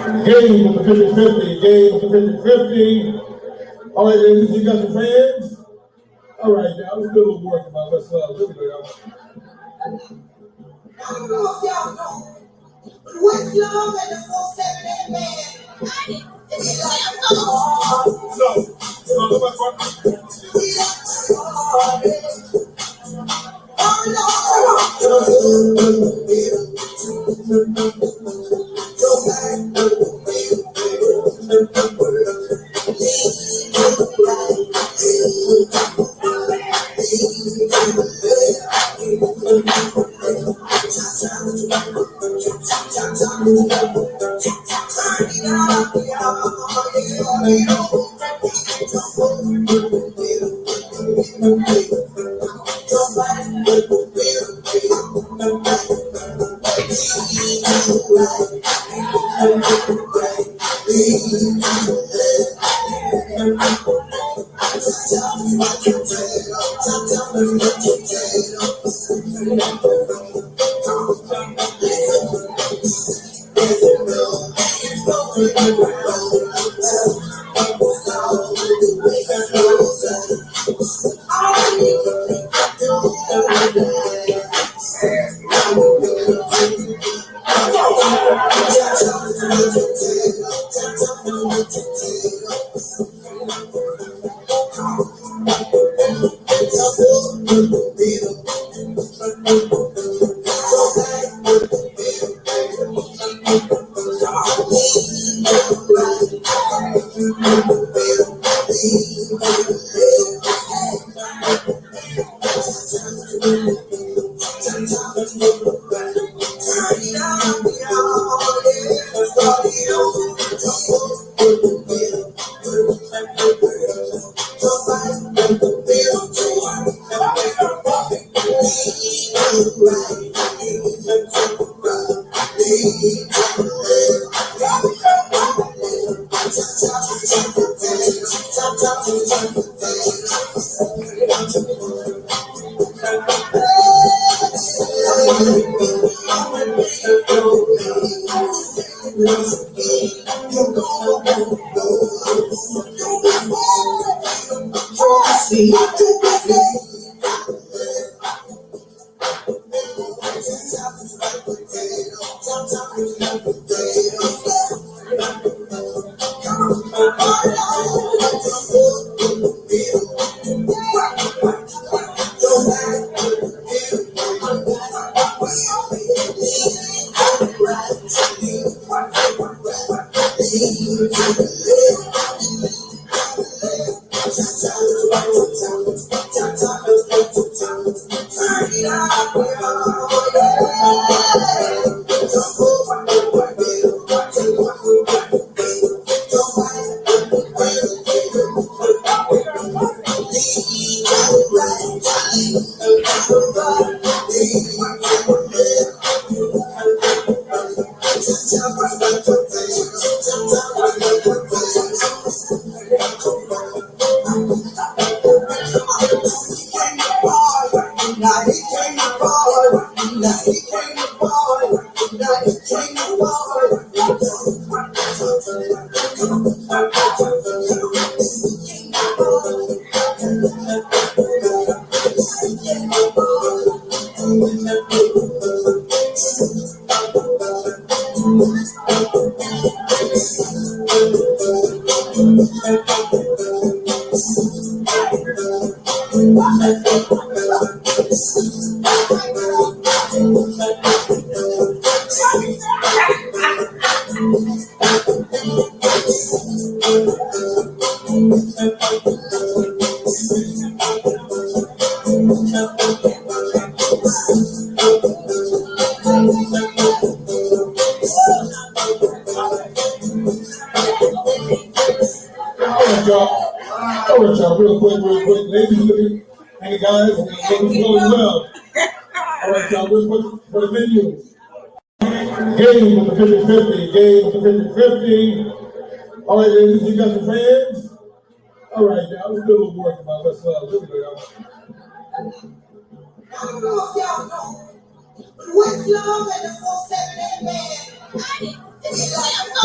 Game with the 50-50. Game with the 50-50. All right, ladies, you got your fans? All right, y'all. Let's do a little work about let's here we go, y'all. I don't know if y'all know, but what's love and the 478 man? It's like, real quick, ladies, and guys, and ladies, well. All right, y'all, for the video. Game with the 50-50. Game with the 50-50. All right, ladies, you got your fans? All right, y'all, let's do a little work about let's here we go, y'all. I don't know if y'all know, but what's love and the 478 man? It's like,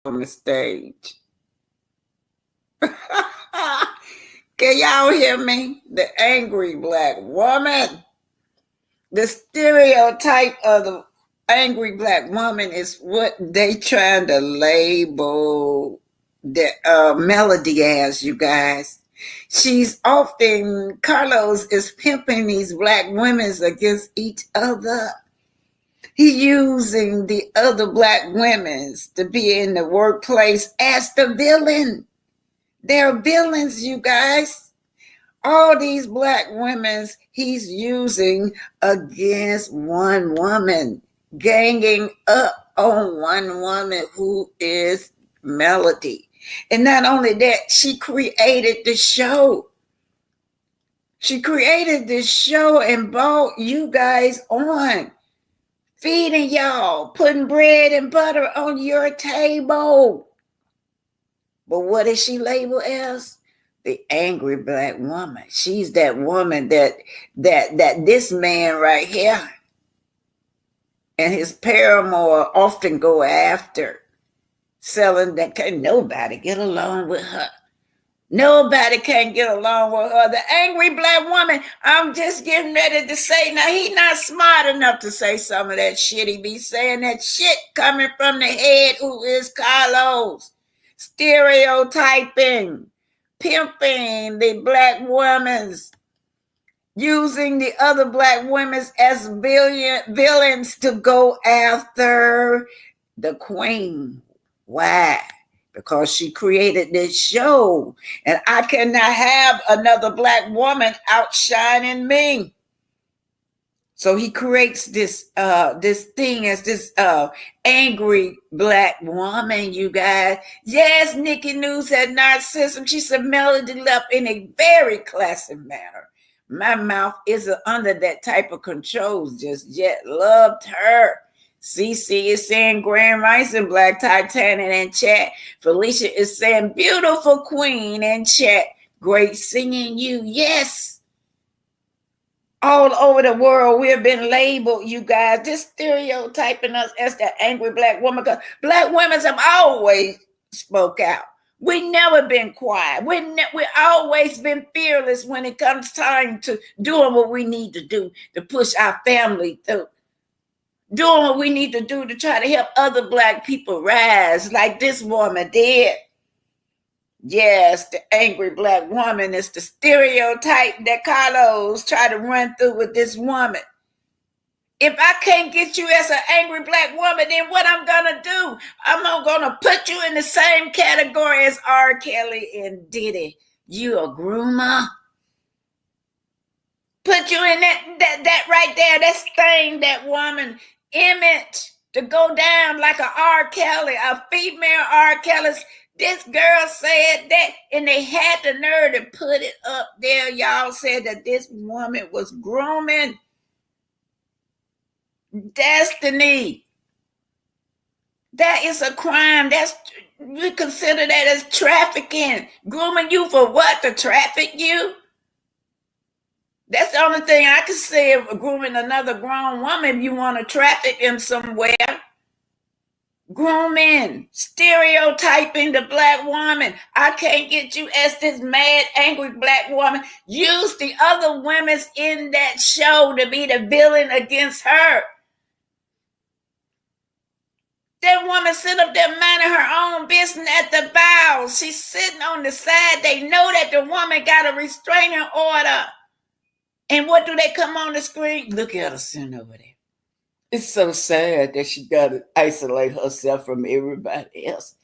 on the stage. Can y'all hear me? The angry black woman. The stereotype of the angry black woman is what they trying to label the Melody as, you guys. She's often, Carlos is pimping these black women against each other. He using the other black women to be in the workplace as the villain. They're villains, you guys. All these black women he's using against one woman, ganging up on one woman who is Melody. And not only that, she created the show. She created this show and brought you guys on, feeding y'all, putting bread and butter on your table. But what is she labeled as? The angry black woman. She's that woman that this man right here and his paramour often go after, selling that can nobody get along with her. Nobody can get along with her. The angry black woman, I'm just getting ready to say, now he's not smart enough to say some of that shit. He be saying that shit coming from the head who is Carlos. Stereotyping, pimping the black women, using the other black women as villains to go after the queen. Why? Because she created this show, and I cannot have another black woman outshining me. So he creates this thing as this angry black woman, you guys. Yes, Nikki News had narcissism. She said Melody left in a very classy manner. My mouth isn't under that type of control just yet. Loved her. CC is saying Grand Rising Black Titanic in chat. Felicia is saying beautiful queen in chat. Great singing you. Yes. All over the world, we've been labeled, you guys, just stereotyping us as the angry black woman. Because black women have always spoke out. We never been quiet. We always been fearless when it comes time to doing what we need to do to push our family through. Doing what we need to do to try to help other black people rise like this woman did. Yes, the angry black woman is the stereotype that Carlos tried to run through with this woman. If I can't get you as an angry black woman, then what I'm going to do, I'm going to put you in the same category as R. Kelly and Diddy. You a groomer. Put you in that right there, that stain, that woman image to go down like a R. Kelly, a female R. Kelly. This girl said that, and they had the nerve to put it up there. Y'all said that this woman was grooming Destiny. That is a crime. We consider that as trafficking. Grooming you for what? To traffic you? That's the only thing I can say of grooming another grown woman if you want to traffic him somewhere. Grooming, stereotyping the black woman. I can't get you as this mad, angry black woman. Use the other women in that show to be the villain against her. That woman sit up there minding her own business at the bows. She's sitting on the side. They know that the woman got a restraining order. And what do they come on the screen? Look at her sitting over there. It's so sad that she got to isolate herself from everybody else.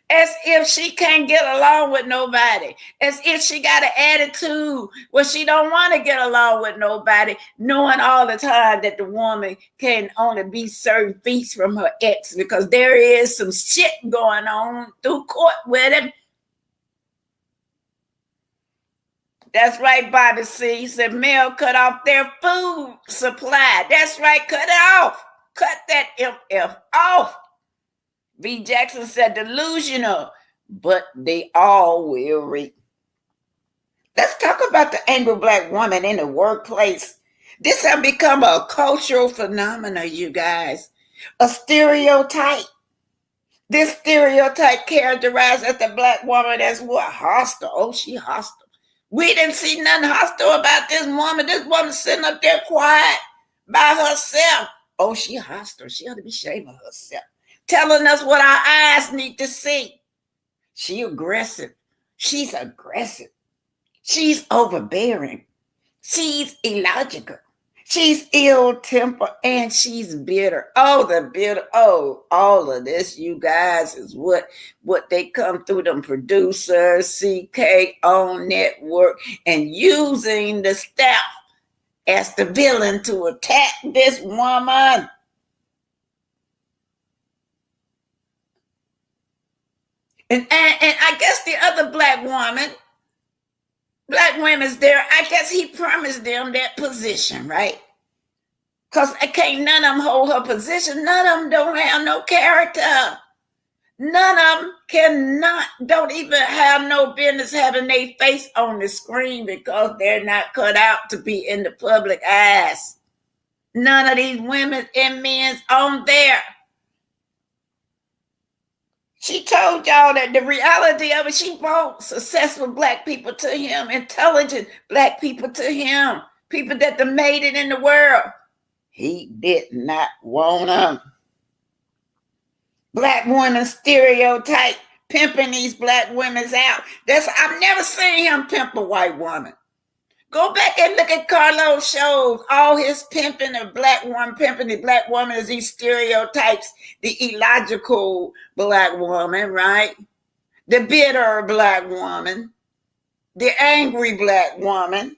As if she can't get along with nobody. As if she got an attitude where she don't want to get along with nobody, knowing all the time that the woman can only be certain feet from her ex because there is some shit going on through court with him. That's right, Bobby C. He said, Mel cut off their food supply. That's right, cut it off. Cut that MF off. V. Jackson said, delusional, but they all will reap. Let's talk about the angry black woman in the workplace. This has become a cultural phenomenon, you guys. A stereotype. This stereotype characterized as the black woman as what? Hostile. Oh, she hostile. We didn't see nothing hostile about this woman. This woman sitting up there quiet by herself. Oh, she hostile. She ought to be ashamed of herself. Telling us what our eyes need to see. She aggressive. She's aggressive. She's overbearing. She's illogical. She's ill-tempered and she's bitter. Oh, the bitter. Oh, all of this, you guys, is what they come through, them producers, CK on network, and using the staff as the villain to attack this woman. And I guess the other black women's there, I guess he promised them that position, right? Because can't none of them hold her position. None of them don't have no character. None of them don't even have no business having their face on the screen because they're not cut out to be in the public eyes. None of these women and men's on there. She told y'all that the reality of it, she brought successful black people to him, intelligent black people to him, people that made it in the world. He did not want them. Black women stereotype, pimping these black women out. I've never seen him pimp a white woman. Go back and look at Carlos' shows. All his pimping the black woman is these stereotypes. The illogical black woman, right? The bitter black woman. The angry black woman.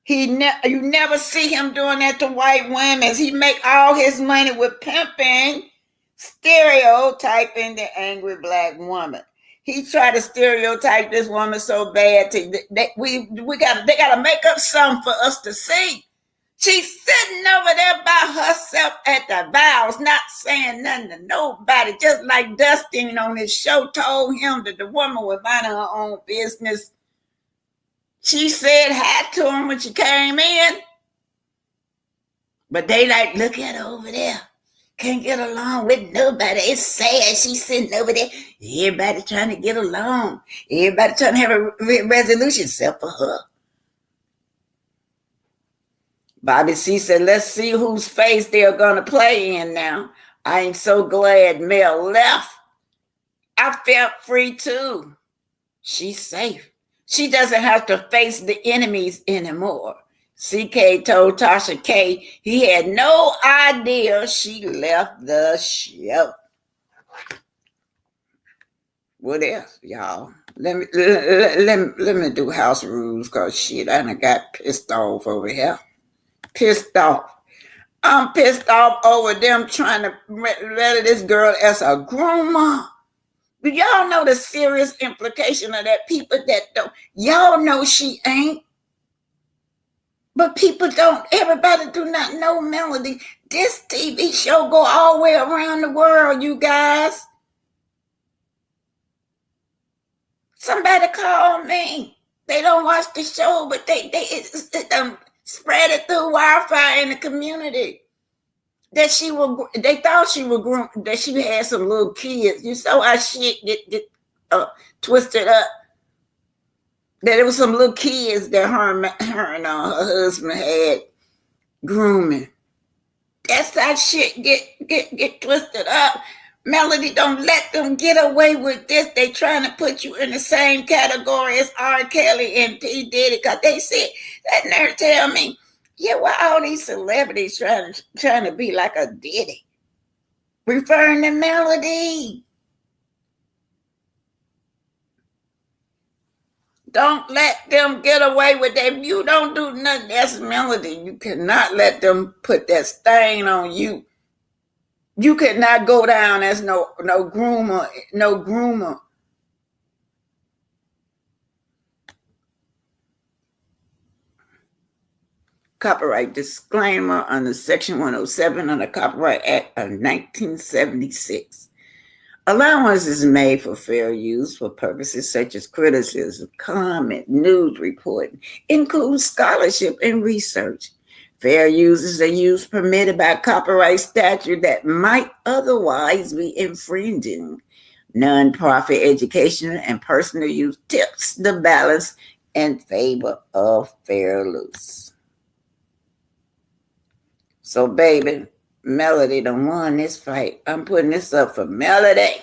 You never see him doing that to white women. He make all his money with pimping, stereotyping the angry black woman. He tried to stereotype this woman so bad. They got to make up something for us to see. She's sitting over there by herself at the vows, not saying nothing to nobody. Just like Dustin on his show told him that the woman was minding her own business. She said hi to him when she came in. But they like, look at her over there. Can't get along with nobody. It's sad. She's sitting over there. Everybody trying to get along. Everybody trying to have a resolution except for her. Bobby C said, let's see whose face they're going to play in now. I am so glad Mel left. I felt free too. She's safe. She doesn't have to face the enemies anymore. CK told Tasha K he had no idea she left the show. What else, y'all? Let me do house rules because shit, I done got pissed off over here. Pissed off. I'm pissed off over them trying to ready this girl as a groomer. Do y'all know the serious implication of that? People that don't, y'all know she ain't. But people don't, everybody do not know Melody. This TV show go all the way around the world, you guys. Somebody call me. They don't watch the show, but they spread it through Wi-Fi in the community. They thought she was groomed, that she had some little kids. You saw how shit get twisted up. That it was some little kids that her and her husband had grooming. That's how shit get twisted up. Melody, don't let them get away with this. They trying to put you in the same category as R. Kelly and P. Diddy, because they said, that nerd tell me, yeah, why all these celebrities trying to be like a Diddy? Referring to Melody. Don't let them get away with that. If you don't do nothing, that's Melody. You cannot let them put that stain on you. You cannot go down as no groomer. Copyright disclaimer under Section 107 of the Copyright Act of 1976. Allowance is made for fair use for purposes such as criticism, comment, news reporting, includes scholarship and research. Fair use is a use permitted by copyright statute that might otherwise be infringing. Non-profit education and personal use tips the balance in favor of fair use. So, baby, Melody done won this fight. I'm putting this up for Melody.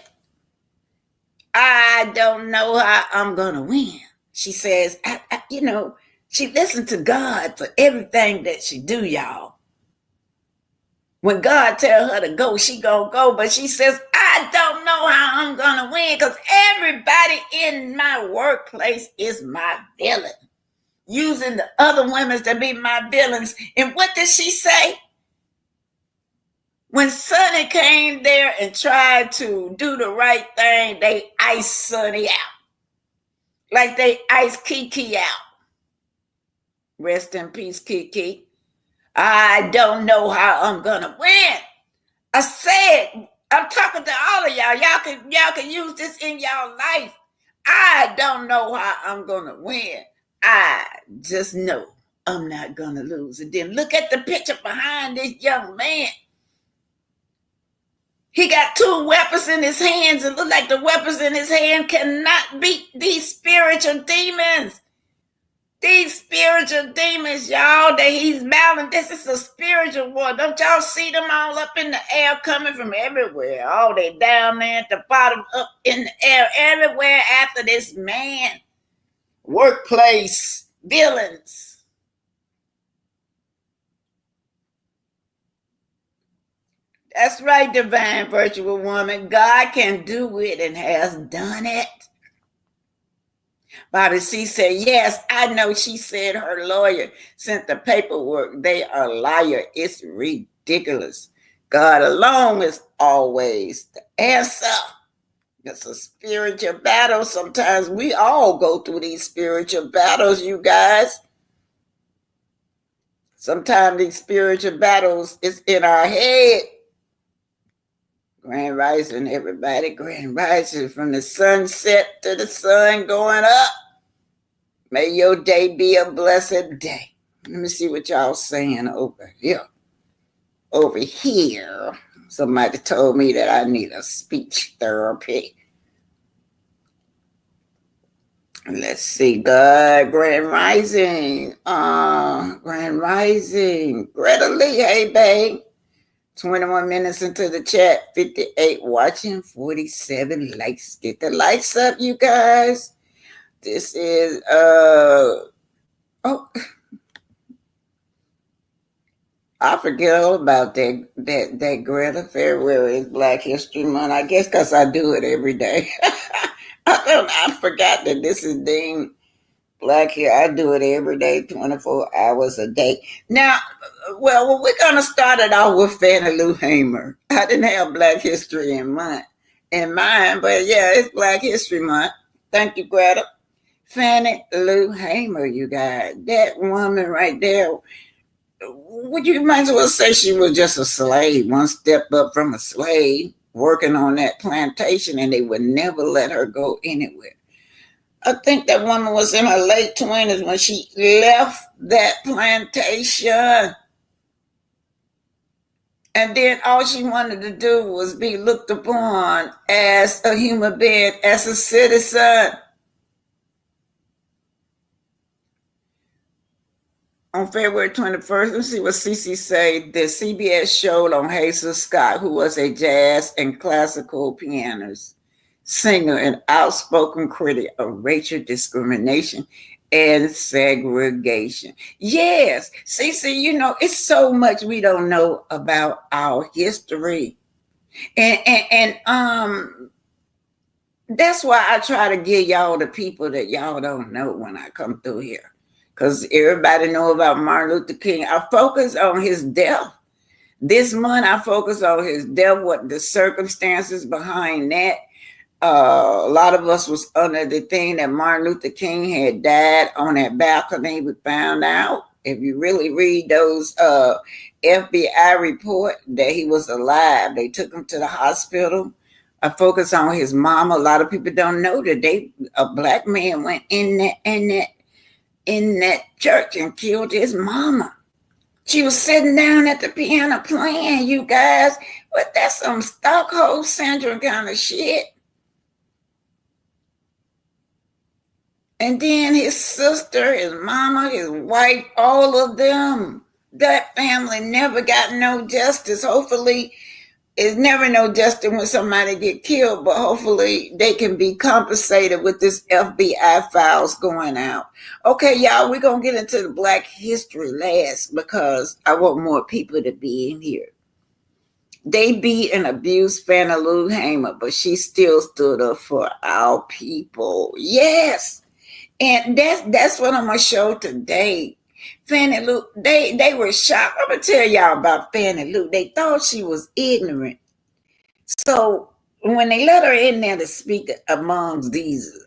I don't know how I'm going to win. She says, she listened to God for everything that she do, y'all. When God tell her to go, she gonna go. But she says, I don't know how I'm gonna win because everybody in my workplace is my villain. Using the other women to be my villains. And what did she say? When Sonny came there and tried to do the right thing, they iced Sonny out. Like they iced Kiki out. Rest in peace, Kiki. I don't know how I'm gonna win. I said, I'm talking to all of y'all. Y'all can use this in y'all life. I don't know how I'm gonna win. I just know I'm not gonna lose. And then look at the picture behind this young man. He got 2 weapons in his hands. It look like the weapons in his hand cannot beat these spiritual demons. These spiritual demons, y'all, that he's battling. This is a spiritual war. Don't y'all see them all up in the air coming from everywhere? Oh, they down there at the bottom, up in the air, everywhere after this man. Workplace villains. That's right, divine virtual woman. God can do it and has done it. Bobby C said, yes, I know. She said her lawyer sent the paperwork. They are liar. It's ridiculous. God alone is always the answer. It's a spiritual battle. Sometimes we all go through these spiritual battles, you guys. Sometimes these spiritual battles is in our head. Grand rising, everybody. Grand rising from the sunset to the sun going up. May your day be a blessed day. Let me see what y'all saying over here. Over here. Somebody told me that I need a speech therapy. Let's see. God, Grand Rising. Grand Rising. Greta Lee, hey, babe. 21 minutes into the chat, 58 watching, 47 likes. Get the likes up, you guys. This is I forget all about that Greta. February is Black History Month. I guess because I do it every day. I forgot that this is deemed Black here. I do it every day, 24 hours a day. Now, well, we're going to start it off with Fannie Lou Hamer. I didn't have Black History in mind, but yeah, it's Black History Month. Thank you, Greta. Fannie Lou Hamer, you guys. That woman right there, you might as well say she was just a slave, one step up from a slave, working on that plantation, and they would never let her go anywhere. I think that woman was in her late 20s when she left that plantation. And then all she wanted to do was be looked upon as a human being, as a citizen. On February 21st, let's see what Cece said. The CBS showed on Hazel Scott, who was a jazz and classical pianist, singer, and outspoken critic of racial discrimination and segregation. Yes, Cece, it's so much we don't know about our history. And that's why I try to give y'all the people that y'all don't know when I come through here. Because everybody know about Martin Luther King. I focus on his death. This month, I focus on his death, what the circumstances behind that. A lot of us was under the thing that Martin Luther King had died on that balcony. We found out, if you really read those FBI report, that he was alive. They took him to the hospital. I focus on his mama. A lot of people don't know that a black man went in that church and killed his mama. She was sitting down at the piano playing, you guys. But that's some Stockholm syndrome kind of shit. And then his sister, his mama, his wife, all of them, that family never got no justice. Hopefully, it's never no justice when somebody get killed, but hopefully they can be compensated with this FBI files going out. Okay, y'all, we're going to get into the Black history last because I want more people to be in here. They beat and abused Fannie Lou Hamer, but she still stood up for our people. Yes. And that's what I'm gonna show today. Fannie Lou, they were shocked. I'm gonna tell y'all about Fannie Lou. They thought she was ignorant. So when they let her in there to speak amongst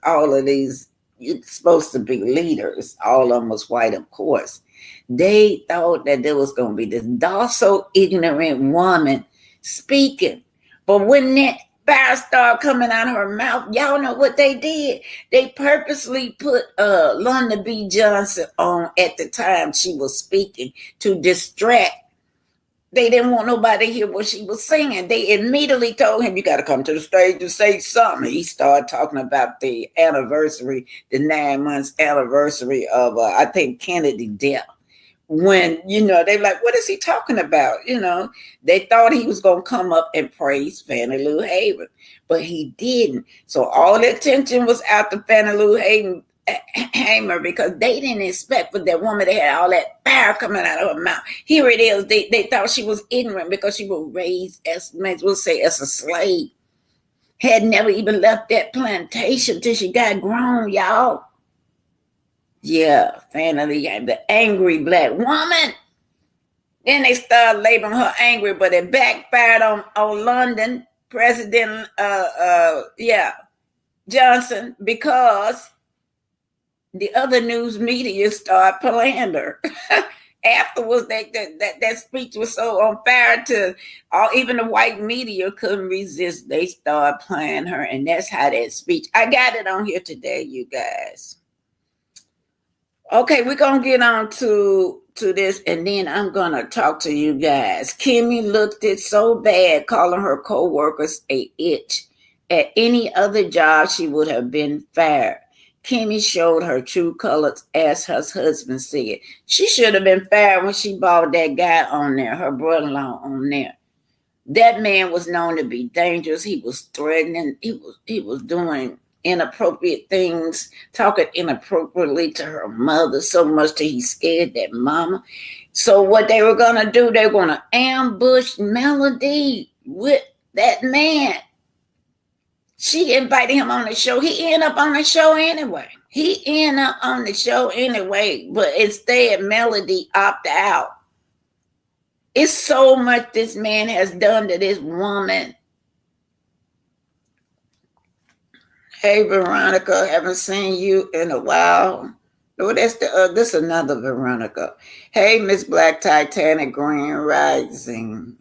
all of these, it's supposed to be leaders, all of them was white, of course. They thought that there was gonna be this docile, ignorant woman speaking. But when that fire started coming out of her mouth, y'all know what they did? They purposely put London B. Johnson on at the time she was speaking to distract. They didn't want nobody to hear what she was saying. They immediately told him, you got to come to the stage to say something. He started talking about the anniversary, the 9 months anniversary of, I think, Kennedy death. When, they're like, what is he talking about? They thought he was going to come up and praise Fannie Lou Hamer, but he didn't. So all the attention was out to Fannie Lou Hamer because they didn't expect for that woman to have all that fire coming out of her mouth. Here it is. They thought she was ignorant because she was raised as a slave. Had never even left that plantation till she got grown, y'all. Yeah, Fannie Lou, the angry black woman. Then they started labeling her angry, but it backfired on London President Johnson because the other news media started playing her. Afterwards, that speech was so on fire to even the white media couldn't resist. They started playing her, and that's how that speech. I got it on here today, you guys. Okay, we're going to get on to this, and then I'm going to talk to you guys. Kimmy looked it so bad calling her co-workers a itch. At any other job, she would have been fired. Kimmy showed her true colors, as her husband said. She should have been fired when she brought that guy on there, her brother-in-law on there. That man was known to be dangerous. He was threatening. He was doing inappropriate things, talking inappropriately to her mother so much that he scared that mama. So what they were going to do, they were going to ambush Melody with that man. She invited him on the show. He ended up on the show anyway. But instead Melody opted out. It's so much this man has done to this woman. Hey, Veronica, haven't seen you in a while. Oh, that's this another Veronica. Hey, Miss Black Titanic Green Rising.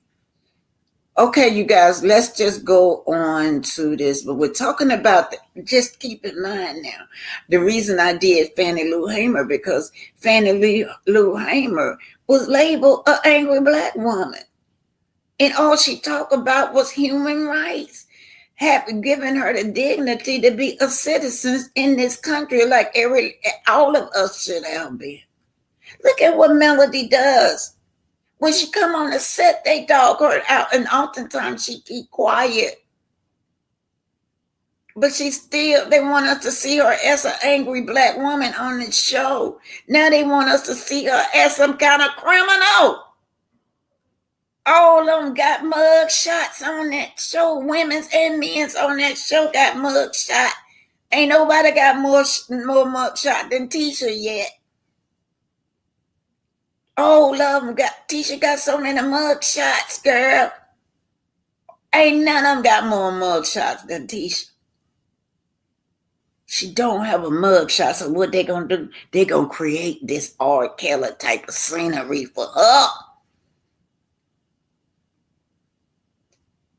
Okay, you guys, let's just go on to this. But we're talking about, just keep in mind now, the reason I did Fannie Lou Hamer, because Fannie Lou Hamer was labeled an angry black woman. And all she talked about was human rights. Have given her the dignity to be a citizen in this country like all of us should have been. Look at what Melody does. When she come on the set, they dog her out, and oftentimes she keep quiet. But they want us to see her as an angry black woman on the show. Now they want us to see her as some kind of criminal. All of them got mug shots on that show. Women's and men's on that show got mug shot. Ain't nobody got more mug shot than Tisha yet. All of them Tisha got so many mug shots, girl. Ain't none of them got more mug shots than Tisha. She don't have a mug shot, so what they gonna do? They gonna create this R. Kelly type of scenery for her.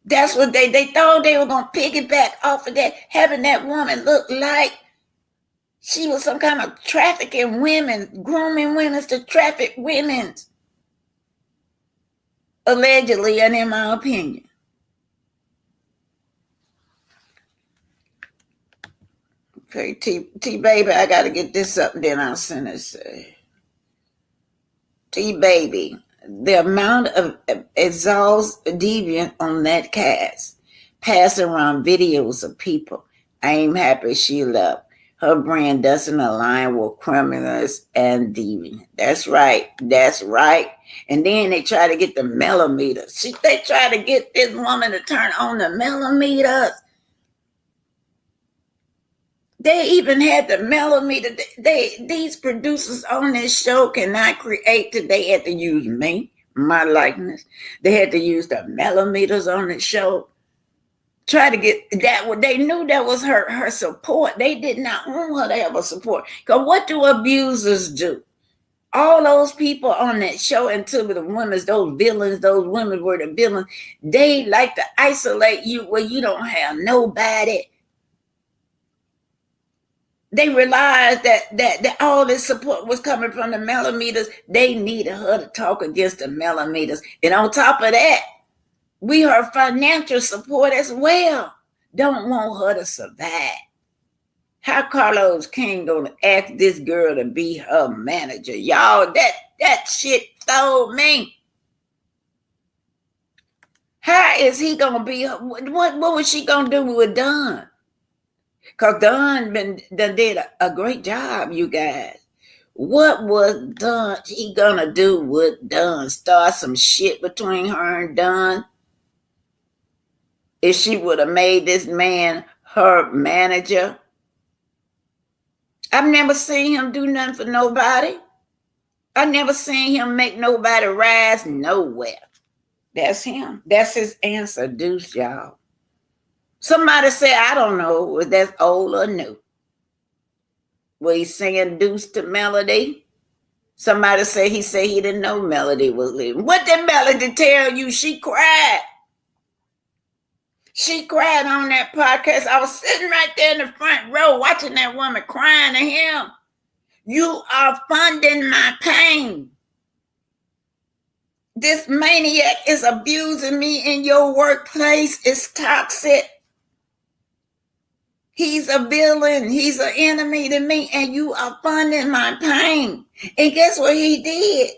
That's what they thought they were going to piggyback off of that, having that woman look like she was some kind of trafficking women, grooming women to traffic women. allegedly, and in my opinion. Okay, T baby, I gotta get this up, then I'll send it. T baby, the amount of exhaust deviant on that cast, passing around videos of people. I ain't happy she left. Her brand doesn't align with criminals and deviant. That's right. That's right. And then they try to get the millimeters. They try to get this woman to turn on the millimeters. They even had the millimeter. These producers on this show cannot create today. They had to use me, my likeness. They had to use the millimeters on the show. Try to get that. They knew that was her support. They did not want her to have a support. Because what do abusers do? All those people on that show, until the women, those villains, those women were the villains. They like to isolate you where you don't have nobody. They realized that all this support was coming from the millimeters. They needed her to talk against the millimeters. And on top of that, we her financial support as well. Don't want her to survive. How Carlos King gonna ask this girl to be her manager? Y'all, that shit told me. How is he gonna be? What was she gonna do with Dunn? Because Dunn did a great job, you guys. What was Dunn? He gonna do with Dunn? Start some shit between her and Dunn? If she would have made this man her manager? I've never seen him do nothing for nobody. I've never seen him make nobody rise nowhere. That's him. That's his answer, Deuce, y'all. Somebody say, I don't know, was that old or new? Was he singing Deuce to Melody? Somebody say he said he didn't know Melody was leaving. What did Melody tell you? She cried. She cried on that podcast. I was sitting right there in the front row watching that woman crying to him. You are funding my pain. This maniac is abusing me in your workplace. It's toxic. He's a villain. He's an enemy to me, and you are funding my pain. And guess what he did?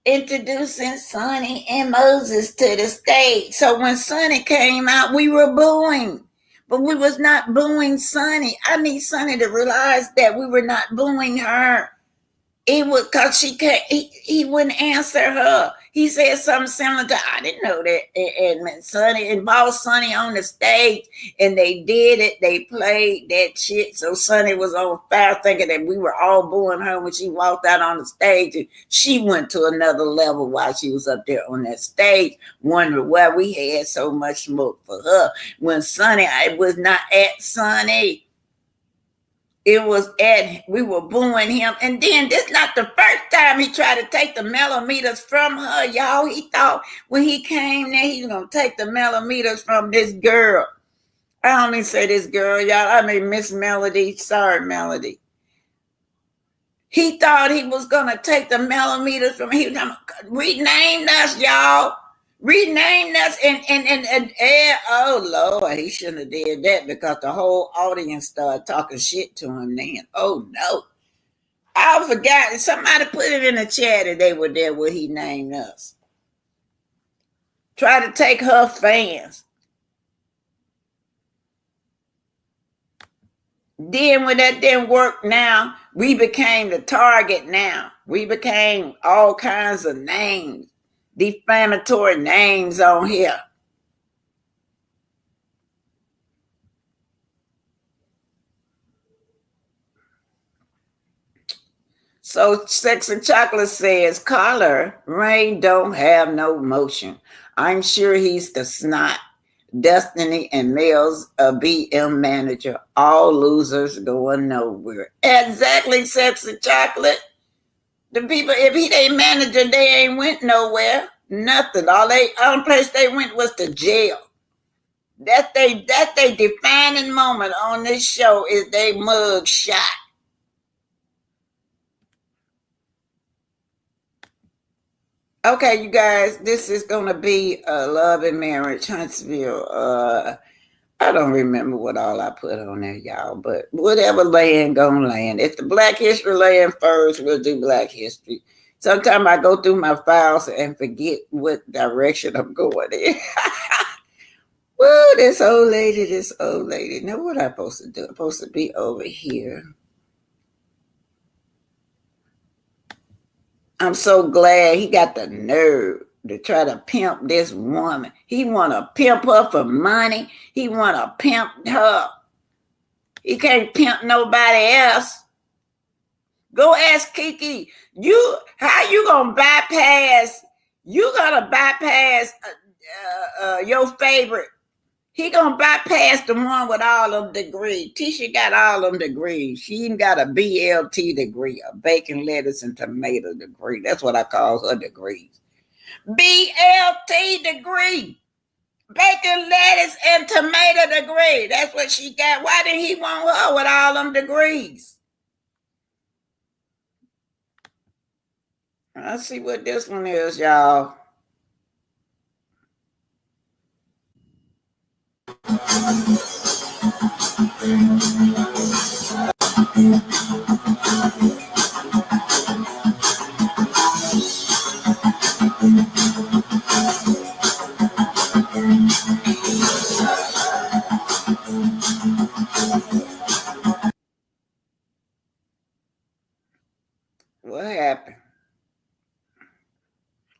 Introducing Sonny and Moses to the stage. So when Sonny came out, we were booing. But we was not booing Sonny. I need Sonny to realize that we were not booing her. It was because he wouldn't answer her. He said something similar to, I didn't know that. And Sonny involved Sonny on the stage, and they did it. They played that shit. So Sonny was on fire thinking that we were all booing her when she walked out on the stage. And she went to another level while she was up there on that stage, wondering why we had so much smoke for her. When Sonny, I was not at Sonny. It was we were booing him. And then this not the first time he tried to take the millimeters from her, y'all. He thought when he came there, he was going to take the millimeters from this girl. I don't even say this girl, y'all. I mean, Miss Melody. Sorry, Melody. He thought he was going to take the millimeters from her. Renamed us, y'all. Renamed us and oh Lord, he shouldn't have did that because the whole audience started talking shit to him then. Oh no. I forgot. Somebody put it in the chat that they were there when he named us. Try to take her fans. Then when that didn't work now, we became the target now. We became all kinds of names. Defamatory names on here. So Sex and Chocolate says, Collar, Rain don't have no motion. I'm sure he's the snot. Destiny and Mel's a BM manager. All losers going nowhere. Exactly, Sex and Chocolate. The people, if he ain't manager, they ain't went nowhere. Nothing. Only place they went was to jail. That they defining moment on this show is they mug shot. Okay, you guys, this is gonna be a love and marriage Huntsville. I don't remember what all I put on there, y'all, but whatever land gonna land. If the Black History land first, we'll do Black History. Sometimes I go through my files and forget what direction I'm going in. Woo, this old lady, this old lady. Now what I supposed to do? I'm supposed to be over here. I'm so glad he got the nerve to try to pimp this woman. He want to pimp her for money. He want to pimp her. He can't pimp nobody else. Go ask Kiki. How you gonna bypass? You gonna bypass your favorite? He gonna bypass the one with all them degrees. Tisha got all them degrees. She even got a BLT degree, a bacon, lettuce, and tomato degree. That's what I call her degrees. BLT degree. Bacon, lettuce, and tomato degree. That's what she got. Why didn't he want her with all them degrees? Let's see what this one is, y'all. What happened?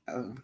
Oh.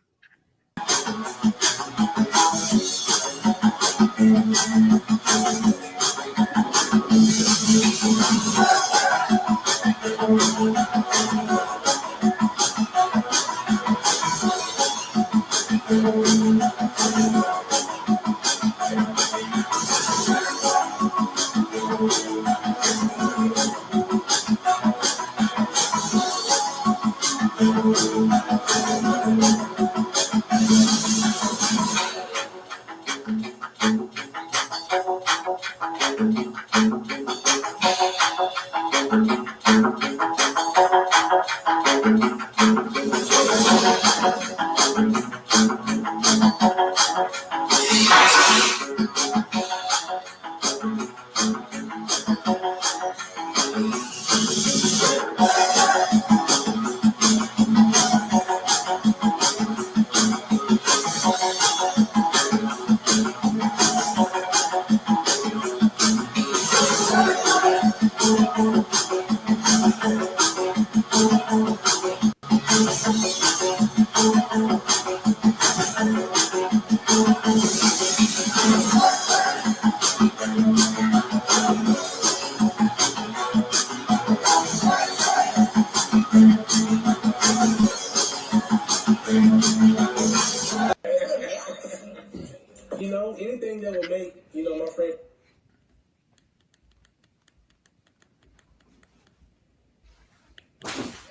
Anything that will make, my friend.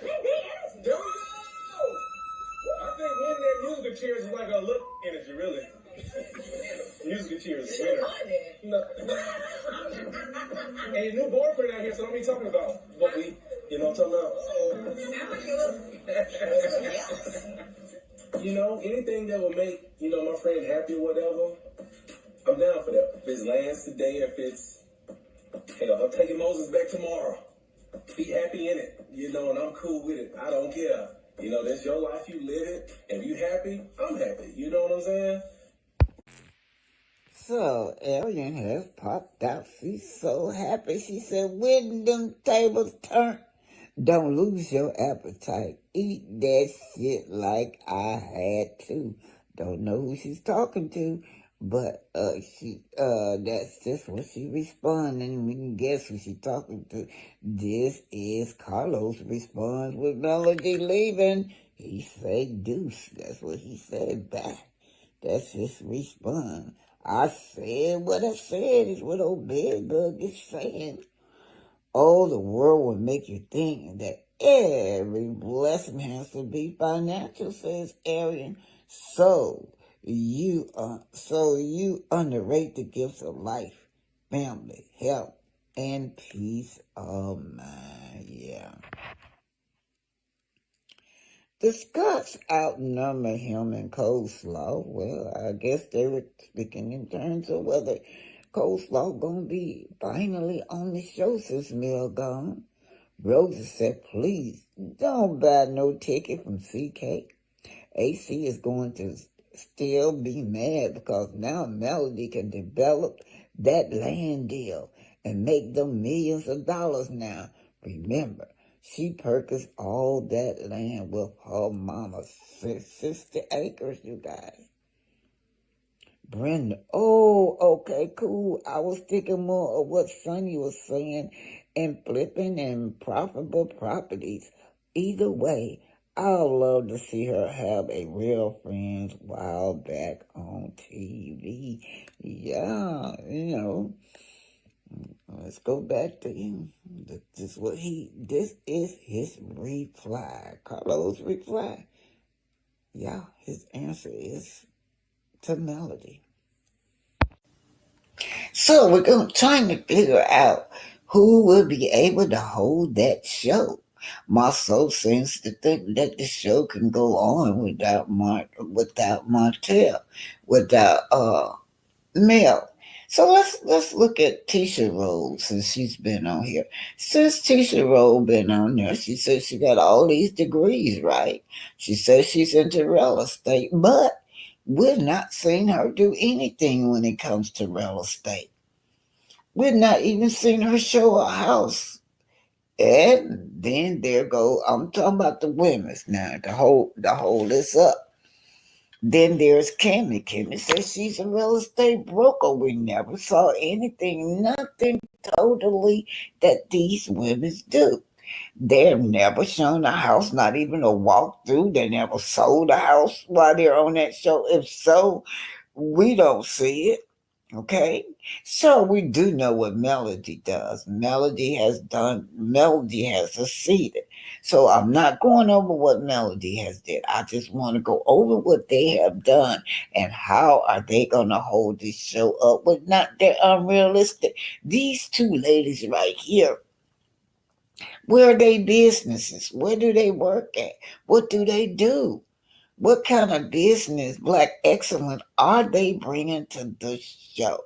There we go! I think winning that musical chairs is like a look energy, really. Musical chairs is winner. No. And your new boyfriend out here, so don't be talking about what we, what I'm talking about. Anything that will make, my friend happy or whatever, I'm down for that. If it's lands today, if it's, hell, I'm taking Moses back tomorrow. Be happy in it, and I'm cool with it. I don't care. That's your life, you live it. If you happy, I'm happy. You know what I'm saying? So, Alien has popped out. She's so happy. She said, when them tables turn, don't lose your appetite. Eat that shit like I had to. Don't know who she's talking to, but that's just what she responding. We can guess who she's talking to. This is Carlos responds with Melody leaving. He said deuce. That's what he said back. That's his response. I said what I said is what old Bed Bug is saying. Oh, the world will make you think that every blessing has to be financial, says Arian. So you underrate the gifts of life, family, health, and peace of mind. Yeah. The Scots outnumber him in coleslaw. Well, I guess they were speaking in terms of whether coleslaw gonna be finally on the show since Mill gone. Rosa said, please don't buy no ticket from CK. AC is going to still be mad because now Melody can develop that land deal and make them millions of dollars now. Remember, she purchased all that land with her mama's 60 acres, you guys. Brenda, oh, okay, cool. I was thinking more of what Sonny was saying in flipping and profitable properties. Either way, I'd love to see her have a real friends while back on TV. Yeah, let's go back to him. This is his reply. Carlos' reply. Yeah, his answer is to Melody. So we're trying to figure out who will be able to hold that show. My soul seems to think that the show can go on without Martell, without Mel. So let's look at Tisha Rose since she's been on here. Since Tisha Rose been on there, she says she got all these degrees, right? She says she's into real estate, but we're not seeing her do anything when it comes to real estate. We're not even seeing her show a house. And then there go, I'm talking about the women's now, to hold this up. Then there's Kimmy. Kimmy says she's a real estate broker. We never saw anything, nothing totally that these women do. They've never shown a house, not even a walkthrough. They never sold a house while they're on that show. If so, we don't see it. Okay, so we do know what Melody does. Melody has succeeded. So I'm not going over what Melody has did. I just want to go over what they have done and how are they going to hold this show up with not their unrealistic. These two ladies right here, where are they businesses? Where do they work at? What do they do? What kind of business, Black excellence, are they bringing to the show?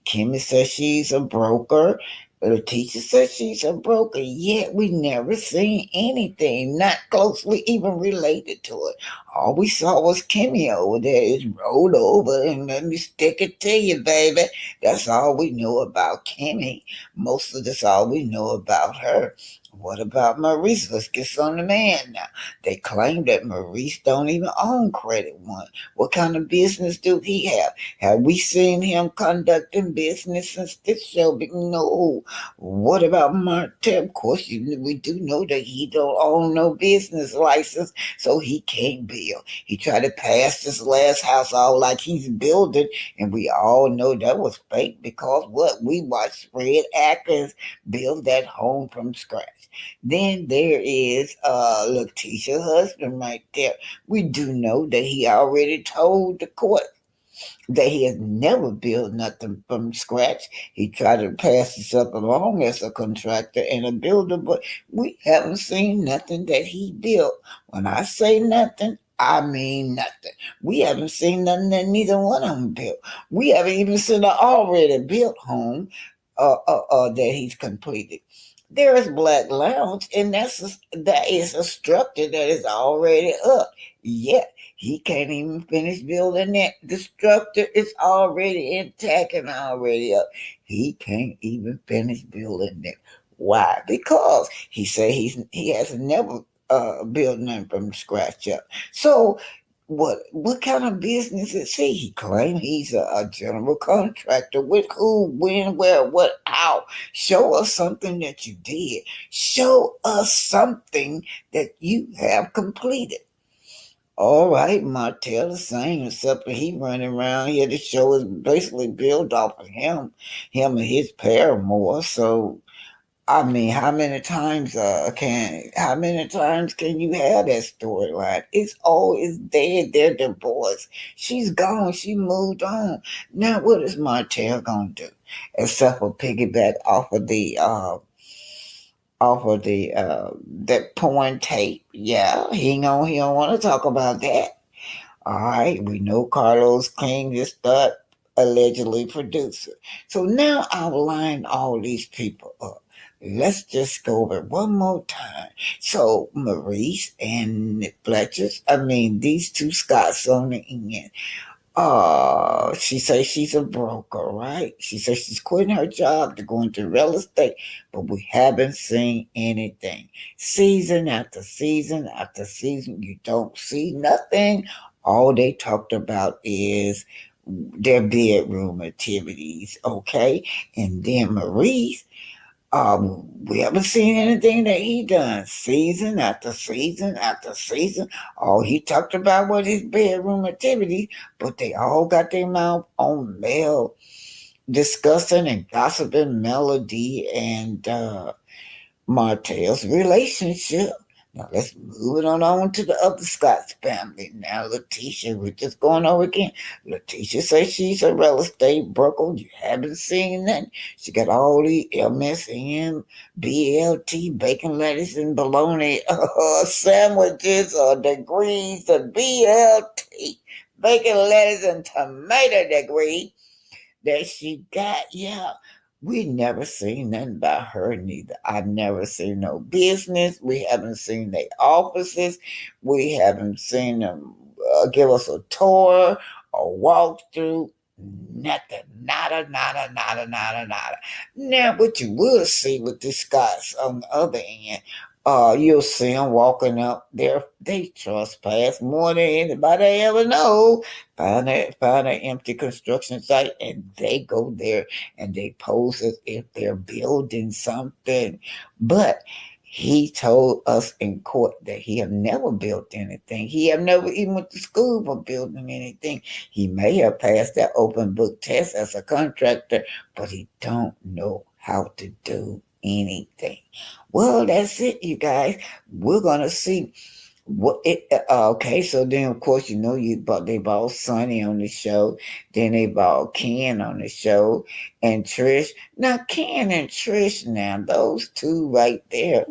Kimmy says she's a broker. The teacher says she's a broker. Yet we never seen anything, not closely even related to it. All we saw was Kimmy over there is rolled over and let me stick it to you, baby. That's all we know about Kimmy. Most of this all we know about her. What about Maurice? Let's get on the man now. They claim that Maurice don't even own Credit One. What kind of business do he have? Have we seen him conducting business since this show? No. What about Martell? Of course, we do know that he don't own no business license, so he can't build. He tried to pass this last house all like he's building, and we all know that was fake because what? We watched Fred Atkins build that home from scratch. Then there is Letitia's husband right there. We do know that he already told the court that he has never built nothing from scratch. He tried to pass himself along as a contractor and a builder, but we haven't seen nothing that he built. When I say nothing, I mean nothing. We haven't seen nothing that neither one of them built. We haven't even seen an already built home that he's completed. There is Black Lounge, and that is a structure that is already up. Yet he can't even finish building that. The structure is already intact and already up. He can't even finish building it. Why? Because he said he has never built nothing from scratch up. So what kind of business is he? He claims he's a general contractor. With who, when, where, what, how? Show us something that you did. Show us something that you have completed. All right, Martell the same, except for he running around here. The show is basically built off of him and his paramour. So I mean, how many times can you have that storyline? It's always dead. They're divorced. She's gone. She moved on. Now, what is Martell gonna do? Except for piggyback off of the off of the that porn tape. Yeah, he don't want to talk about that. All right, we know Carlos King is the allegedly producer. So now I've lined all these people up. Let's just go over it one more time. So Maurice and Fletcher's, I mean these two Scots on the end. She says she's a broker, right? She says she's quitting her job to go into real estate, but we haven't seen anything. Season after season after season, you don't see nothing. All they talked about is their bedroom activities, okay? And then Maurice, we haven't seen anything that he done season after season after season. All he talked about was his bedroom activities, but they all got their mouth on Mel discussing and gossiping Melody and Martell's relationship. Now let's move it on to the other Scott's family. Now Letitia, we're just going over again. Letitia says she's a real estate broker. You haven't seen that. She got all the MSN, BLT, bacon, lettuce, and bologna sandwiches or degrees, the BLT, bacon, lettuce, and tomato degree that she got. Yeah, we never seen nothing about her neither. I've never seen no business. We haven't seen their offices. We haven't seen them give us a tour or walkthrough. Nothing. Nada, nada, nada, nada, nada. Now, what you will see with these guys on the other end, you'll see them walking up there. They trespass more than anybody ever know. Find an empty construction site and they go there and they pose as if they're building something. But he told us in court that he have never built anything. He have never even went to school for building anything. He may have passed that open book test as a contractor, but he don't know how to do anything. Well, that's it, you guys. We're gonna see what it. Okay, so then of course they brought Sonny on the show. Then they brought Ken on the show and Trish. Now Ken and Trish, now those two right there,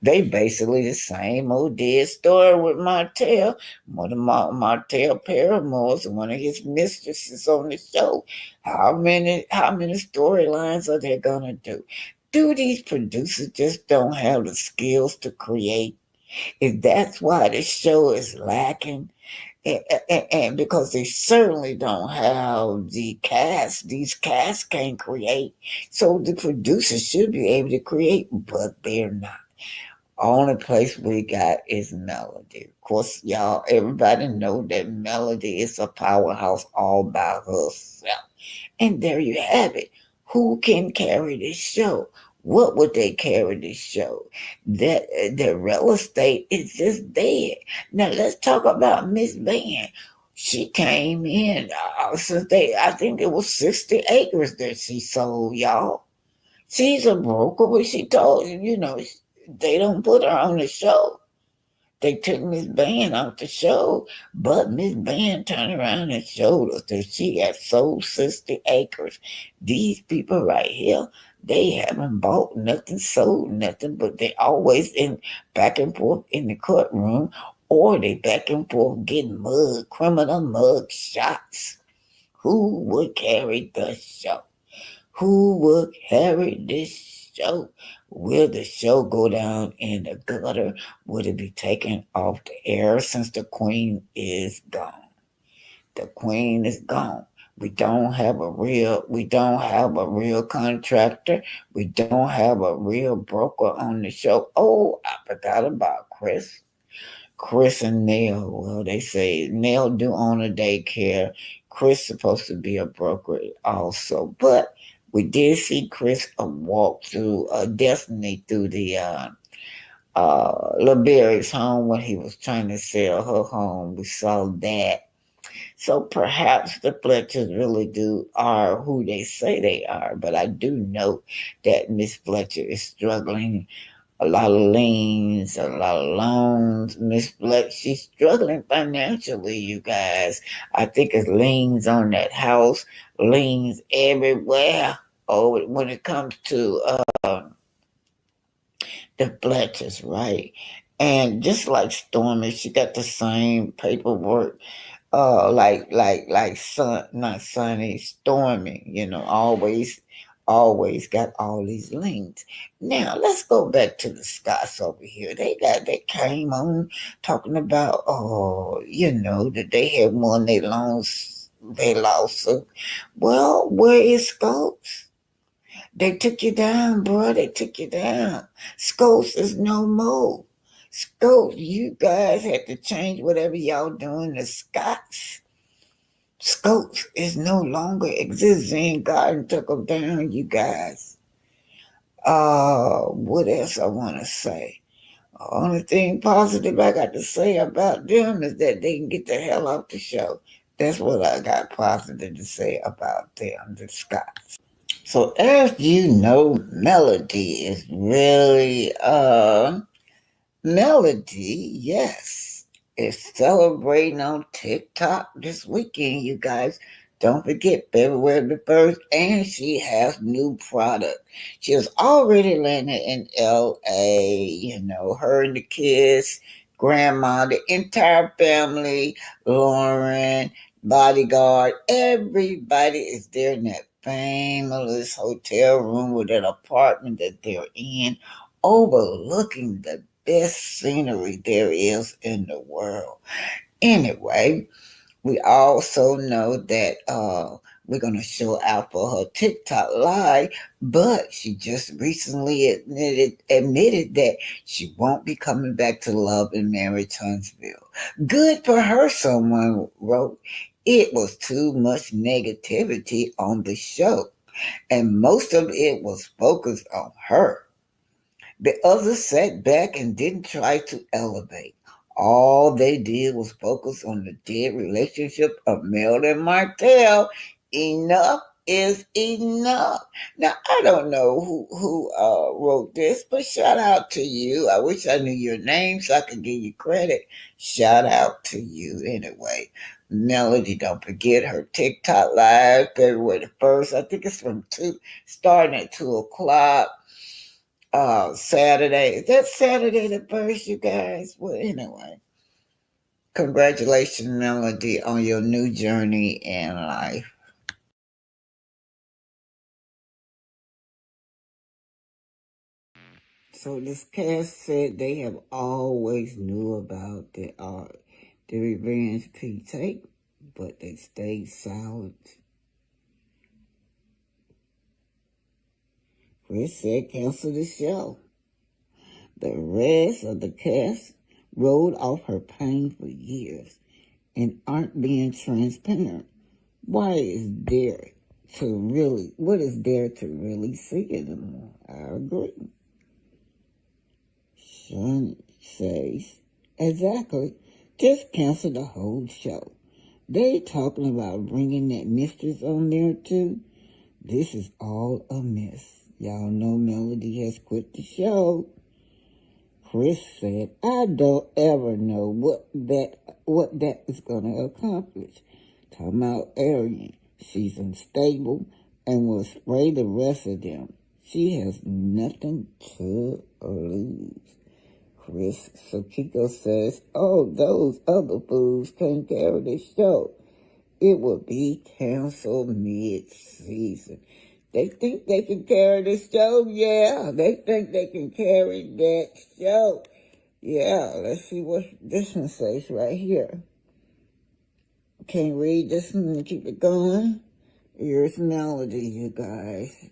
they basically the same old dead story with Martell. One of Martell paramours and one of his mistresses on the show. How many storylines are they gonna do? Do these producers just don't have the skills to create? If that's why the show is lacking, and because they certainly don't have the cast, these casts can't create. So the producers should be able to create, but they're not. Only place we got is Melody. Of course, y'all, everybody know that Melody is a powerhouse all by herself. And there you have it. Who can carry this show? What would they carry this show? That the real estate is just dead. Now let's talk about Miss Van. She came in I think it was 60 acres that she sold, y'all. She's a broker, but she told they don't put her on the show. They took Miss Van off the show, but Miss Van turned around and showed us that she had sold 60 acres. These people right here, they haven't bought nothing, sold nothing, but they always in back and forth in the courtroom, or they back and forth getting criminal mug shots. Who would carry the show? Who will carry this show? Will the show go down in the gutter? Will it be taken off the air since the queen is gone? The queen is gone. We don't have a real contractor. We don't have a real broker on the show. Oh, I forgot about Chris. Chris and Neil. Well, they say Neil do own a daycare. Chris supposed to be a broker also, but we did see Chris walk through Destiny through the LeBerry's home when he was trying to sell her home. We saw that. So perhaps the Fletchers really are who they say they are, but I do know that Miss Fletcher is struggling. A lot of liens, a lot of loans. Miss Fletcher, she's struggling financially, you guys. I think it's liens on that house, liens everywhere. Oh, when it comes to the Fletchers, right? And just like Stormy, she got the same paperwork. Like Sun, not Sunny, Stormy. Always got all these links. Now let's go back to the Scots over here. They came on talking about that they had won their lawsuit. Well, where is Scopes? They took you down, bro. They took you down. Scopes is no more. Scopes, you guys had to change whatever y'all doing to Scots. Scopes is no longer existing. God took them down, you guys. What else I want to say? Only thing positive I got to say about them is that they can get the hell off the show. That's what I got positive to say about them, the Scots. So as you know, Melody is really Melody, yes, is celebrating on TikTok this weekend, you guys. Don't forget February the 1st, and she has new product. She was already landed in LA, her and the kids, grandma, the entire family, Lauren, bodyguard, everybody is there in that famous hotel room with that apartment that they're in, overlooking the best scenery there is in the world. Anyway, we also know that we're going to show out for her TikTok live, but she just recently admitted that she won't be coming back to Love and Marriage Huntsville. Good for her, someone wrote. It was too much negativity on the show, and most of it was focused on her. The others sat back and didn't try to elevate. All they did was focus on the dead relationship of Mel and Martell. Enough is enough. Now I don't know who wrote this, but shout out to you. I wish I knew your name so I could give you credit. Shout out to you anyway. Melody, don't forget her TikTok live February the 1st. I think it's starting at 2 o'clock. Saturday. Is that Saturday the 1st, you guys? Well, anyway, congratulations, Melody, on your new journey in life. So this cast said they have always knew about the Revenge P tape, but they stayed silent. Chris said cancel the show. The rest of the cast rolled off her pain for years and aren't being transparent. What is there to really see anymore? I agree. Sean says, exactly. Just cancel the whole show. They talking about bringing that mistress on there too. This is all a mess. Y'all know Melody has quit the show. Chris said, I don't ever know what that is going to accomplish. Talking about arrogant. She's unstable and will spray the rest of them. She has nothing to lose. Chris Sakiko says, oh, those other fools can't carry the show. It will be canceled mid-season. They think they can carry the show? Yeah, they think they can carry that show. Yeah, let's see what this one says right here. Can't read this one and keep it going. Here's Melody, you guys.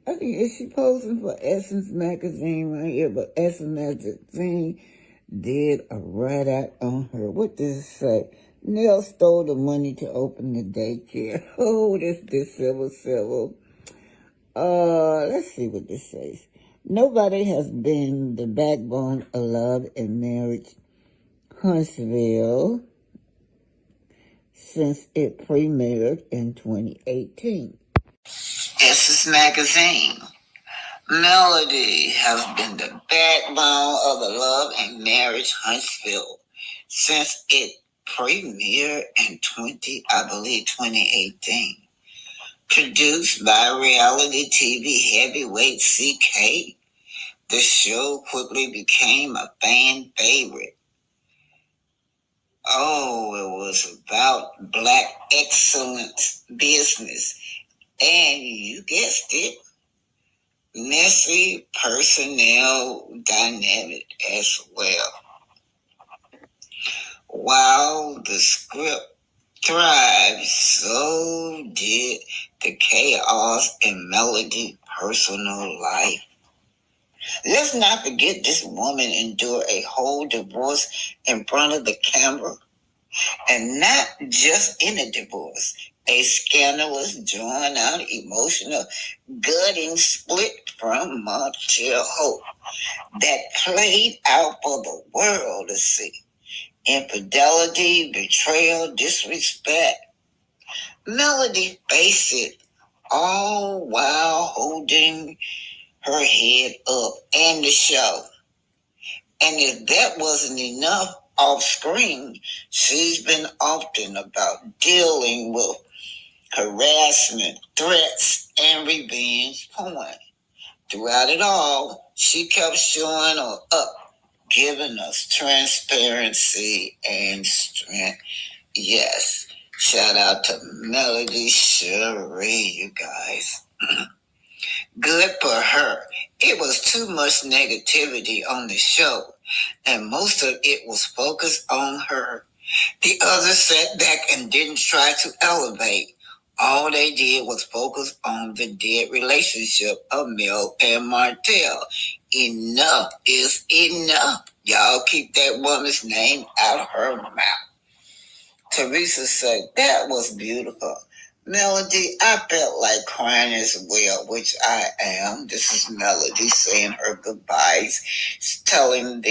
I think, is she posing for Essence Magazine right here? But Essence Magazine did a write-out on her. What does it say? Nell stole the money to open the daycare. Oh, this civil. Let's see what this says. Nobody has been the backbone of Love and Marriage Huntsville since it premiered in 2018. This is Magazine. Melody has been the backbone of the Love and Marriage Huntsville since it premiered in 2018. Produced by reality TV heavyweight CK, The show quickly became a fan favorite. Oh, it was about black excellence business. And you guessed it, messy personnel dynamic as well. While the script thrived, so did the chaos in Melody's personal life. Let's not forget this woman endured a whole divorce in front of the camera, and not just in a divorce, a scandalous, drawn out, emotional, gutting split from Martell Hope that played out for the world to see. Infidelity, betrayal, disrespect. Melody faced it all while holding her head up and the show. And if that wasn't enough off screen, she's been often about dealing with harassment, threats, and revenge porn. Throughout it all, she kept showing up, giving us transparency and strength. Yes, shout out to Melody Cherie, you guys. Good for her. It was too much negativity on the show, and most of it was focused on her. The others sat back and didn't try to elevate. All they did was focus on the dead relationship of Mel and Martell. Enough is enough. Y'all keep that woman's name out of her mouth. Teresa said, that was beautiful. Melody, I felt like crying as well, which I am. This is Melody saying her goodbyes, telling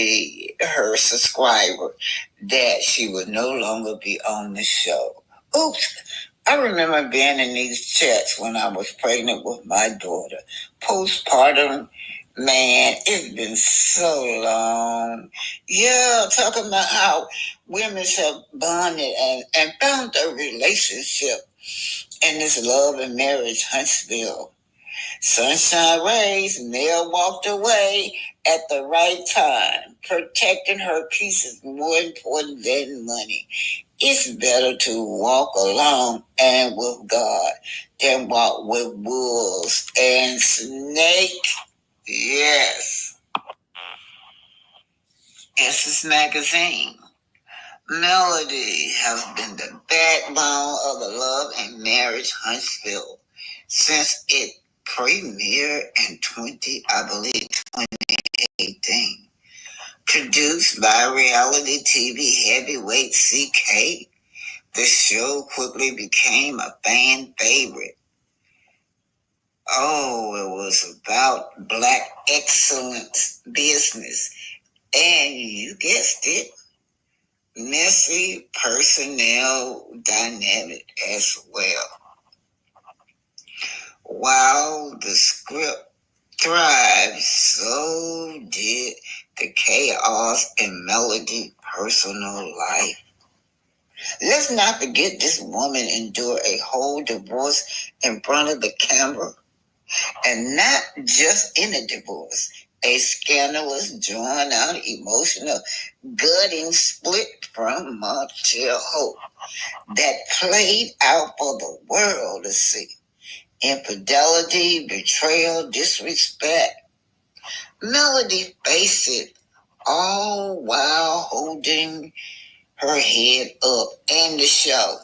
her subscriber that she would no longer be on the show. Oops. I remember being in these chats when I was pregnant with my daughter. Postpartum, man, it's been so long. Yeah, talking about how women have bonded and found a relationship in this love and marriage Huntsville. Sunshine rays, Mel walked away at the right time. Protecting her peace is more important than money. It's better to walk alone and with God than walk with wolves and snakes. Yes. Essence Magazine. Melody has been the backbone of the Love and Marriage Huntsville since it premiered in 2018. Produced by reality TV heavyweight CK, the show quickly became a fan favorite. Oh, it was about black excellence business. And you guessed it, messy personnel dynamic as well. While the script thrived, so did the chaos in Melody's personal life. Let's not forget this woman endured a whole divorce in front of the camera, and not just in a divorce, a scandalous, drawn out, emotional, gutting split from Martell Hope that played out for the world to see. Infidelity, betrayal, disrespect. Melody faced it all while holding her head up and the show.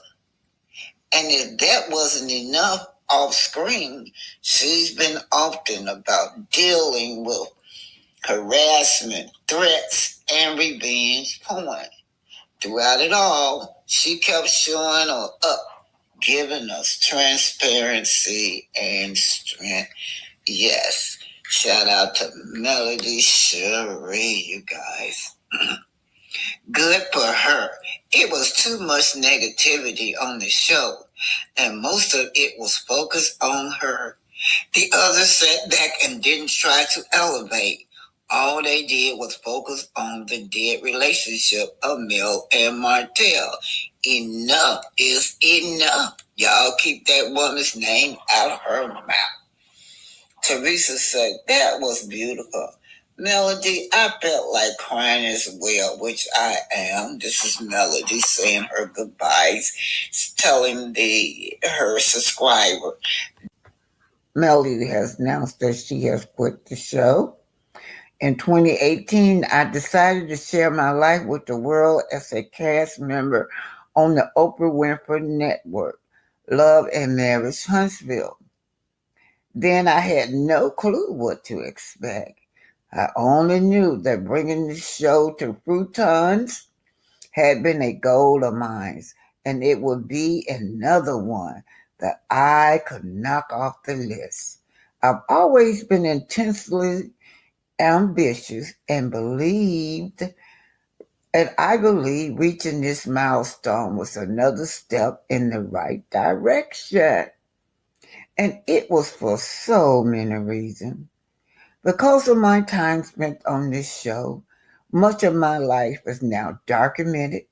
And if that wasn't enough off screen, she's been often about dealing with harassment, threats, and revenge porn. Throughout it all, she kept showing up, giving us transparency and strength. Yes, shout out to Melody Cherie, you guys. Good for her. It was too much negativity on the show, and most of it was focused on her. The others sat back and didn't try to elevate. All they did was focus on the dead relationship of Mel and Martell. Enough is enough. Y'all keep that woman's name out of her mouth. Teresa said, that was beautiful. Melody, I felt like crying as well, which I am. This is Melody saying her goodbyes, telling her subscriber. Melody has announced that she has quit the show. In 2018, I decided to share my life with the world as a cast member on the Oprah Winfrey Network, Love and Marriage Huntsville. Then I had no clue what to expect. I only knew that bringing the show to croutons had been a goal of mine, and it would be another one that I could knock off the list. I've always been intensely ambitious and I believe reaching this milestone was another step in the right direction. And it was for so many reasons. Because of my time spent on this show, much of my life is now documented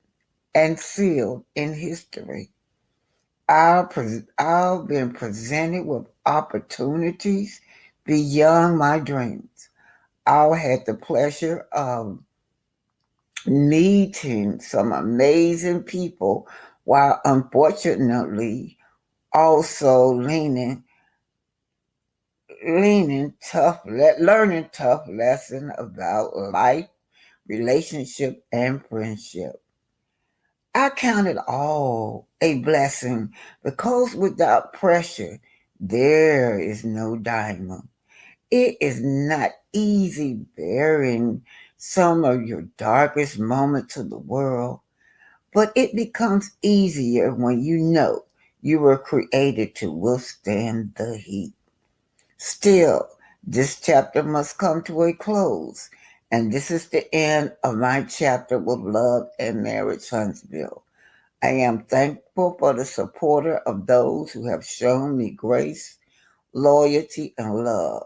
and sealed in history. I've been presented with opportunities beyond my dreams. I had the pleasure of meeting some amazing people while unfortunately also learning tough lesson about life, relationship, and friendship. I count it all a blessing because without pressure, there is no diamond. It is not easy bearing some of your darkest moments to the world, but it becomes easier when you know you were created to withstand the heat. Still, this chapter must come to a close, and this is the end of my chapter with Love and Marriage Huntsville. I am thankful for the supporter of those who have shown me grace, loyalty, and love.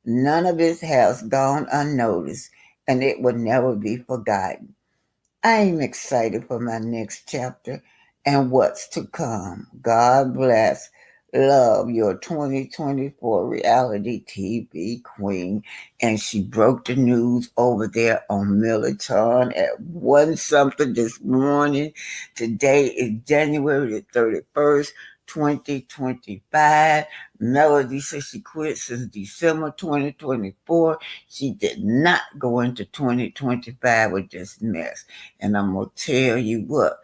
None of it has gone unnoticed, and it will never be forgotten. I am excited for my next chapter and what's to come. God bless. Love, your 2024 reality TV queen. And she broke the news over there on Militron at 1 something this morning. Today is January the 31st. 2025. Melody says she quit since December 2024. She did not go into 2025 with this mess. And I'm going to tell you what,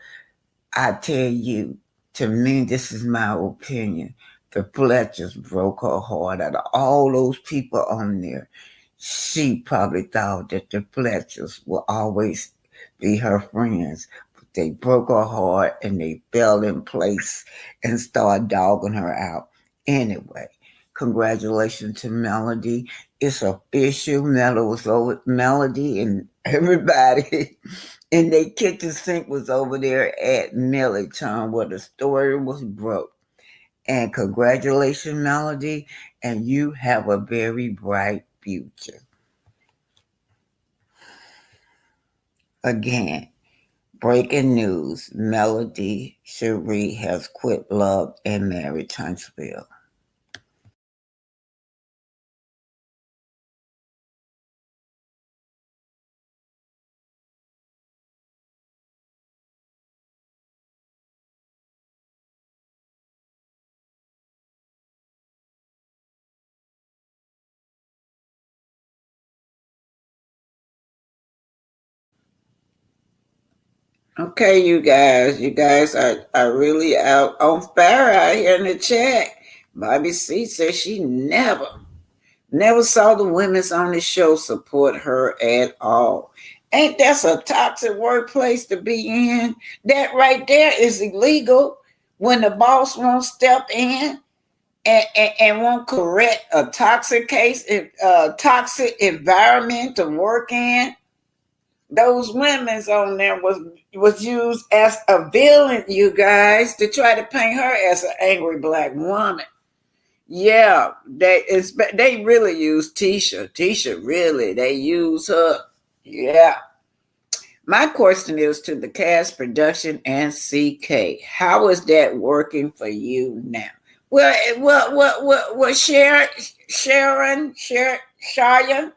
I tell you, to me, this is my opinion. The Fletchers broke her heart. Out of all those people on there, she probably thought that the Fletchers will always be her friends. But they broke her heart and they fell in place and started dogging her out. Anyway, congratulations to Melody. It's official. Melody and everybody in their kitchen sink was over there at Millertown where the story was broke. And congratulations, Melody, and you have a very bright future. Again, breaking news, Melody Cherie has quit Love and Marriage Huntsville. Okay, you guys are really out on fire out here in the chat. Bobby C says she never saw the women's on the show support her at all. Ain't that a toxic workplace to be in? That right there is illegal when the boss won't step in and won't correct a toxic toxic environment to work in. Those women's on there was used as a villain, you guys, to try to paint her as an angry black woman. Yeah, they really use Tisha. Tisha really, they use her. Yeah. My question is to the cast, production, and CK. How is that working for you now? Well, Sharon, Shaya,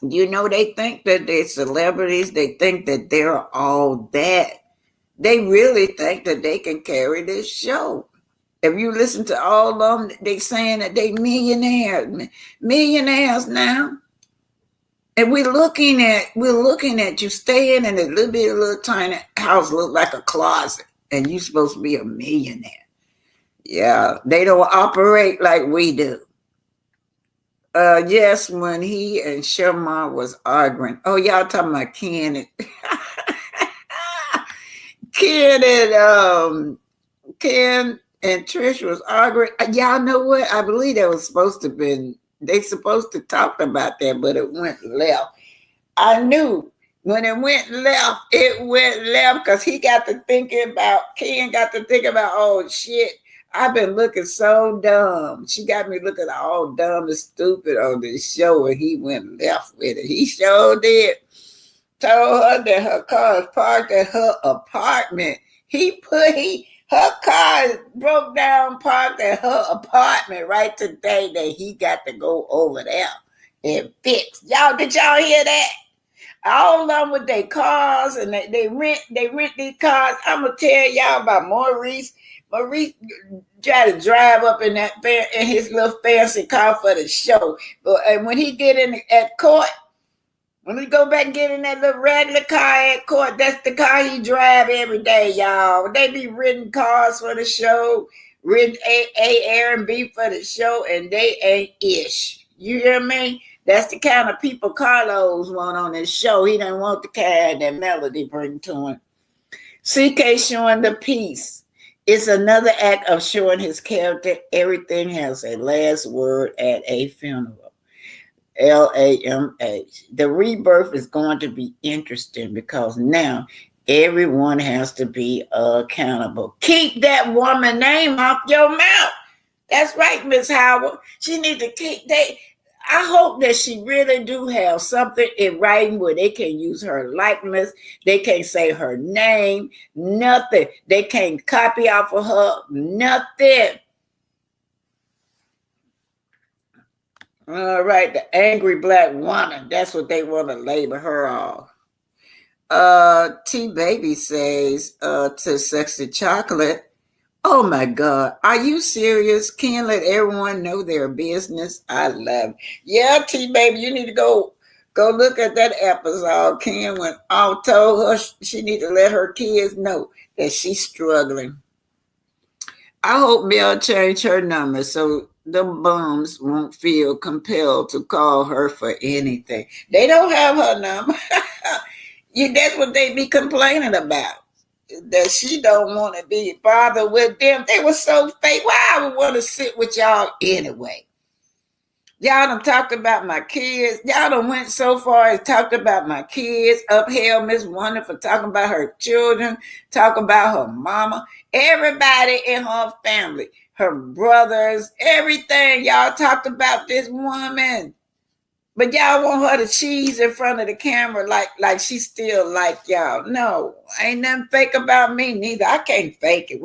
They think that they're celebrities. They think that they're all that. They really think that they can carry this show. If you listen to all of them, they saying that they millionaires now. And we're looking at you staying in a little tiny house, look like a closet, and you supposed to be a millionaire. Yeah, they don't operate like we do. Yes, when he and Sherman was arguing. Oh, y'all talking about Ken and Ken and Ken and Trish was arguing. Y'all know what? I believe they supposed to talk about that, but it went left. I knew when it went left because Ken got to thinking about, oh shit, I've been looking so dumb. She got me looking all dumb and stupid on this show, and he went left with it. He sure did. Told her that her car is parked at her apartment. Her car broke down, parked at her apartment right today that he got to go over there and fix. Did y'all hear that? All of them with their cars, and they rent these cars. I'm gonna tell y'all about Maurice. Maurice tried to drive up in his little fancy car for the show, and when he get in at court, when we go back and get in that little regular car at court, that's the car he drive every day, y'all. They be renting cars for the show, renting A, and B for the show, and they ain't ish. You hear me? That's the kind of people Carlos want on his show. He don't want the kind that Melody bring to him. CK showing the peace. It's another act of showing his character. Everything has a last word at a funeral. LAMA. The rebirth is going to be interesting because now everyone has to be accountable. Keep that woman name off your mouth. That's right, Miss Howard. She needs to keep that. I hope that she really do have something in writing where they can use her likeness. They can't say her name, nothing. They can't copy off of her, nothing. All right, the angry black woman. That's what they want to label her off. T Baby says to Sexy Chocolate, oh my God, are you serious? Can't let everyone know their business. I love it. Yeah, T Baby, you need to go look at that episode. Ken when I told her she need to let her kids know that she's struggling. I hope Mel changed her number so the bums won't feel compelled to call her for anything. They don't have her number. That's what they be complaining about. That she don't want to be bothered with them. They were so fake. Why I would want to sit with y'all anyway? Y'all done talked about my kids. Y'all done went so far as talked about my kids. Upheld Miss Wonder for talking about her children, talking about her mama. Everybody in her family, her brothers, everything. Y'all talked about this woman. But y'all want her to cheese in front of the camera like she still like y'all. No, ain't nothing fake about me neither. I can't fake it.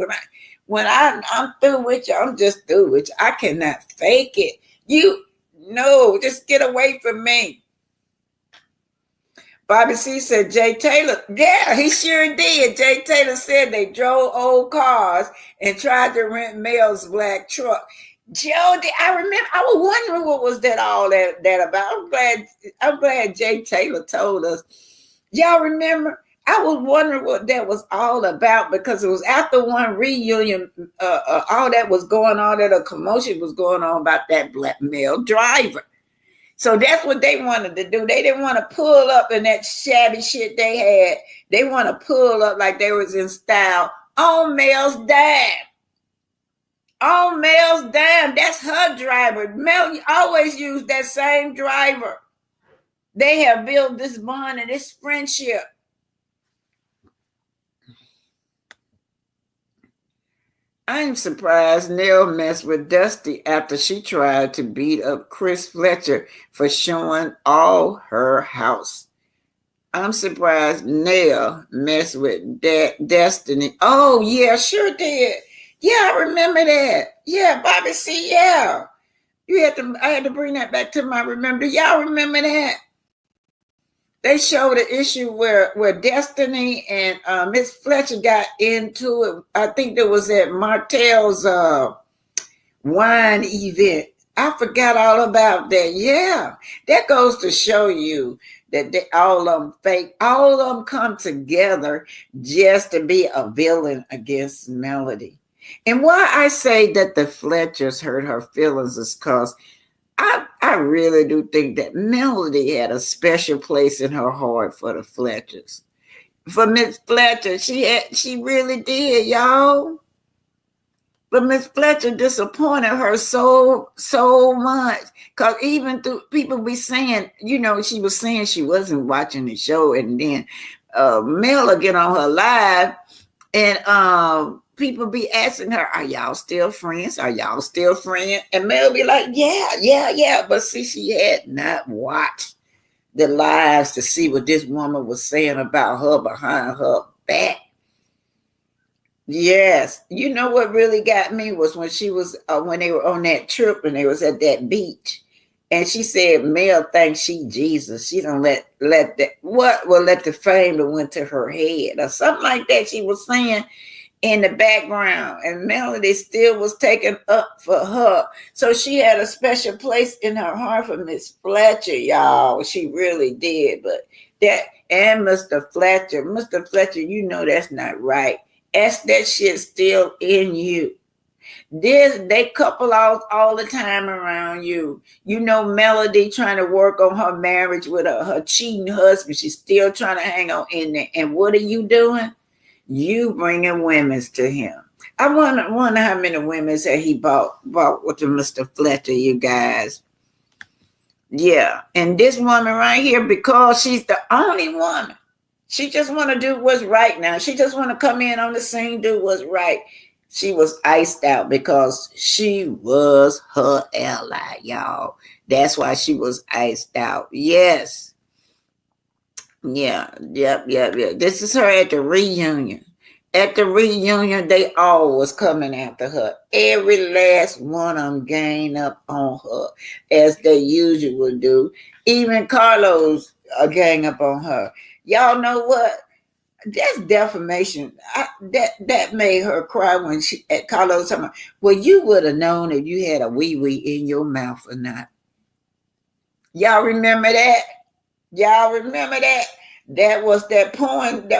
When I'm through with you, I'm just through with you. I cannot fake it. No, just get away from me. Bobby C said Jay Taylor. Yeah, he sure did. Jay Taylor said they drove old cars and tried to rent Mel's black truck. Jody, I remember. I was wondering what was that about. I'm glad Jay Taylor told us. Y'all remember? I was wondering what that was all about because it was after one reunion. All that was going on. That a commotion was going on about that black male driver. So that's what they wanted to do. They didn't want to pull up in that shabby shit they had. They want to pull up like they was in style on Mel's dime. On Mel's dime. That's her driver. Mel always used that same driver. They have built this bond and this friendship. I'm surprised Nell messed with Dusty after she tried to beat up Chris Fletcher for showing all her house. I'm surprised Nell messed with Destiny. Oh, yeah, sure did. Yeah, I remember that. Yeah, Bobby C, yeah. I had to bring that back to my remember. Y'all remember that? They showed an issue where Destiny and Miss Fletcher got into it. I think it was at Martell's wine event. I forgot all about that. Yeah, that goes to show you that all of them fake. All of them come together just to be a villain against Melody. And why I say that the Fletchers hurt her feelings is because I really do think that Melody had a special place in her heart for the Fletchers. For Miss Fletcher, she really did, y'all. But Miss Fletcher disappointed her so much. Cause even through people be saying, she was saying she wasn't watching the show, and then Mel will get on her live, and people be asking her, "Are y'all still friends? Are y'all still friends?" And Mel be like, "Yeah." But see, she had not watched the lives to see what this woman was saying about her behind her back. Yes, you know what really got me was when she was when they were on that trip and they was at that beach, and she said Mel thinks she Jesus. She don't let that let the fame that went to her head or something like that. She was saying in the background, and Melody still was taken up for her. So she had a special place in her heart for Miss Fletcher, y'all. She really did. But that and Mr. Fletcher, you know that's not right. That shit still in you. They couple out all the time around you. You know Melody trying to work on her marriage with her cheating husband. She's still trying to hang on in there. And what are you doing? You bringing women's to him. I wonder how many women's that he bought with the Mr. Fletcher, you guys. Yeah. And this woman right here, because she's the only woman, she just want to do what's right now. She just want to come in on the scene, do what's right. She was iced out because she was her ally, y'all. That's why she was iced out. Yes. Yeah. Yep. This is her at the reunion. At the reunion, they all was coming after her. Every last one of them gang up on her, as they usually do. Even Carlos gang up on her. Y'all know what? That's defamation. That made her cry when at Carlos talking about, well, you would have known if you had a wee-wee in your mouth or not. Y'all remember that? That was that point.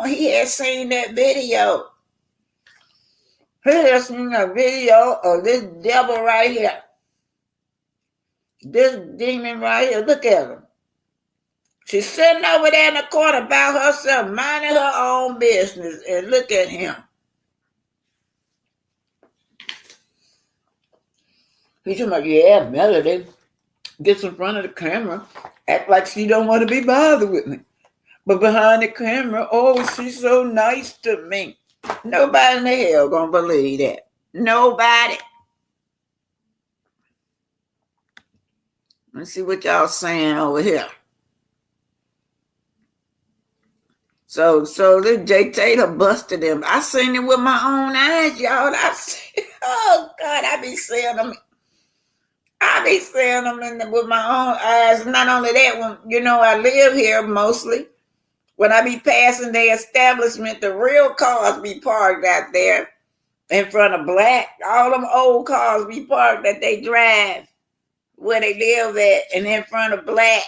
He had seen that video. He had seen a video of this devil right here. This demon right here. Look at him. She's sitting over there in the corner by herself, minding her own business, and look at him. He's like, yeah, Melody gets in front of the camera, act like she don't want to be bothered with me. But behind the camera, oh, she's so nice to me. Nobody in the hell gonna believe that. Nobody. Let's see what y'all saying over here. So this Jay Taylor busted him. I seen it with my own eyes, y'all. Oh God, I be seeing them with my own eyes. Not only that, when I live here mostly. When I be passing the establishment, the real cars be parked out there in front of black. All them old cars be parked that they drive where they live at and in front of black.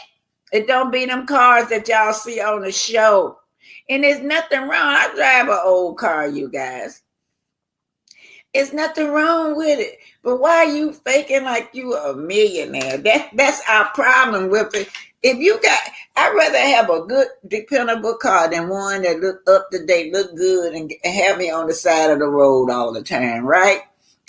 It don't be them cars that y'all see on the show. And there's nothing wrong. I drive an old car, you guys. There's nothing wrong with it. But why are you faking like you a millionaire? That's our problem with it. I'd rather have a good, dependable car than one that look up to date, look good, and have me on the side of the road all the time, right?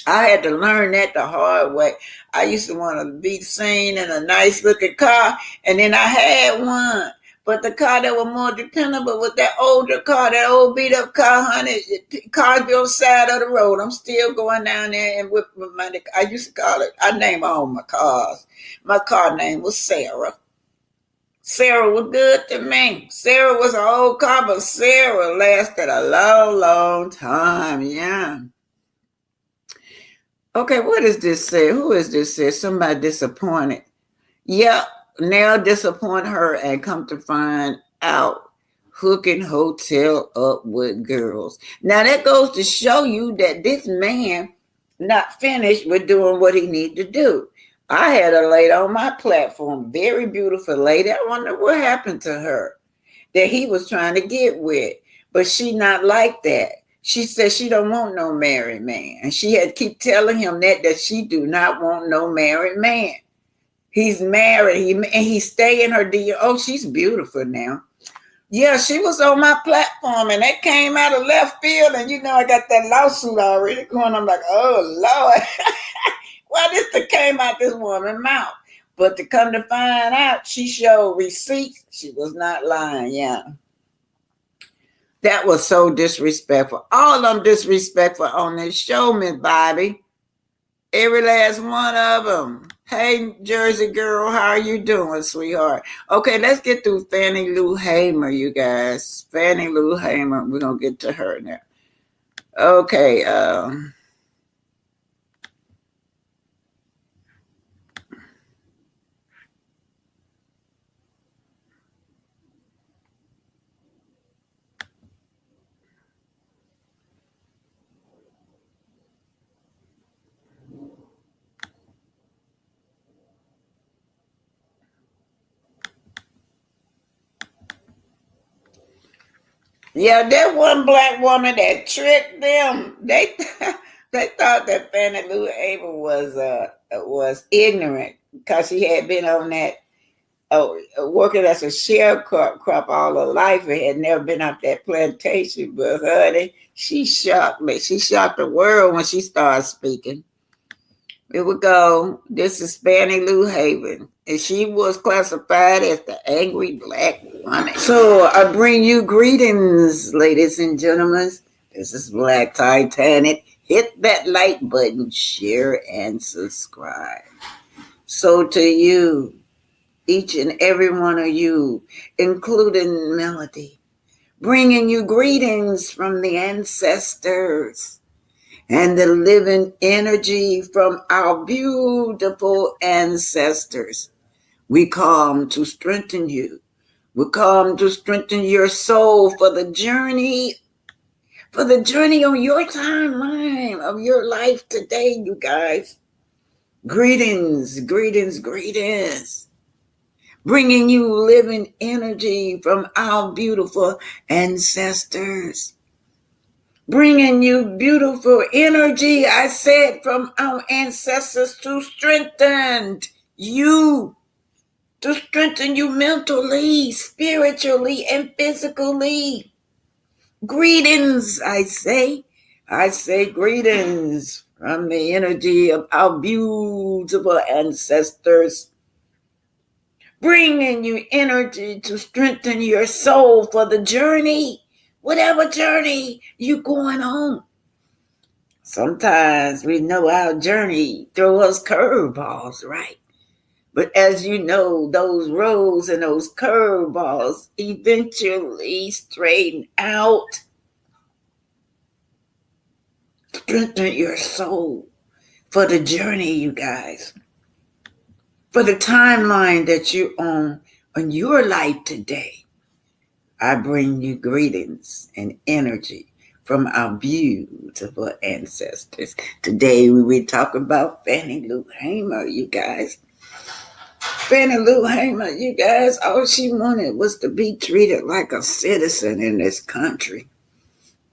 I had to learn that the hard way. I used to want to be seen in a nice looking car, and then I had one. But the car that was more dependable was that older car, that old beat up car, honey. Cars be on the side of the road. I'm still going down there and with my money. I used to call it, I named all my cars. My car name was Sarah. Sarah was good to me. Sarah was an old car, but Sarah lasted a long, long time. Yeah. Okay, what does this say? Who is this say? Somebody disappointed. Yeah. now disappoint her and come to find out hooking hotel up with girls. Now that goes to show you that this man not finished with doing what he need to do. I had a lady on my platform, very beautiful lady. I wonder what happened to her that he was trying to get with, but she not like that. She said she don't want no married man, and she had to keep telling him that she do not want no married man. He's married, and he stay in her DM. Oh, she's beautiful now. Yeah, she was on my platform, and that came out of left field, and I got that lawsuit already going. I'm like, oh Lord, why this came out this woman's mouth? But to come to find out, she showed receipts. She was not lying. Yeah. That was so disrespectful. All of them disrespectful on this show, Miss Bobby. Every last one of them. Hey, Jersey girl, how are you doing, sweetheart? Okay, let's get through Fannie Lou Hamer, you guys. Fannie Lou Hamer. We're going to get to her now. Okay. Yeah, that one black woman that tricked them. They thought that Fannie Lou Hamer was ignorant because she had been on that working as a sharecropper all her life and had never been off that plantation. But honey, she shocked me. She shocked the world when she started speaking. Here we go. This is Fannie Lou Hamer, and she was classified as the angry black woman. So I bring you greetings, ladies and gentlemen. This is Black Titanic. Hit that like button, share, and subscribe. So to you, each and every one of you, including Melody, bringing you greetings from the ancestors and the living energy from our beautiful ancestors. We come to strengthen you. We come to strengthen your soul for the journey on your timeline of your life today, you guys. Greetings, greetings, greetings. Bringing you living energy from our beautiful ancestors. Bringing you beautiful energy, I said, from our ancestors to strengthen you mentally, spiritually, and physically. Greetings, I say. I say greetings from the energy of our beautiful ancestors. Bringing you energy to strengthen your soul for the journey. Whatever journey you're going on. Sometimes we know our journey throw us curveballs, right? But as you know, those roads and those curveballs eventually straighten out. Strengthen your soul for the journey, you guys. For the timeline that you're on your life today. I bring you greetings and energy from our beautiful ancestors. Today we will talk about Fannie Lou Hamer, you guys. Fannie Lou Hamer, you guys, all she wanted was to be treated like a citizen in this country.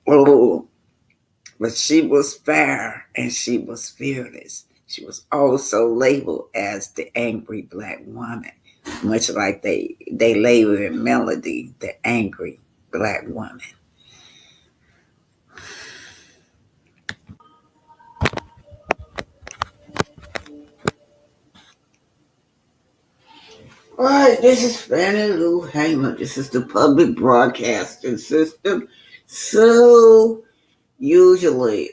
Oh, but she was fair and she was fearless. She was also labeled as the angry black woman, much like they labeled Melody the angry black woman. All right, this is Fannie Lou Hamer. This is the public broadcasting system. So usually,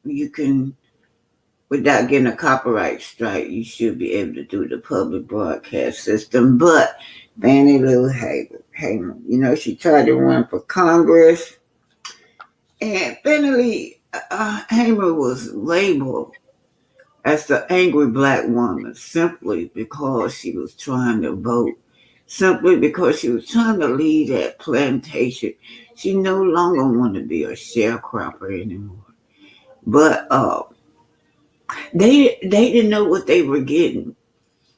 you can, without getting a copyright strike, you should be able to do the public broadcast system. But Fannie Lou Hamer, she tried to run for Congress, and Fannie Lou Hamer was labeled as the angry black woman simply because she was trying to vote, simply because she was trying to leave that plantation. She no longer wanted to be a sharecropper anymore. But they didn't know what they were getting.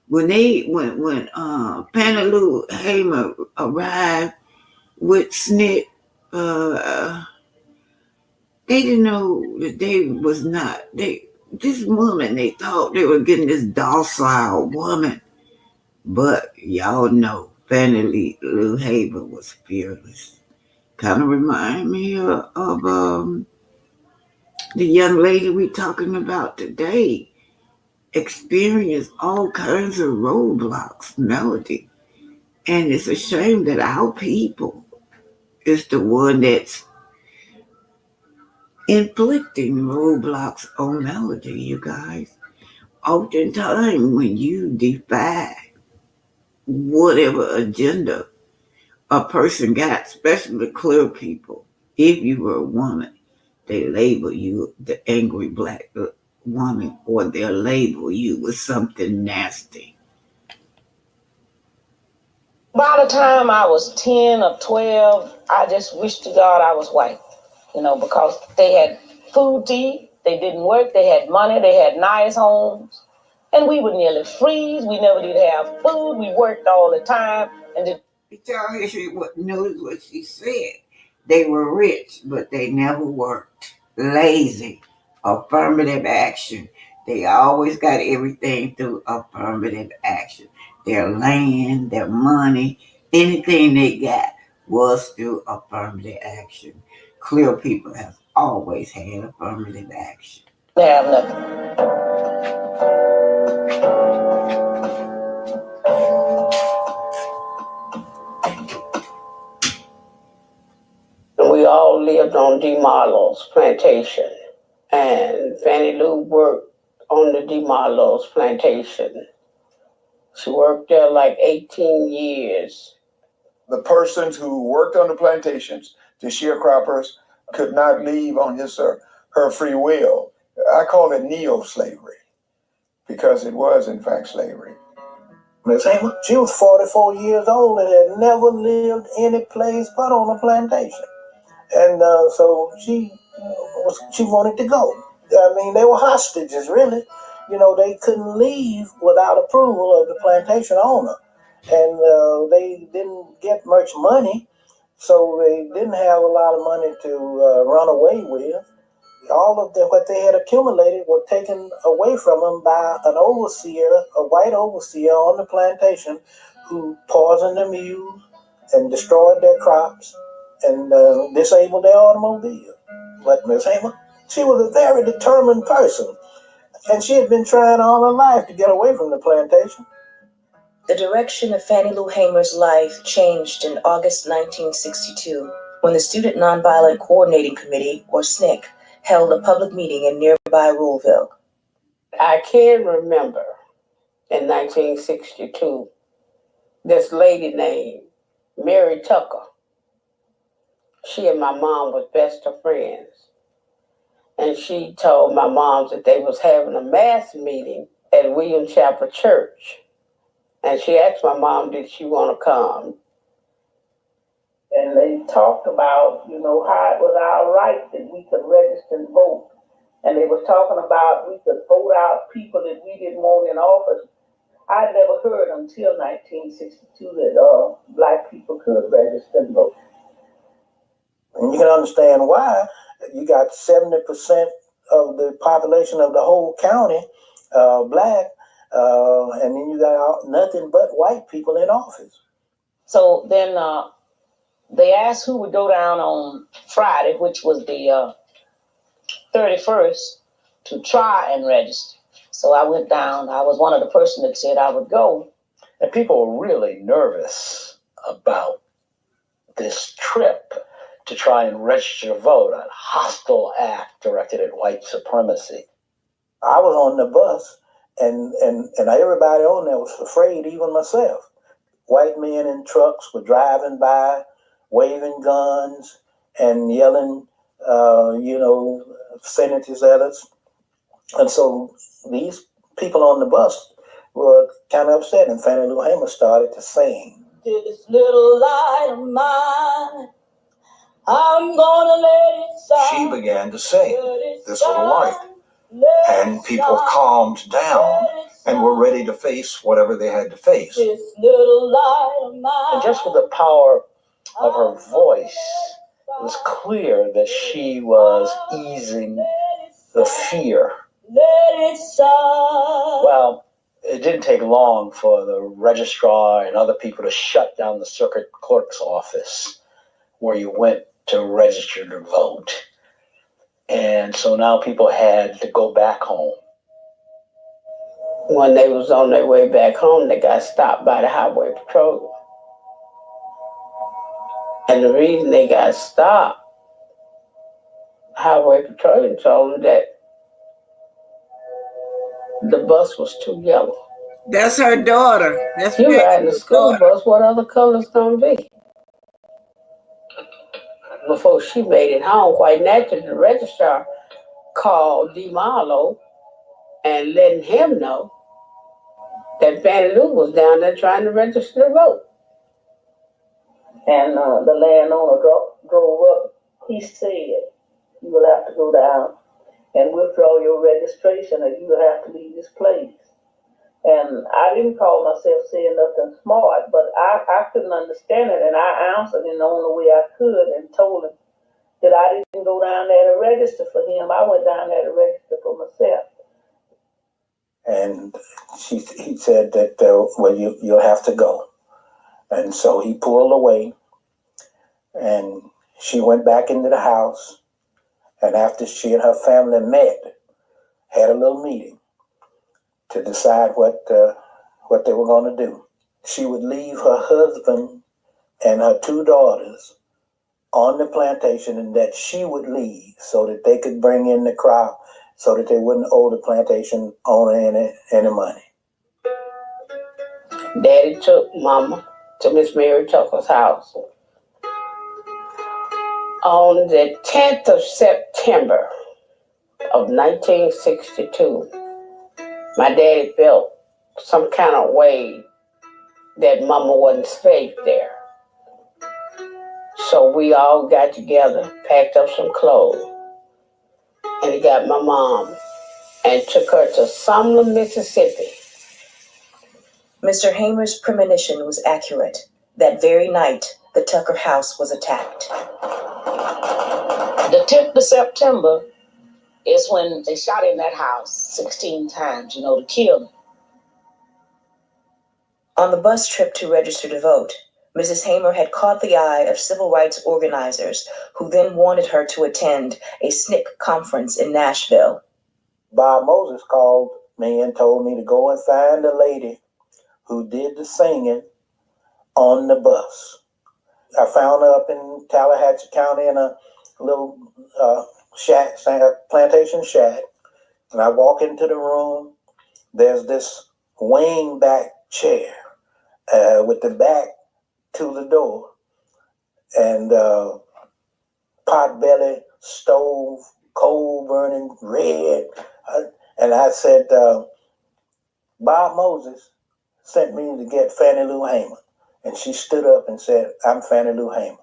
When Fannie Lou Hamer arrived with SNCC, uh, they didn't know that they was not this woman. They thought they were getting this docile woman, but y'all know Fannie Lou Hamer was fearless. Kind of remind me of the young lady we talking about today. Experienced all kinds of roadblocks, Melody, and it's a shame that our people is the one that's inflicting roadblocks on Melody, you guys. Oftentimes, when you defy whatever agenda a person got, especially the clear people, if you were a woman, they label you the angry black woman, or they'll label you with something nasty. By the time I was 10 or 12, I just wished to God I was white, because they had food to eat, they didn't work, they had money, they had nice homes, and we would nearly freeze. We never did have food. We worked all the time. Tell her she knows what she said. They were rich, but they never worked. Lazy. Affirmative action. They always got everything through affirmative action. Their land, their money, anything they got was through affirmative action. Clear people have always had affirmative action. They have nothing. We all lived on DeMarlo's plantation, and Fannie Lou worked on the DeMarlo's plantation. She worked there like 18 years. The persons who worked on the plantations, the sharecroppers, could not leave on his or her free will. I call it neo-slavery because it was, in fact, slavery. Miss Hamer, she was 44 years old and had never lived any place but on a plantation. And so she wanted to go. I mean, they were hostages, really. They couldn't leave without approval of the plantation owner. And they didn't get much money, so they didn't have a lot of money to run away with. All of what they had accumulated were taken away from them by an overseer, a white overseer on the plantation, who poisoned their mules and destroyed their crops and disabled their automobile. But Miss Hamer, she was a very determined person, and she had been trying all her life to get away from the plantation. The direction of Fannie Lou Hamer's life changed in August 1962 when the Student Nonviolent Coordinating Committee, or SNCC, held a public meeting in nearby Ruleville. I can remember in 1962 this lady named Mary Tucker. She and my mom was best of friends. And she told my mom that they was having a mass meeting at William Chapel Church. And she asked my mom, did she want to come? And they talked about, how it was our right that we could register and vote. And they was talking about we could vote out people that we didn't want in office. I'd never heard until 1962 that black people could register and vote. And you can understand why. You got 70% of the population of the whole county black, and then you got nothing but white people in office. So then they asked who would go down on Friday, which was the 31st, to try and register. So I went down. I was one of the person that said I would go. And people were really nervous about this trip to try and register to vote, a hostile act directed at white supremacy. I was on the bus, and everybody on there was afraid, even myself. White men in trucks were driving by, waving guns and yelling, sentences at us. And so these people on the bus were kind of upset, and Fannie Lou Hamer started to sing. This little light of mine, I'm gonna let it shine. She began to sing, This Little Light. And people calmed down and were ready to face whatever they had to face. This little light of mine. And just with the power of her voice, it was clear that she was easing the fear. Well, it didn't take long for the registrar and other people to shut down the circuit clerk's office where you went to register to vote. And so now people had to go back home. When they was on their way back home, they got stopped by the highway patrol. And the reason they got stopped, highway patrol told them that the bus was too yellow. That's her daughter. That's you riding the school bus. What other colors gonna be? Before she made it home, quite naturally, the registrar called DeMarlo and letting him know that Fannie Lou was down there trying to register to vote. And the landowner drove up. He said, "You will have to go down and withdraw your registration, or you will have to leave this place." And I didn't call myself saying nothing smart, but I couldn't understand it, and I answered in the only way I could and told him that I didn't go down there to register for him. I went down there to register for myself. And he said that, well, you'll have to go. And so he pulled away, and she went back into the house. And after she and her family met, had a little meeting to decide what they were going to do. She would leave her husband and her 2 daughters on the plantation, and that she would leave so that they could bring in the crowd, so that they wouldn't owe the plantation owner any money. Daddy took Mama to Miss Mary Tucker's house. On the 10th of September of 1962, my daddy felt some kind of way that Mama wasn't safe there. So we all got together, packed up some clothes, and he got my mom and took her to Sumner, Mississippi. Mr. Hamer's premonition was accurate. That very night, the Tucker house was attacked. The 10th of September is when they shot in that house 16 times, to kill him. On the bus trip to register to vote, Mrs. Hamer had caught the eye of civil rights organizers who then wanted her to attend a SNCC conference in Nashville. Bob Moses called me and told me to go and find a lady who did the singing on the bus. I found her up in Tallahatchie County in a little plantation shack. And I walk into the room. There's this wing-back chair with the back to the door, and pot-belly stove, coal burning red. And I said, Bob Moses sent me to get Fannie Lou Hamer. And she stood up and said, "I'm Fannie Lou Hamer."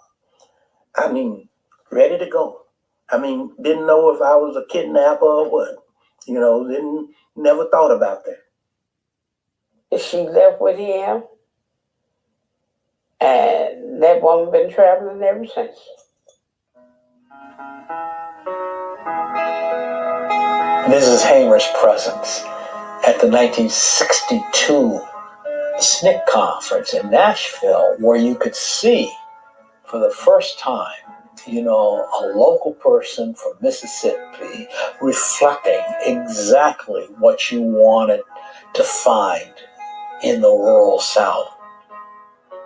I mean, ready to go. I mean, didn't know if I was a kidnapper or what. Never thought about that. She left with him, and that woman been traveling ever since. Mrs. Hamer's presence at the 1962 SNCC conference in Nashville, where you could see for the first time, a local person from Mississippi reflecting exactly what you wanted to find in the rural South.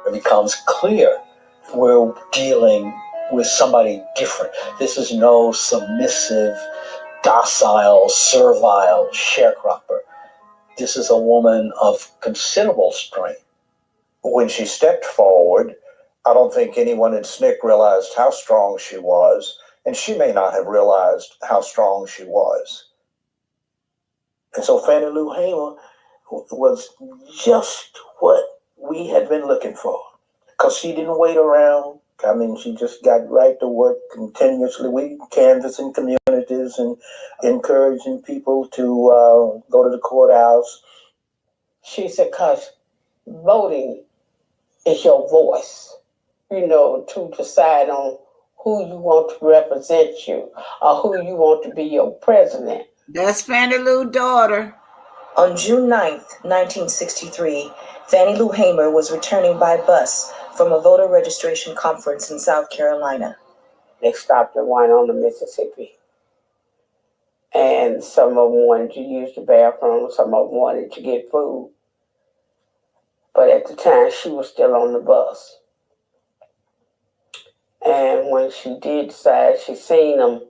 It becomes clear we're dealing with somebody different. This is no submissive, docile, servile sharecropper. This is a woman of considerable strength. When she stepped forward, I don't think anyone in SNCC realized how strong she was, and she may not have realized how strong she was. And so Fannie Lou Hamer was just what we had been looking for. Because she didn't wait around. I mean, she just got right to work continuously. We canvassing communities and encouraging people to go to the courthouse. She said, because voting is your voice, to decide on who you want to represent you or who you want to be your president. That's Fannie Lou's daughter. On June 9th, 1963, Fannie Lou Hamer was returning by bus from a voter registration conference in South Carolina. They stopped at one on the Mississippi. And some of them wanted to use the bathroom, some of them wanted to get food. But at the time, she was still on the bus. And when she did decide, she seen them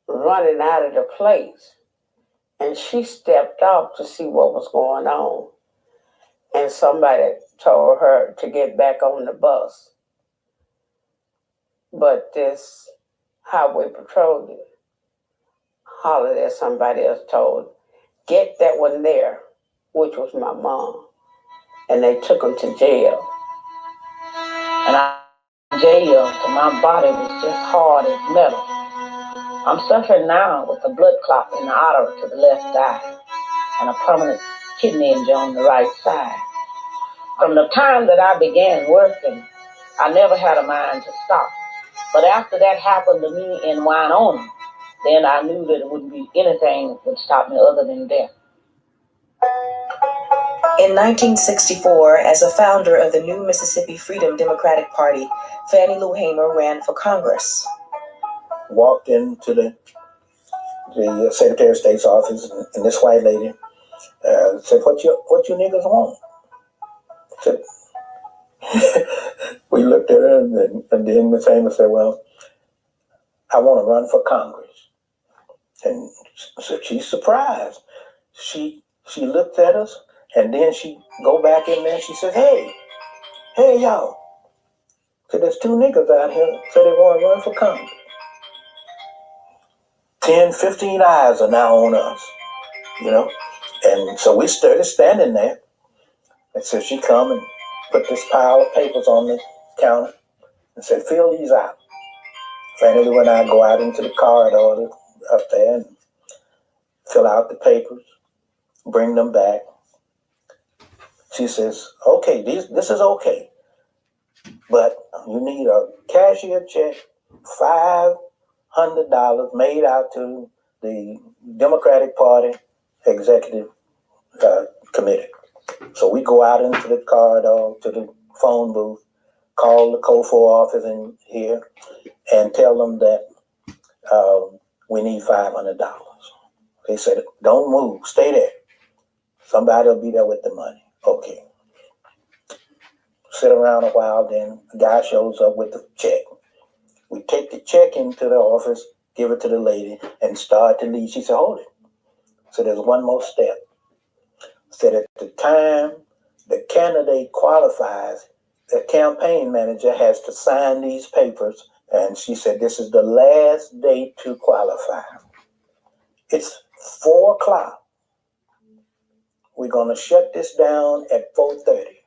running out of the place. And she stepped off to see what was going on. And somebody told her to get back on the bus. But this highway patrolman hollered at somebody else, told, get that one there, which was my mom. And they took him to jail. And I was in jail, so my body was just hard as metal. I'm suffering now with a blood clot in the artery to the left eye and a permanent kidney injury on the right side. From the time that I began working, I never had a mind to stop. But after that happened to me in Wyoming, then I knew that it wouldn't be anything that would stop me other than death. In 1964, as a founder of the new Mississippi Freedom Democratic Party, Fannie Lou Hamer ran for Congress. Walked into the Secretary of State's office, and this white lady said, what you niggas want? Said, we looked at her, and then Miss Hamer said, well, I want to run for Congress. And so she's surprised. She looked at us, and then she go back in there, and she said, hey, y'all. So there's two niggas out here, so they want to run for Congress. 10, 15 eyes are now on us, And so we started standing there. And so she come and put this pile of papers on the counter and said, fill these out. Fannie Lou and I go out into the corridor up there and fill out the papers, bring them back. She says, okay, this is okay. But you need a cashier check, $500 made out to the Democratic Party Executive Committee. So we go out into the corridor to the phone booth, call the COFO office in here, and tell them that we need $500. They said, don't move, stay there. Somebody will be there with the money. Okay. Sit around a while, then the guy shows up with the check. We take the check into the office, give it to the lady, and start to leave. She said, hold it. So there's one more step. Said at the time the candidate qualifies, the campaign manager has to sign these papers. And she said, this is the last day to qualify. It's 4:00. We're going to shut this down at 4:30.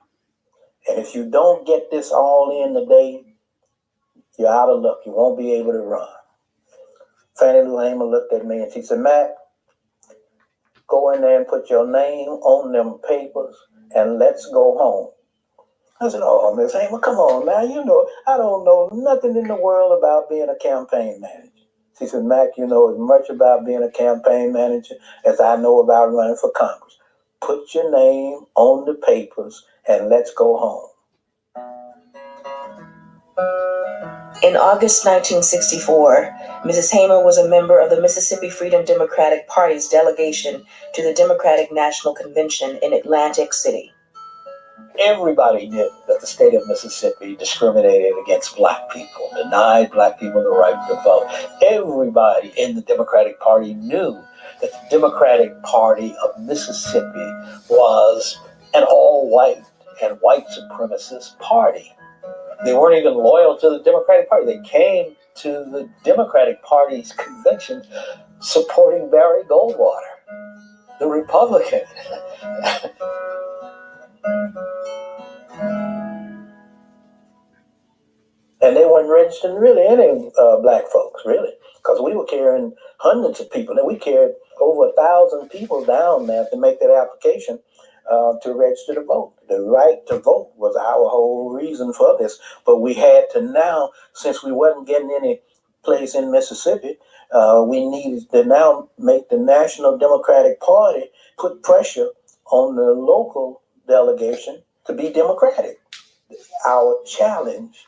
And if you don't get this all in today, you're out of luck. You won't be able to run. Fannie Lou Hamer looked at me and she said, Mac, go in there and put your name on them papers and let's go home. I said, oh, Miss Hamer, come on now. I don't know nothing in the world about being a campaign manager. She said, Mac, you know as much about being a campaign manager as I know about running for Congress. Put your name on the papers and let's go home. In August 1964, Mrs. Hamer was a member of the Mississippi Freedom Democratic Party's delegation to the Democratic National Convention in Atlantic City. Everybody knew that the state of Mississippi discriminated against black people, denied black people the right to vote. Everybody in the Democratic Party knew that the Democratic Party of Mississippi was an all-white and white supremacist party. They weren't even loyal to the Democratic Party. They came to the Democratic Party's convention supporting Barry Goldwater. the Republican. And they weren't registering really any black folks, really, because we were carrying hundreds of people. And we carried over 1,000 people down there to make that application to register to vote. The right to vote was our whole reason for this. But we had to now, since we wasn't getting any place in Mississippi, we needed to now make the National Democratic Party put pressure on the local delegation to be Democratic. Our challenge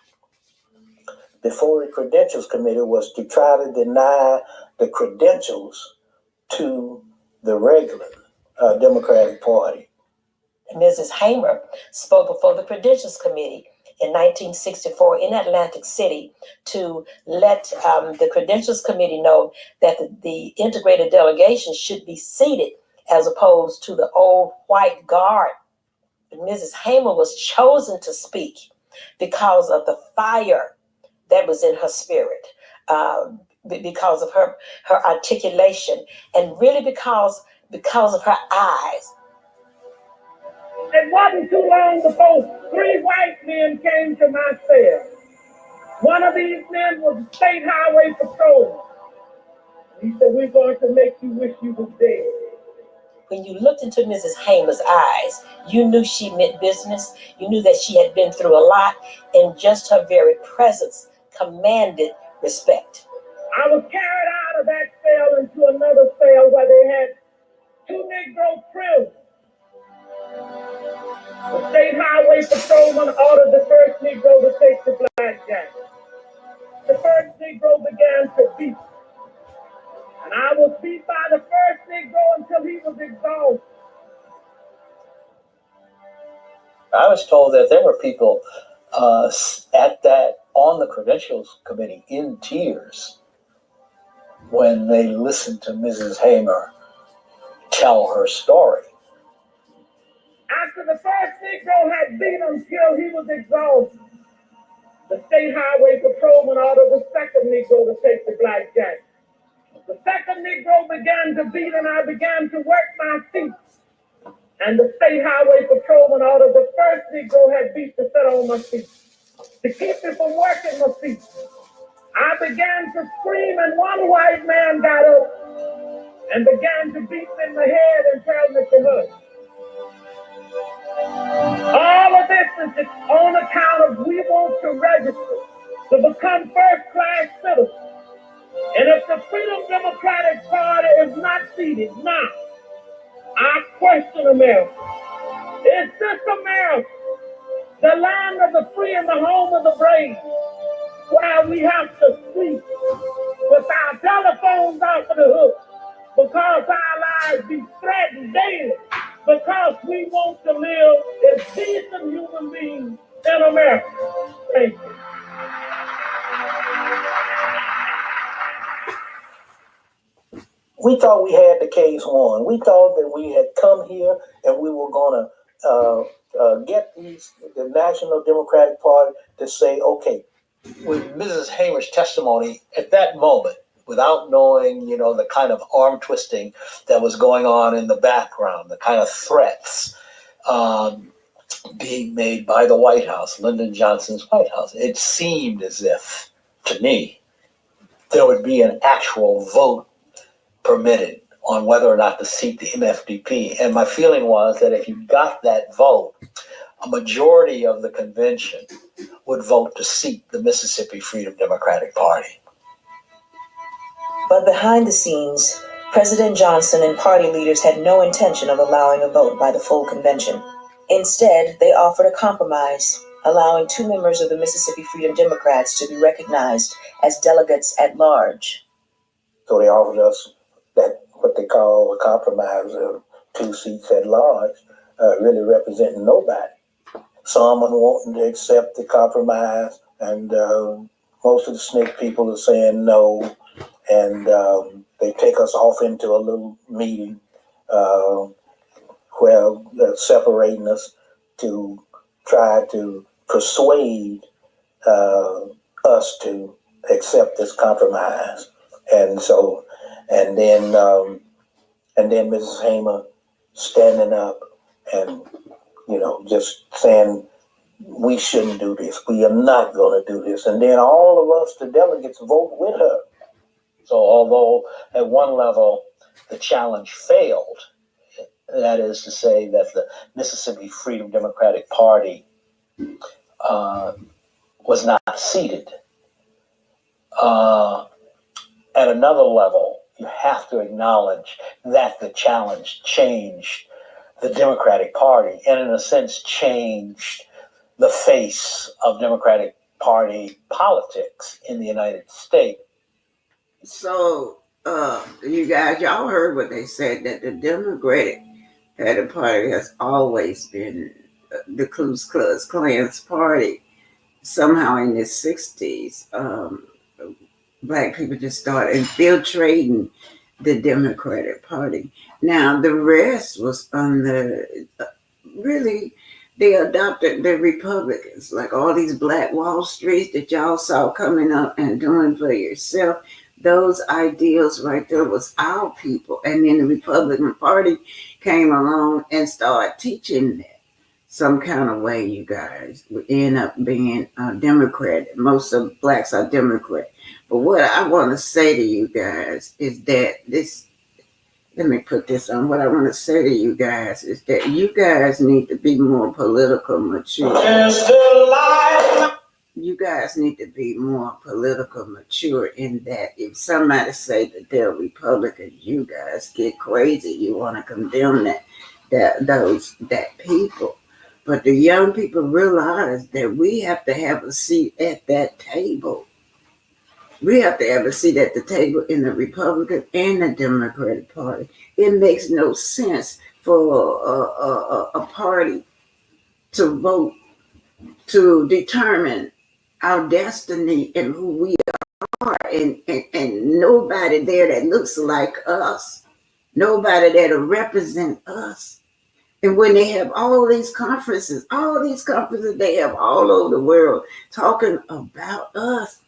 before the Credentials Committee was to try to deny the credentials to the regular Democratic Party. Mrs. Hamer spoke before the Credentials Committee in 1964 in Atlantic City to let the Credentials Committee know that the integrated delegation should be seated as opposed to the old white guard. Mrs. Hamer was chosen to speak because of the fire that was in her spirit, because of her articulation, and really because of her eyes. It wasn't too long before 3 white men came to my cell. One of these men was a state highway patrolman. He said, "We're going to make you wish you was dead." When you looked into Mrs. Hamer's eyes, you knew she meant business. You knew that she had been through a lot, and just her very presence commanded respect. I was carried out of that cell into another cell where they had 2 Negro prisoners. The state highway patrolman ordered the first Negro to take the blackjack. The first Negro began to beat. And I was beat by the first Negro until he was exhausted. I was told that there were people on the Credentials Committee in tears when they listened to Mrs. Hamer tell her story. After the first Negro had beat him till he was exhausted, the state highway patrolman ordered the second Negro to take the blackjack. The second Negro began to beat, and I began to work my feet. And the state highway patrolman ordered the first Negro had beat to sit on my feet, to keep me from working my feet. I began to scream, and one white man got up and began to beat me in the head and tell me to hush. All of this is on account of we want to register to become first-class citizens. And if the Freedom Democratic Party is not seated now, I question America. Is this America, the land of the free and the home of the brave, where we have to sleep with our telephones off of the hook because our lives be threatened daily, because we want to live as decent human beings in America? Thank you. We thought we had the case won. We thought that we had come here and we were going to get the National Democratic Party to say, okay. With Mrs. Hamer's testimony at that moment, without knowing, the kind of arm twisting that was going on in the background, the kind of threats being made by the White House, Lyndon Johnson's White House, it seemed as if, to me, there would be an actual vote permitted on whether or not to seat the MFDP. And my feeling was that if you got that vote, a majority of the convention would vote to seat the Mississippi Freedom Democratic Party. But behind the scenes, President Johnson and party leaders had no intention of allowing a vote by the full convention. Instead, they offered a compromise, allowing 2 members of the Mississippi Freedom Democrats to be recognized as delegates at large. So they offered us that what they call a compromise of 2 seats at large, really representing nobody. Some are wanting to accept the compromise, and most of the SNCC people are saying no, and they take us off into a little meeting where they're separating us to try to persuade us to accept this compromise. And so, and then And then Mrs. Hamer standing up and, just saying, we shouldn't do this. We are not going to do this. And then all of us, the delegates, vote with her. So although at one level the challenge failed, that is to say that the Mississippi Freedom Democratic Party was not seated. At another level, you have to acknowledge that the challenge changed the Democratic Party and in a sense changed the face of Democratic Party politics in the United States. So, you guys, y'all heard what they said, that the Democratic Party has always been the Ku Klux Klan's party. Somehow in the 60s, Black people just started infiltrating the Democratic Party. Now, the rest was under, really, they adopted the Republicans, like all these Black Wall Streets that y'all saw coming up and doing for yourself. Those ideals right there was our people. And then the Republican Party came along and started teaching that some kind of way, you guys. We end up being Democrat. Most of Blacks are Democrat. But what I want to say to you guys is that let me put this on. What I want to say to you guys is that you guys need to be more political mature. You guys need to be more political mature in that if somebody say that they're Republican, you guys get crazy. You want to condemn that people. But the young people realize that we have to have a seat at that table. We have to have a seat at the table in the Republican and the Democratic Party. It makes no sense for a party to vote to determine our destiny and who we are, and nobody there that looks like us, nobody that'll represent us. And when they have all these conferences they have all over the world talking about us,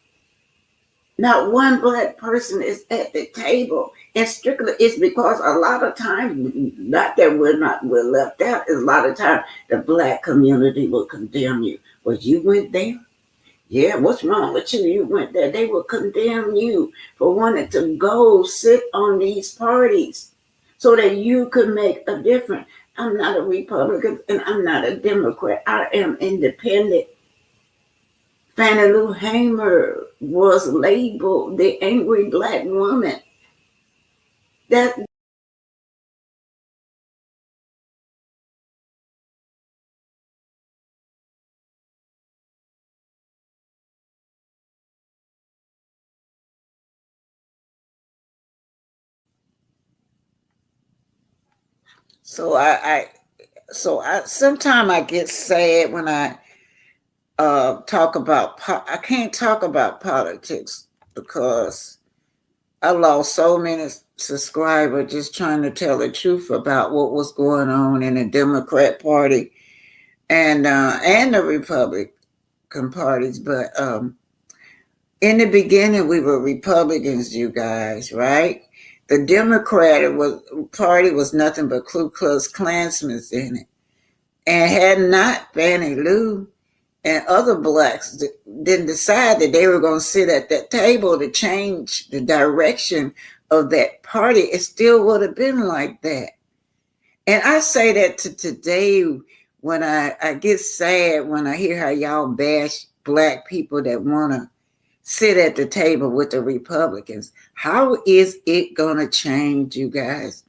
not one Black person is at the table. And strictly it's because a lot of times, not that we're left out, a lot of times the Black community will condemn you. Well, you went there? Yeah, what's wrong with you? You went there. They will condemn you for wanting to go sit on these parties so that you could make a difference. I'm not a Republican and I'm not a Democrat. I am independent. Fannie Lou Hamer was labeled the angry Black woman. So I sometimes I get sad when I talk about I can't talk about politics because I lost so many subscribers just trying to tell the truth about what was going on in the Democrat Party and the Republican parties. But in the beginning, we were Republicans, you guys, right? The Democratic Party was nothing but Ku Klux Klansmen in it. And had not Fannie Lou and other Blacks didn't decide that they were going to sit at that table to change the direction of that party, it still would have been like that. And I say that to today when I get sad when I hear how y'all bash Black people that want to sit at the table with the Republicans. How is it going to change, you guys?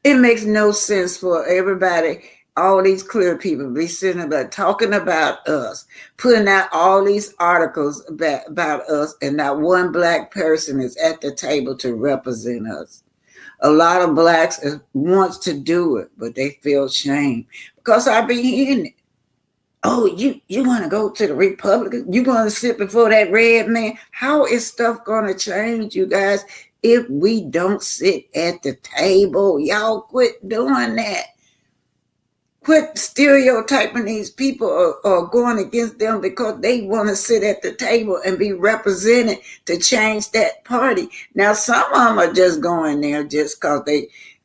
It makes no sense for everybody, all these clear people, be sitting about talking about us, putting out all these articles about us, and not one Black person is at the table to represent us. A lot of Blacks wants to do it, but they feel shame because I be hearing it. Oh, you want to go to the Republican? You want to sit before that red man? How is stuff going to change, you guys, if we don't sit at the table? Y'all quit doing that. Quit stereotyping these people or going against them because they want to sit at the table and be represented to change that party. Now, some of them are just going there just because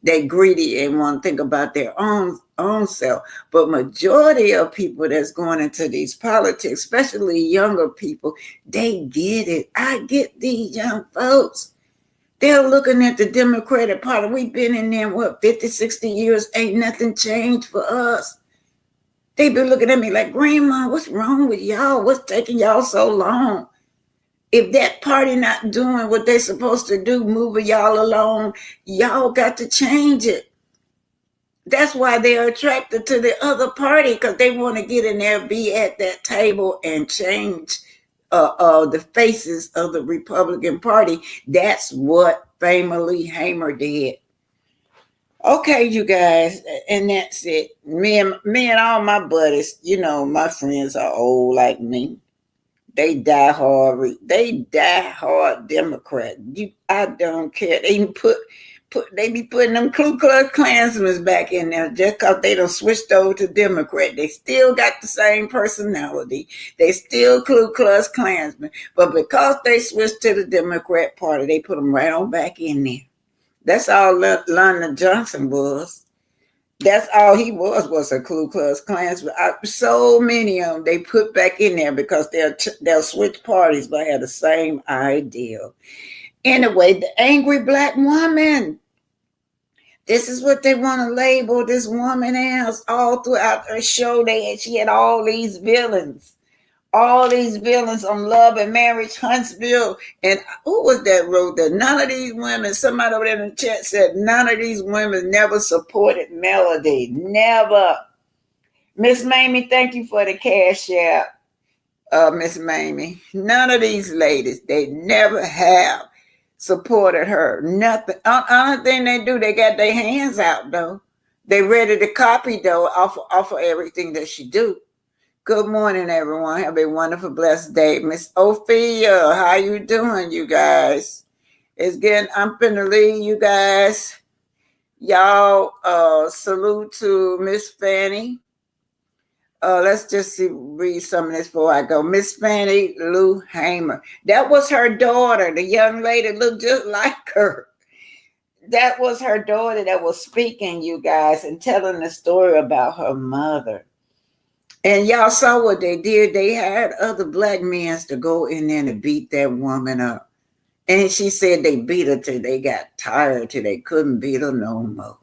they greedy and want to think about their own self. But majority of people that's going into these politics, especially younger people, they get it. I get these young folks. They're looking at the Democratic Party. We've been in there, 50, 60 years, ain't nothing changed for us. They be looking at me like, Grandma, what's wrong with y'all? What's taking y'all so long? If that party not doing what they supposed to do, moving y'all along, y'all got to change it. That's why they're attracted to the other party, because they want to get in there, be at that table and change the faces of the Republican Party. That's what Fannie Lou Hamer did. Okay, you guys, and that's it. Me and all my buddies, my friends are old like me. They die hard Democrat. I don't care. They even they be putting them Ku Klux Klansmen back in there just because they done switched over to Democrat. They still got the same personality. They still Ku Klux Klansmen. But because they switched to the Democrat Party, they put them right on back in there. That's all Lyndon Johnson was. That's all he was a Ku Klux Klansman. So many of them they put back in there because they'll switch parties but have the same ideal. Anyway, the angry black woman. This is what they want to label this woman as. All throughout her show, she had all these villains. All these villains on Love and Marriage, Huntsville. And who was that wrote that? None of these women, somebody over there in the chat said, none of these women never supported Melody. Never. Miss Mamie, thank you for the cash app. Miss Mamie. None of these ladies, they never have supported her. Nothing. Only thing they do, they got their hands out though. They ready to copy though off of everything that she do. Good morning, everyone. Have a wonderful, blessed day. Miss Ophelia, how you doing, you guys? I'm finna leave you guys. Y'all, salute to Miss Fannie. Let's just read some of this before I go. Miss Fannie Lou Hamer. That was her daughter. The young lady looked just like her. That was her daughter that was speaking, you guys, and telling the story about her mother. And y'all saw what they did. They hired other black men to go in there and beat that woman up. And she said they beat her till they got tired, till they couldn't beat her no more.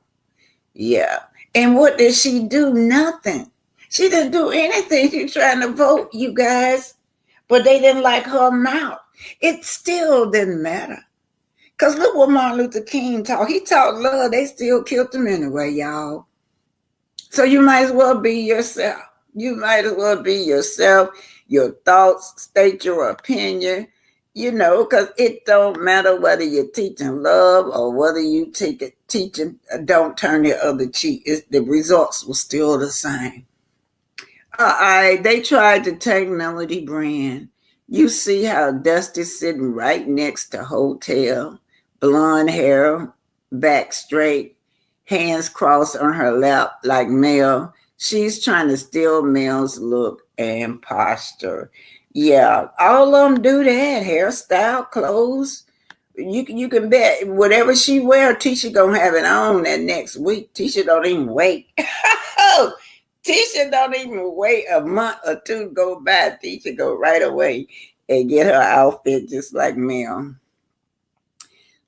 Yeah. And what did she do? Nothing. She didn't do anything. She was trying to vote, you guys. But they didn't like her mouth. It still didn't matter. Because look what Martin Luther King taught. He taught love. They still killed him anyway, y'all. So you might as well be yourself. You might as well be yourself, your thoughts, state your opinion, because it don't matter whether you're teaching love or whether you teaching don't turn the other cheek. The results were still the same. They tried to take Melody Brand. You see how Dusty's sitting right next to Hotel, blonde hair, back straight, hands crossed on her lap like Mel. She's trying to steal Mel's look and posture. Yeah, all of them do that. Hairstyle, clothes. You can bet whatever she wear, Tisha gonna have it on that next week. Tisha don't even wait. Tisha don't even wait a month or two to go by. Tisha go right away and get her outfit just like Mel.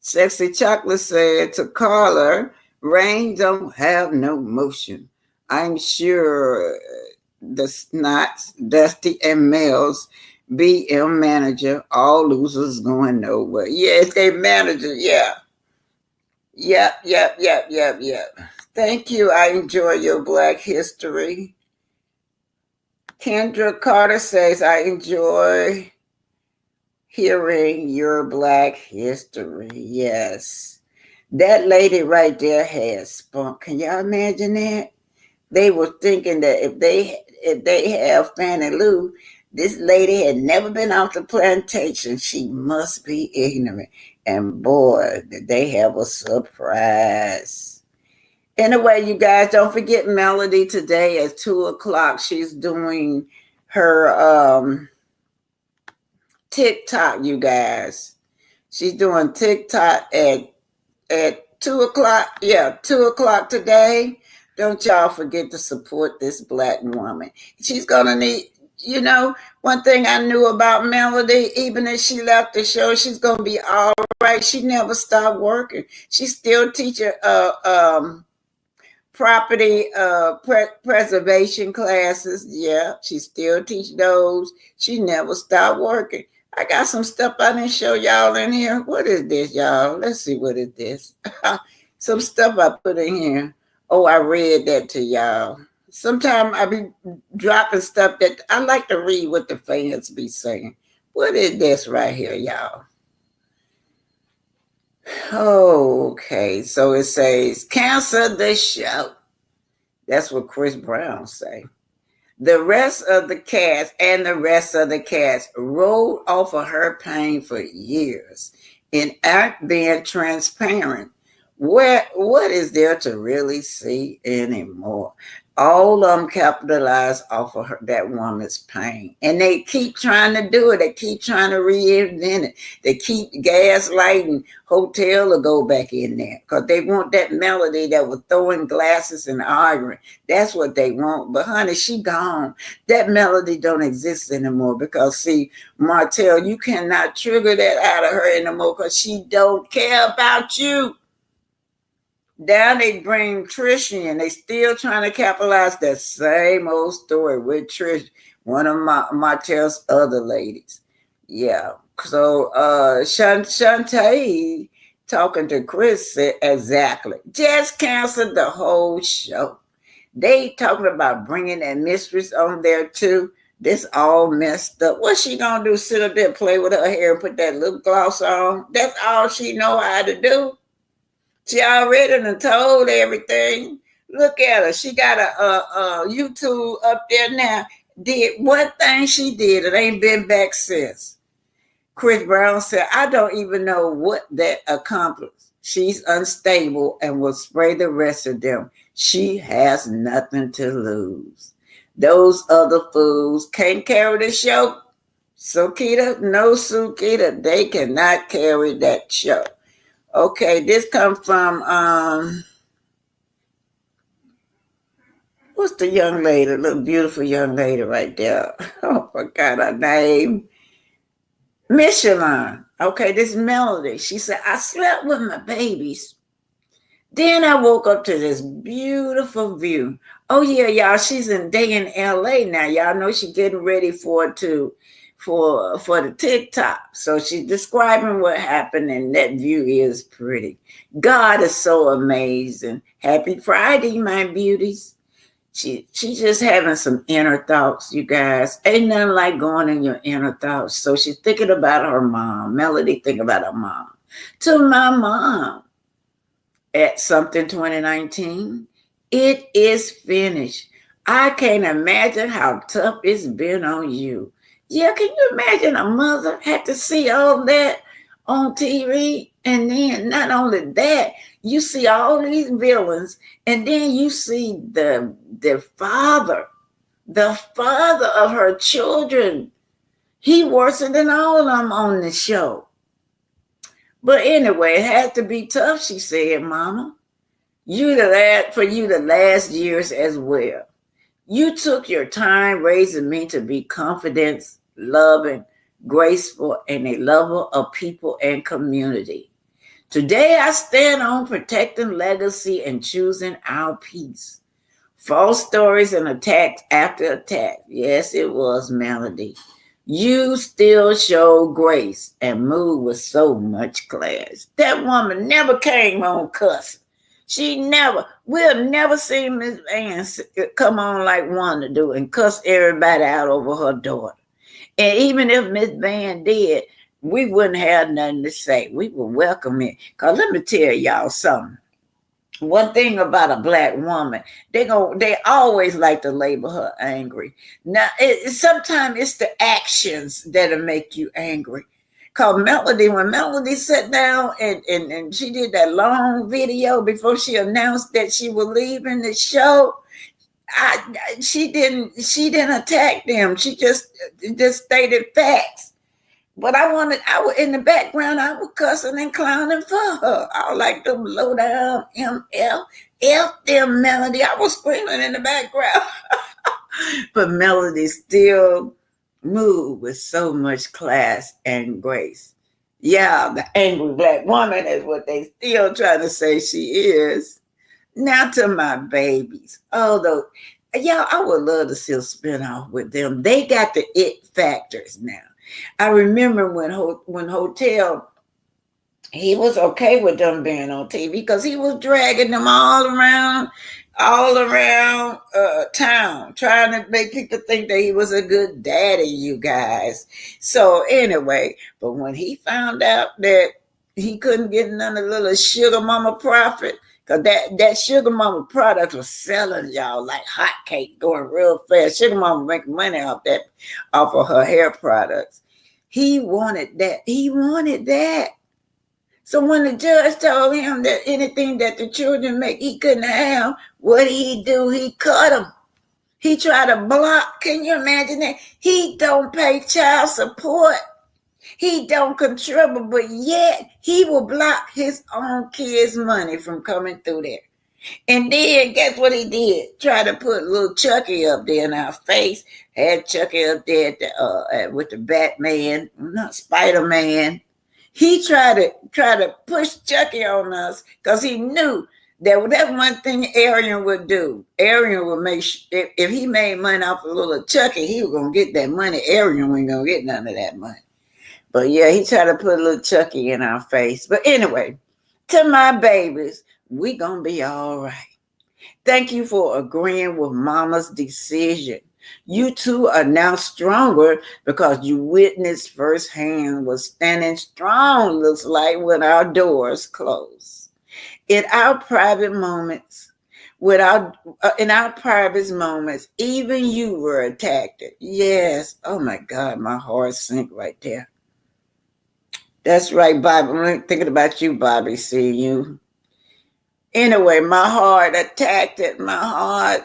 Sexy Chocolate said to Carla, rain don't have no motion. I'm sure the Snots, Dusty, and Mel's BM manager, all losers going nowhere. Yes, they manager, yeah. Yep. Thank you. I enjoy your Black history. Kendra Carter says, I enjoy hearing your Black history. Yes. That lady right there has spunk. Can y'all imagine that? They were thinking that if they have Fannie Lou, this lady had never been off the plantation. She must be ignorant. And boy, did they have a surprise. Anyway, you guys, don't forget Melody today at 2:00. She's doing her TikTok, you guys. She's doing TikTok at 2:00. Yeah, 2:00 today. Don't y'all forget to support this Black woman. She's gonna need, one thing I knew about Melody, even if she left the show, she's gonna be all right. She never stopped working. She still teaching property preservation classes. Yeah, she still teach those. She never stopped working. I got some stuff I didn't show y'all in here. What is this, y'all? Let's see, what is this? Some stuff I put in here. Oh, I read that to y'all. Sometimes I be dropping stuff that I like to read what the fans be saying. What is this right here, y'all? Okay, so it says, cancel the show. That's what Chris Brown say. The rest of the cast rolled off of her pain for years and aren't being transparent. What is there to really see anymore? All of them capitalize off of that woman's pain. And they keep trying to do it. They keep trying to reinvent it. They keep gaslighting Hotel to go back in there because they want that Melody that was throwing glasses and arguing. That's what they want. But honey, she gone. That Melody don't exist anymore because, see, Martell, you cannot trigger that out of her anymore because she don't care about you. Now they bring Trish in. They still trying to capitalize that same old story with Trish, one of Martell's other ladies. Yeah. So Shantae talking to Chris said exactly. Just canceled the whole show. They talking about bringing that mistress on there too. This all messed up. What's she gonna do? Sit up there, play with her hair, and put that lip gloss on? That's all she know how to do. She already done told everything. Look at her. She got a YouTube up there now. Did one thing she did. It ain't been back since. Chris Brown said, I don't even know what that accomplished. She's unstable and will spray the rest of them. She has nothing to lose. Those other fools can't carry the show. Sukita, they cannot carry that show. Okay, this comes from what's the young lady, little beautiful young lady right there? Oh, I forgot her name. Michelin. Okay, this Melody. She said, I slept with my babies. Then I woke up to this beautiful view. Oh yeah, y'all, they in LA now. Y'all know she getting ready for the TikTok. So she's describing what happened, and that view is pretty. God is so amazing. Happy Friday, my beauties. She's just having some inner thoughts, you guys. Ain't nothing like going in your inner thoughts. So she's thinking about her mom. Melody thinking about her mom. To my mom at something 2019, it is finished. I can't imagine how tough it's been on you. Yeah, can you imagine a mother had to see all that on TV? And then not only that, you see all these villains, and then you see the father of her children. He worse than all of them on the show. But anyway, it had to be tough, she said, Mama. For you the last years as well. You took your time raising me to be confident, loving, graceful, and a lover of people and community. Today I stand on protecting legacy and choosing our peace. False stories and attacks after attack. Yes, it was, Melody. You still show grace and move with so much class. That woman never came on cussing. We'll never see Miss Van come on like Wanda do and cuss everybody out over her daughter. And even if Miss Van did, we wouldn't have nothing to say. We would welcome it. Because let me tell y'all something. One thing about a Black woman, they always like to label her angry. Now, sometimes it's the actions that'll make you angry. called Melody. When Melody sat down and she did that long video before she announced that she was leaving the show, she didn't attack them. She just stated facts. But I was in the background, I was cussing and clowning for her. I was like them low down ML, F them Melody. I was screaming in the background. But Melody still moved with so much class and grace. Yeah, the angry black woman is what they still trying to say she is. Now to my babies. Although, yeah, I would love to see a spinoff with them. They got the it factors now. I remember when Hotel, he was okay with them being on TV because he was dragging them all around town, trying to make people think that he was a good daddy, you guys. So anyway, but when he found out that he couldn't get none of the little sugar mama profit, because that sugar mama product was selling, y'all, like hotcake, going real fast. Sugar mama making money off of her hair products. He wanted that. So when the judge told him that anything that the children make, he couldn't have, what did he do? He cut them. He tried to block. Can you imagine that? He don't pay child support. He don't contribute, but yet he will block his own kids' money from coming through there. And then guess what he did? Try to put little Chucky up there in our face. Had Chucky up there with the Batman, not Spider-Man. He tried to push Chucky on us because he knew that one thing Arian would do. Arian would make sure if he made money off a little Chucky, he was gonna get that money. Arian wasn't gonna get none of that money. But yeah, he tried to put a little Chucky in our face. But anyway, to my babies, we gonna be all right. Thank you for agreeing with Mama's decision. You two are now stronger because you witnessed firsthand was standing strong, looks like, when our doors closed. In our private moments, even you were attacked. Yes. Oh my God, my heart sank right there. That's right, Bobby. I'm thinking about you, Bobby. See you. Anyway, my heart attacked it. My heart.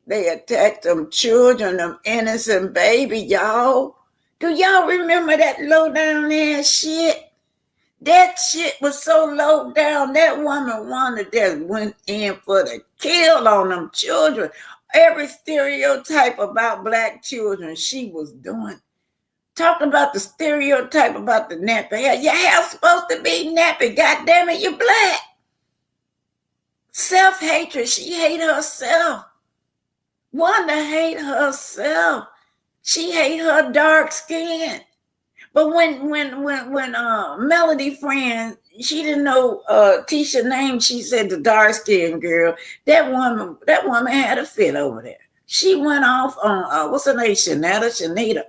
They attacked them children, them innocent baby, y'all. Do y'all remember that low down ass shit? That shit was so low down. That woman wanted that went in for the kill on them children. Every stereotype about black children she was doing. Talking about the stereotype about the nappy hair. Your hair's supposed to be nappy. God damn it, you're black. Self-hatred. She hate herself. Wanda hate herself. She hate her dark skin. But when Melody friend, she didn't know Tisha name, she said the dark skin girl. That woman had a fit over there. She went off on what's her name? Shanita.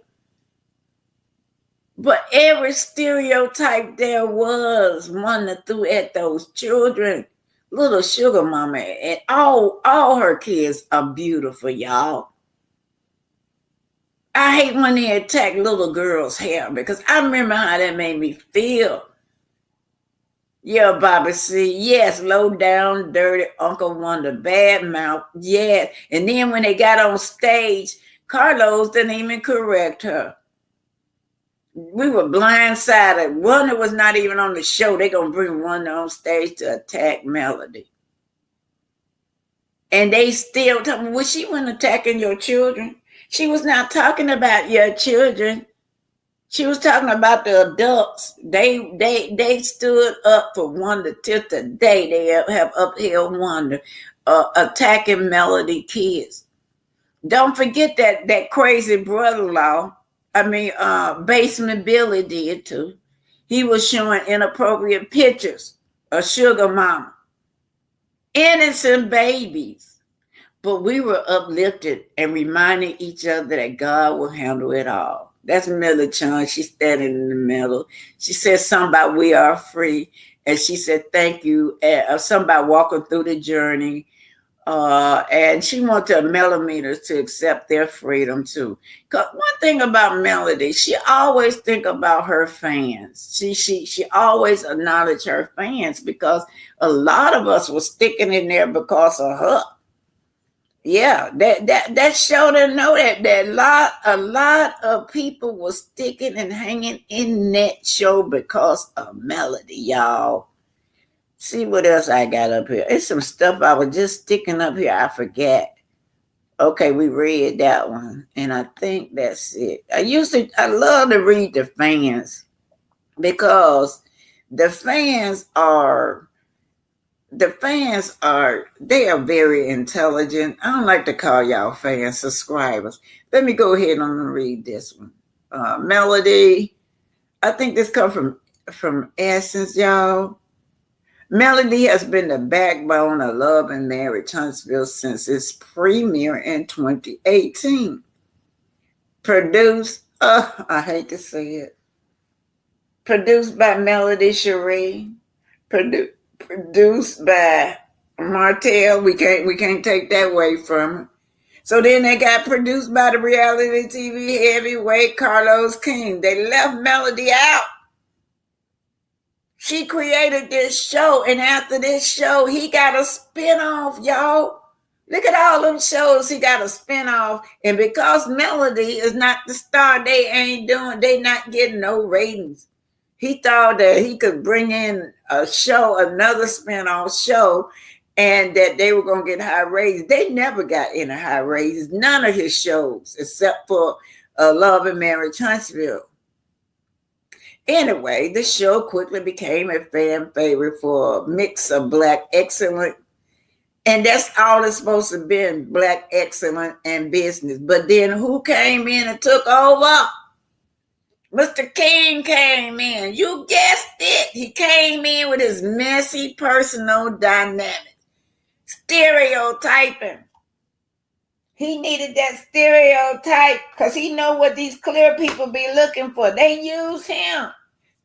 But every stereotype there was one that threw at those children. Little sugar mama, and all her kids are beautiful, y'all. I hate when they attack little girls' hair because I remember how that made me feel. Yeah, Bobby, see, yes, low down, dirty Uncle Wonder, bad mouth, yes. And then when they got on stage, Carlos didn't even correct her. We were blindsided. Wanda was not even on the show. They're going to bring Wanda on stage to attack Melody. And they still talking, well, she wasn't attacking your children. She was not talking about your children. She was talking about the adults. They stood up for Wanda till today. They have upheld Wanda, attacking Melody kids. Don't forget that crazy brother-in-law. Basement Billy did too. He was showing inappropriate pictures of sugar mama. Innocent babies. But we were uplifted and reminding each other that God will handle it all. That's Millie Chun. She's standing in the middle. She said something about we are free. And she said, thank you. Something about walking through the journey. And she wants the millimeters to accept their freedom too. 'Cause one thing about Melody, she always think about her fans. She always acknowledge her fans because a lot of us were sticking in there because of her. Yeah, that show didn't know that a lot of people were sticking and hanging in that show because of Melody, y'all. See what else I got up here. It's some stuff I was just sticking up here. I forget. Okay, we read that one, and I think that's it. I love to read the fans because the fans are they are very intelligent. I don't like to call y'all fans subscribers. Let me go ahead and read this one. Melody, I think this comes from Essence, y'all. Melody has been the backbone of Love and Marriage Huntsville since its premiere in 2018. Produced, I hate to say it, produced by Melody Cherie, produced by Martell. We can't take that away from her. So then they got produced by the reality TV heavyweight Carlos King. They left Melody out. She created this show, and after this show, he got a spinoff, y'all. Look at all them shows he got a spinoff. And because Melody is not the star, they not getting no ratings. He thought that he could bring in another spinoff show, and that they were going to get high ratings. They never got any high ratings. None of his shows, except for Love and Marriage Huntsville. Anyway, the show quickly became a fan favorite for a mix of Black excellence, and that's all it's supposed to be, Black excellence and business. But then who came in and took over? Mr. King came in. You guessed it. He came in with his messy personal dynamic. Stereotyping. He needed that stereotype because he know what these clear people be looking for. They use him.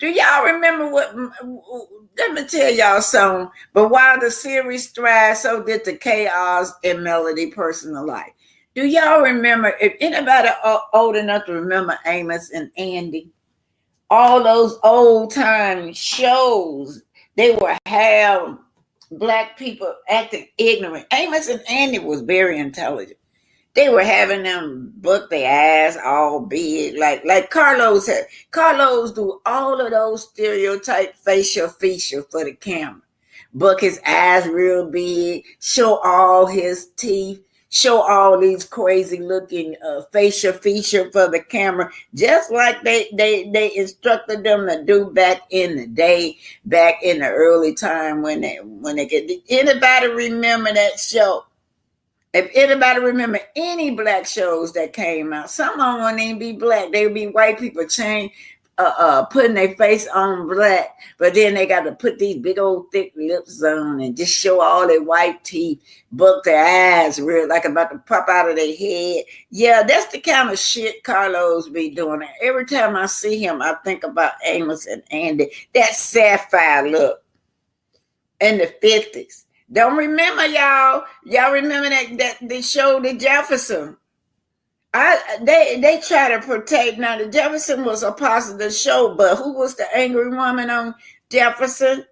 Do y'all remember let me tell y'all something. But while the series thrived, so did the chaos in Melody personal life. Do y'all remember, if anybody old enough to remember Amos and Andy, all those old time shows, they would have Black people acting ignorant. Amos and Andy was very intelligent. They were having them buck their ass all big, like Carlos had. Carlos do all of those stereotype facial features for the camera. Buck his eyes real big, show all his teeth, show all these crazy looking facial feature for the camera, just like they instructed them to do back in the day, back in the early time when they get. Anybody remember that show? If anybody remember any Black shows that came out, some of them wouldn't even be Black. They would be white people putting their face on Black, but then they got to put these big old thick lips on and just show all their white teeth, buck their eyes real like about to pop out of their head. Yeah, that's the kind of shit Carlos be doing. Every time I see him, I think about Amos and Andy. That sapphire look in the 50s. Don't remember, y'all. Y'all remember that they showed the Jefferson. They try to protect. Now the Jefferson was a positive show, but who was the angry woman on Jefferson?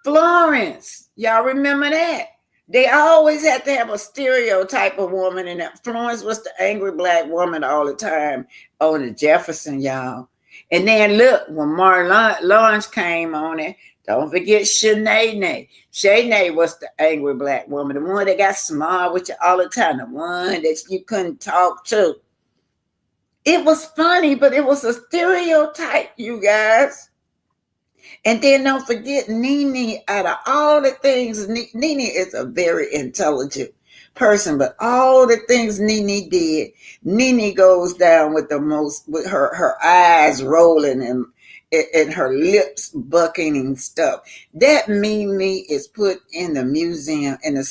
Florence. Y'all remember that? They always had to have a stereotype of woman, and that Florence was the angry Black woman all the time on the Jefferson, y'all. And then look, when Martin Lawrence came on it, don't forget Shanae. Shanae was the angry Black woman, the one that got smart with you all the time, the one that you couldn't talk to. It was funny, but it was a stereotype, you guys. And then don't forget Nene. Out of all the things, Nene is a very intelligent person, but all the things Nene did, Nene goes down with the most, with her eyes rolling and her lips bucking and stuff. That Mimi is put in the museum, in the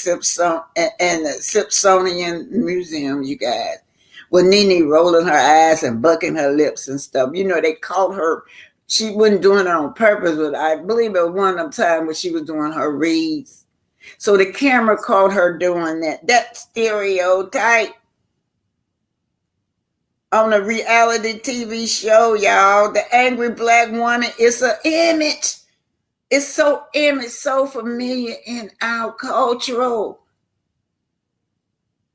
Smithsonian Museum, you guys. With Nene rolling her eyes and bucking her lips and stuff. You know, they caught her. She wasn't doing it on purpose, but I believe it was one of them times when she was doing her reads. So the camera caught her doing that. That Stereotype on a reality TV show, y'all. The angry black woman is an image. It's so image, so familiar in our cultural.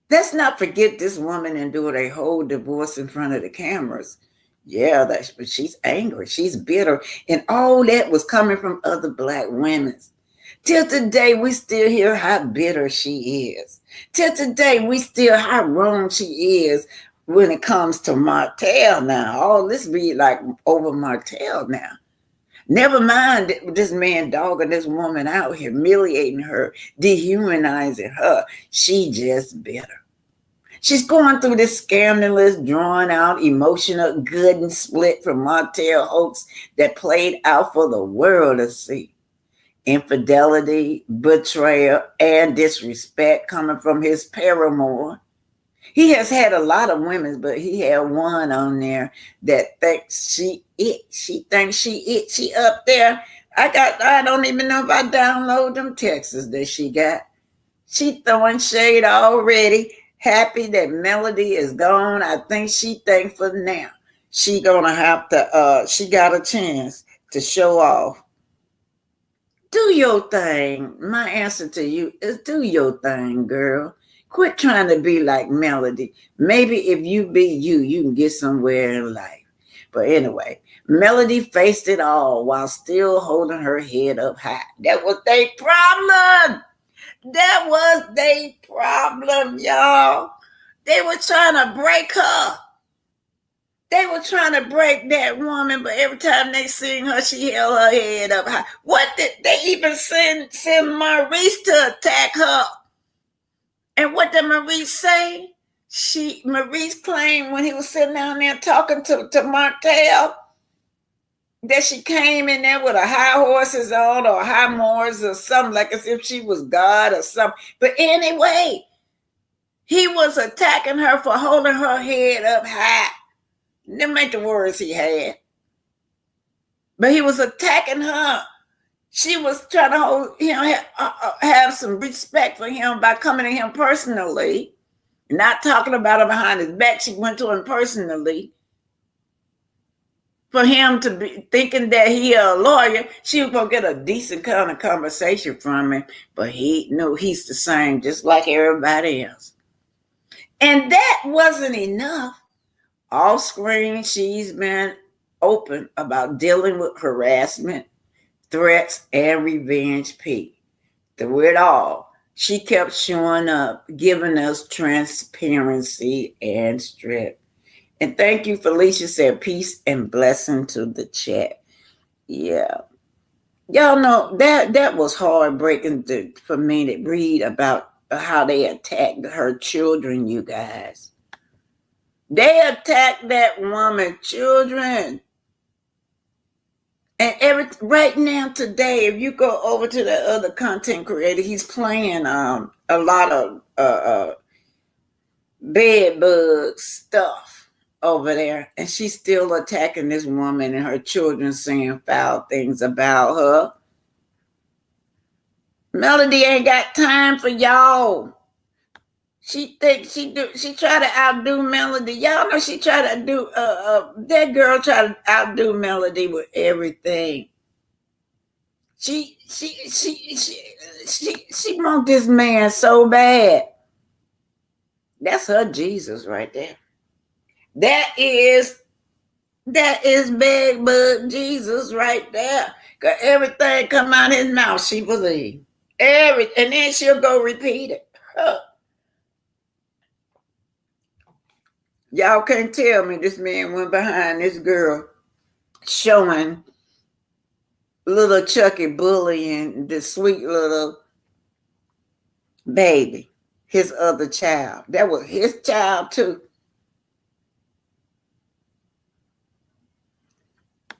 Let's not forget this woman endured a whole divorce in front of the cameras. Yeah, but she's angry. She's bitter. And all that was coming from other black women. Till today, we still hear how bitter she is. Till today, we still how wrong she is when it comes to Martell now. All this be like over Martell now. Never mind this man dogging this woman out, humiliating her, dehumanizing her. She just bitter. She's going through this scandalous, drawn out, emotional, good and split from Martell hoax that played out for the world to see. Infidelity, betrayal, and disrespect coming from his paramour. He has had a lot of women, but he had one on there that thinks she it. She thinks she it. She up there. I don't even know if I download them texts that she got. She throwing shade already. Happy that Melody is gone. I think she thankful now. She gonna have to, she got a chance to show off. Do your thing. My answer to you is do your thing, girl. Quit trying to be like Melody. Maybe if you be you, you can get somewhere in life. But anyway, Melody faced it all while still holding her head up high. That was their problem. That was their problem, y'all. They were trying to break her. They were trying to break that woman, but every time they seen her, she held her head up high. What did they even send Maurice to attack her? And what did Maurice say? Maurice claimed when he was sitting down there talking to Martell that she came in there with her high horses on or high moors or something, like as if she was God or something. But anyway, he was attacking her for holding her head up high. Them ain't the words he had. But he was attacking her. She was trying to hold, have some respect for him by coming to him personally, not talking about him behind his back. She went to him personally. For him to be thinking that he a lawyer, she was gonna get a decent kind of conversation from him. But he knew he's the same, just like everybody else. And that wasn't enough. Off screen, she's been open about dealing with harassment, threats, and revenge P. Through it all, she kept showing up, giving us transparency and strength. And thank you, Felicia said, peace and blessing to the chat. Yeah. Y'all know that was heartbreaking for me to read about how they attacked her children, you guys. They attacked that woman's children. And right now today, if you go over to the other content creator, he's playing a lot of bed bug stuff over there, and she's still attacking this woman and her children, saying foul things about her. Melody ain't got time for y'all. She thinks she try to outdo Melody. Y'all know she try to do that girl try to outdo Melody with everything. She wants this man so bad. That's her Jesus right there. That is big bug Jesus right there. Cause everything come out his mouth, she believe. And then she'll go repeat it. Huh. Y'all can't tell me this man went behind this girl showing little Chucky bullying this sweet little baby, his other child. That was his child too.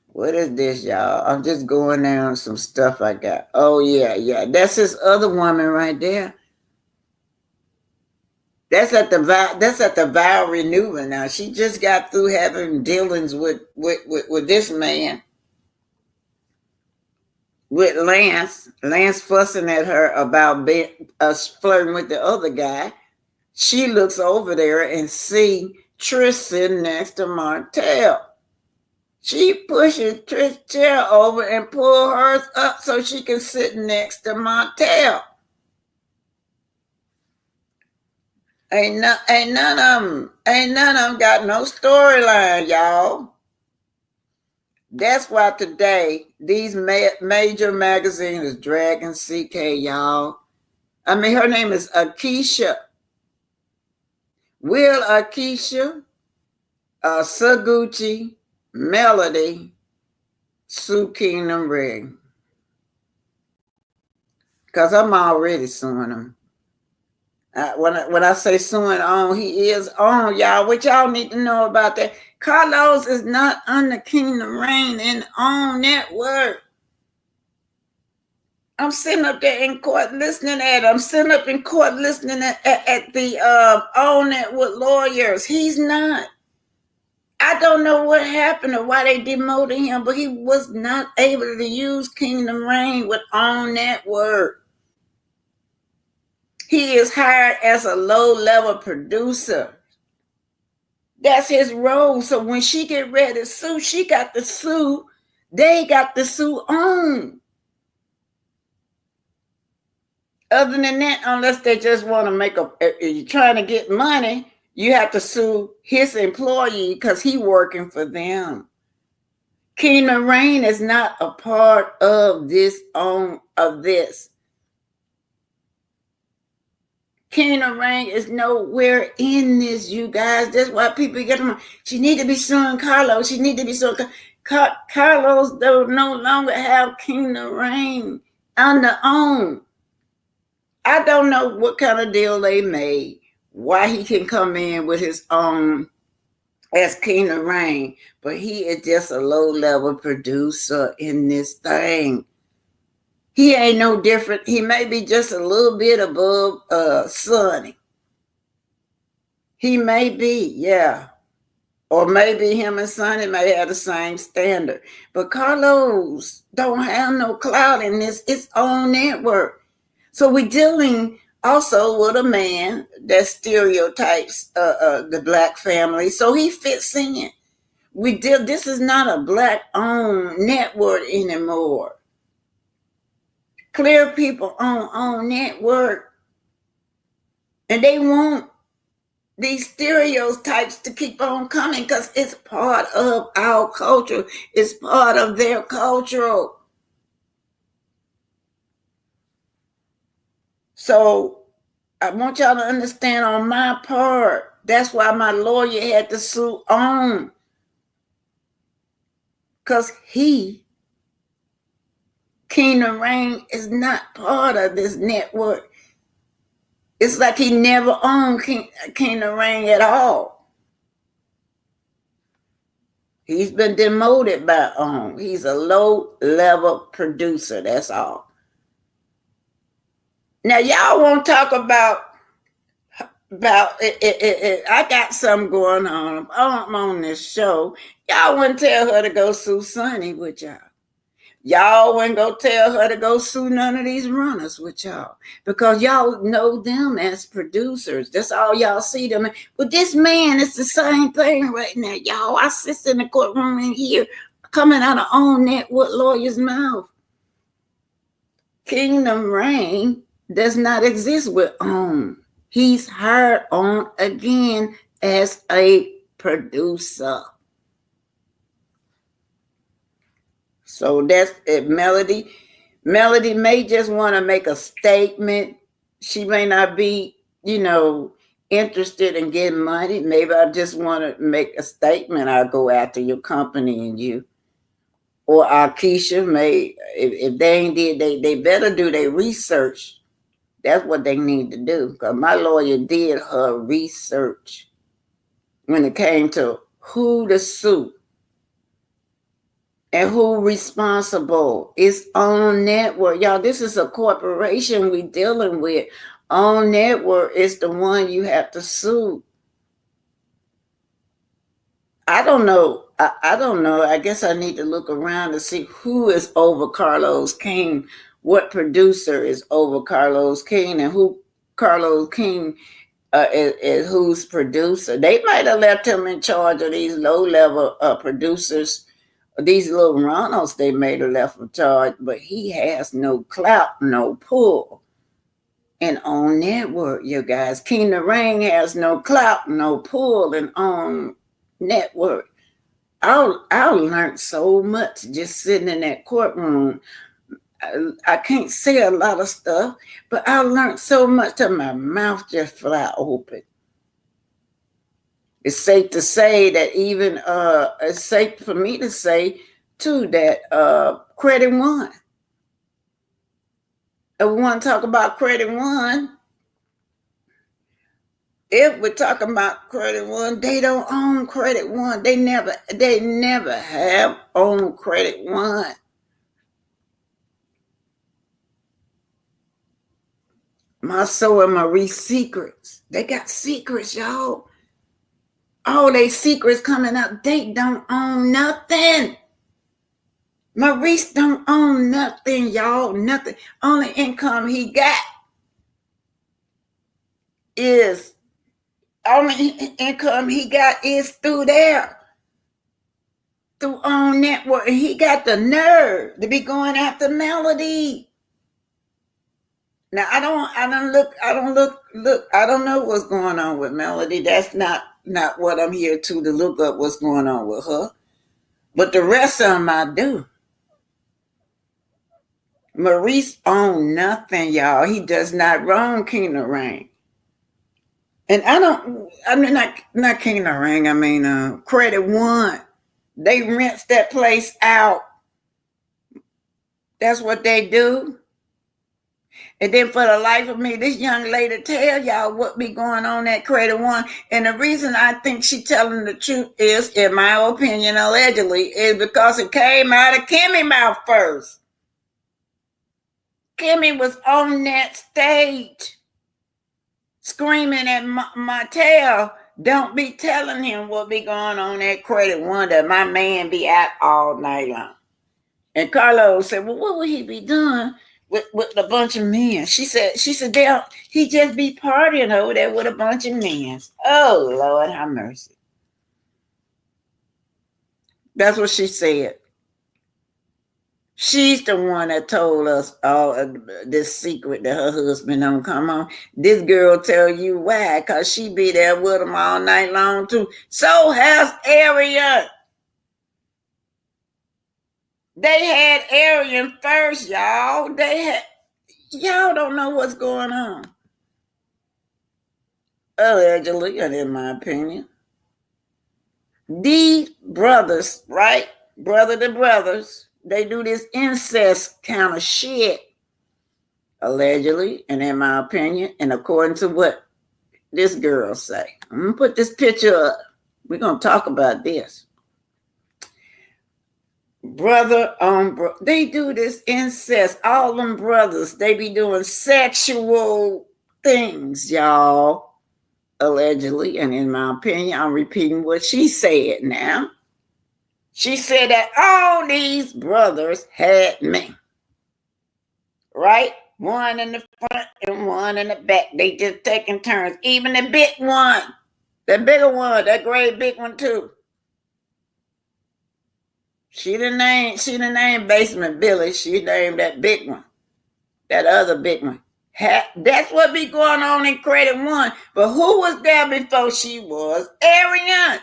What is this, y'all? I'm just going down some stuff I got. Oh, yeah. That's his other woman right there. That's at the vow renewal now. She just got through having dealings with this man. with Lance. Lance fussing at her about flirting with the other guy. She looks over there and see Trish sitting next to Martell. She pushes Trish's chair over and pull hers up so she can sit next to Martell. Ain't none of them got no storyline, y'all. That's why today these major magazines is dragging CK, y'all. I mean, her name is Akeisha. Will Akeisha, Saguchi, Melody, Sue Kingdom Ring. Because I'm already suing him. When I say suing on, he is on, y'all. What y'all need to know about that? Carlos is not under Kingdom Reign and on network. I'm sitting up there in court listening at him. I'm sitting up in court listening at the on network lawyers. He's not. I don't know what happened or why they demoted him, but he was not able to use Kingdom Reign with on network. He is hired as a low-level producer. That's his role. So when she get ready to sue, she got to sue. They got to sue on. Other than that, unless they just want to you're trying to get money, you have to sue his employee because he's working for them. Kingdom Reign is not a part of this. Kingdom Reign is nowhere in this, you guys. That's why people get them. She need to be suing Carlos. She need to be suing Carlos. Don't no longer have Kingdom Reign under own. I don't know what kind of deal they made. Why he can come in with his own as Kingdom Reign, but he is just a low-level producer in this thing. He ain't no different. He may be just a little bit above Sonny. He may be, yeah. Or maybe him and Sonny may have the same standard. But Carlos don't have no clout in this. It's on network. So we're dealing also with a man that stereotypes the black family. So he fits in. This is not a black-owned network anymore. Clear people on network, and they want these stereotypes to keep on coming because it's part of our culture. It's part of their culture. So I want y'all to understand on my part, that's why my lawyer had to sue on, because Kingdom Reign is not part of this network. It's like he never owned Kingdom Reign at all. He's been demoted by OWN. He's a low-level producer, that's all. Now, y'all want to talk about it. I got something going on. I'm on this show. Y'all wouldn't tell her to go sue Sonny with y'all. Y'all wouldn't go tell her to go sue none of these runners with y'all because y'all know them as producers. That's all y'all see them. But this man, it's the same thing right now, y'all. I sit in the courtroom and hear coming out of on network lawyer's mouth. Kingdom Reign does not exist with OWN. He's hired on again as a producer. So that's it. Melody may just want to make a statement. She may not be, interested in getting money. Maybe I just want to make a statement. I'll go after your company and you. Or Akeisha may, if they ain't did, they better do their research. That's what they need to do. Because my lawyer did her research when it came to who to sue. And who responsible? It's on network. Y'all, this is a corporation we dealing with. On network is the one you have to sue. I don't know. I don't know. I guess I need to look around to see who is over Carlos King. What producer is over Carlos King, and who Carlos King is who's producer. They might have left him in charge of these low-level producers. These little Ronalds they made have left in charge, but he has no clout, no pull. And on network, you guys, King the Ring has no clout, no pull, and on network. I learned so much just sitting in that courtroom. I can't say a lot of stuff, but I learned so much that my mouth just fly open. It's safe to say that even it's safe for me to say too that Credit One. If we want to talk about Credit One, if we're talking about Credit One, they don't own Credit One. They never have owned Credit One. Marceau and Marie secrets. They got secrets, y'all. All they secrets coming out. They don't own nothing. Maurice don't own nothing, y'all. Nothing. Only income he got is through there. Through on network. And he got the nerve to be going after Melody. Now I don't know what's going on with Melody. That's not what I'm here to look up what's going on with her. But the rest of them I do. Maurice owned nothing, y'all. He does not own King of Rain. And not King of Rain, Credit One. They rent that place out. That's what they do. And then for the life of me, this young lady tell y'all what be going on at Credit One. And the reason I think she telling the truth is, in my opinion, allegedly, is because it came out of Kimmy's mouth first. Kimmy was on that stage screaming at Martell, don't be telling him what be going on at Credit One, that my man be out all night long. And Carlos said, well, what would he be doing with a bunch of men? She said, he just be partying over there with a bunch of men. Oh, Lord, have mercy. That's what she said. She's the one that told us all this secret that her husband don't come on. This girl tell you why, because she be there with him all night long too. So has Arian. They had Arian first, y'all. Y'all don't know what's going on. Allegedly, and in my opinion. These brothers, right? Brother to brothers. They do this incest kind of shit, allegedly, and in my opinion, and according to what this girl say. I'm going to put this picture up. We're going to talk about this. Brother on they do this incest. All them brothers, they be doing sexual things, y'all, allegedly, and in my opinion, I'm repeating what she said now. She said that all these brothers had me. Right? One in the front and one in the back. They just taking turns. Even the big one. The bigger one. That great big one too. She didn't name Basement Billy. She named that big one. That other big one. That's what be going on in Credit One. But who was there before she was? Arian.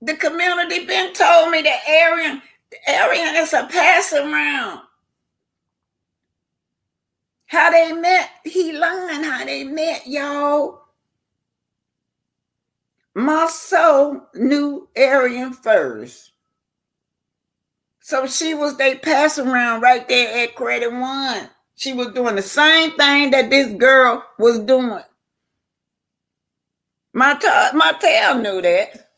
The community been told me that Arian is a pass around. How they met, he lying how they met, y'all. Marceau knew Arian first. So she was they pass around right there at Credit One. She was doing the same thing that this girl was doing. Martell knew that.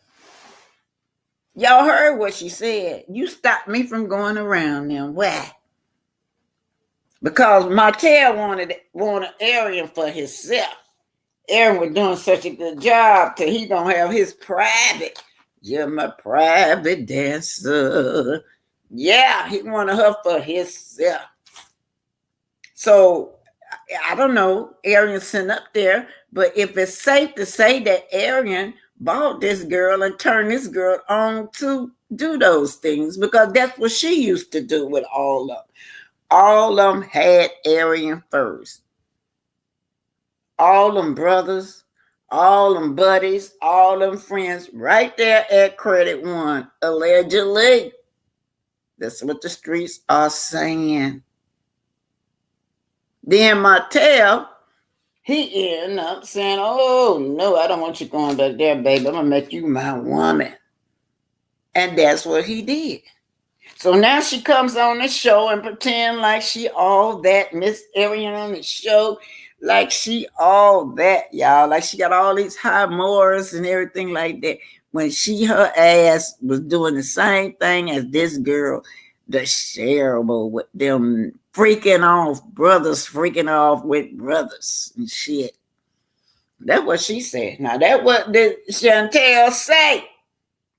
Y'all heard what she said. You stopped me from going around them. Why? Because Martell wanted Arian for himself. Aaron was doing such a good job till he don't have his private. You're my private dancer. Yeah, he wanted her for himself. So I don't know, Arian sent up there, but if it's safe to say that Arian bought this girl and turned this girl on to do those things, because that's what she used to do with all of them. All of them had Arian first. All them brothers, all them buddies, all them friends right there at Credit One, allegedly. That's what the streets are saying. Then Martell, he ended up saying, oh, no, I don't want you going back there, baby. I'm going to make you my woman. And that's what he did. So now she comes on the show and pretend like she all that, Miss Arian on the show, like she all that, y'all. Like she got all these high morals and everything like that. When her ass was doing the same thing as this girl, the shareable with them freaking off, brothers freaking off with brothers and shit. That's what she said. Now that's what did Chantel say.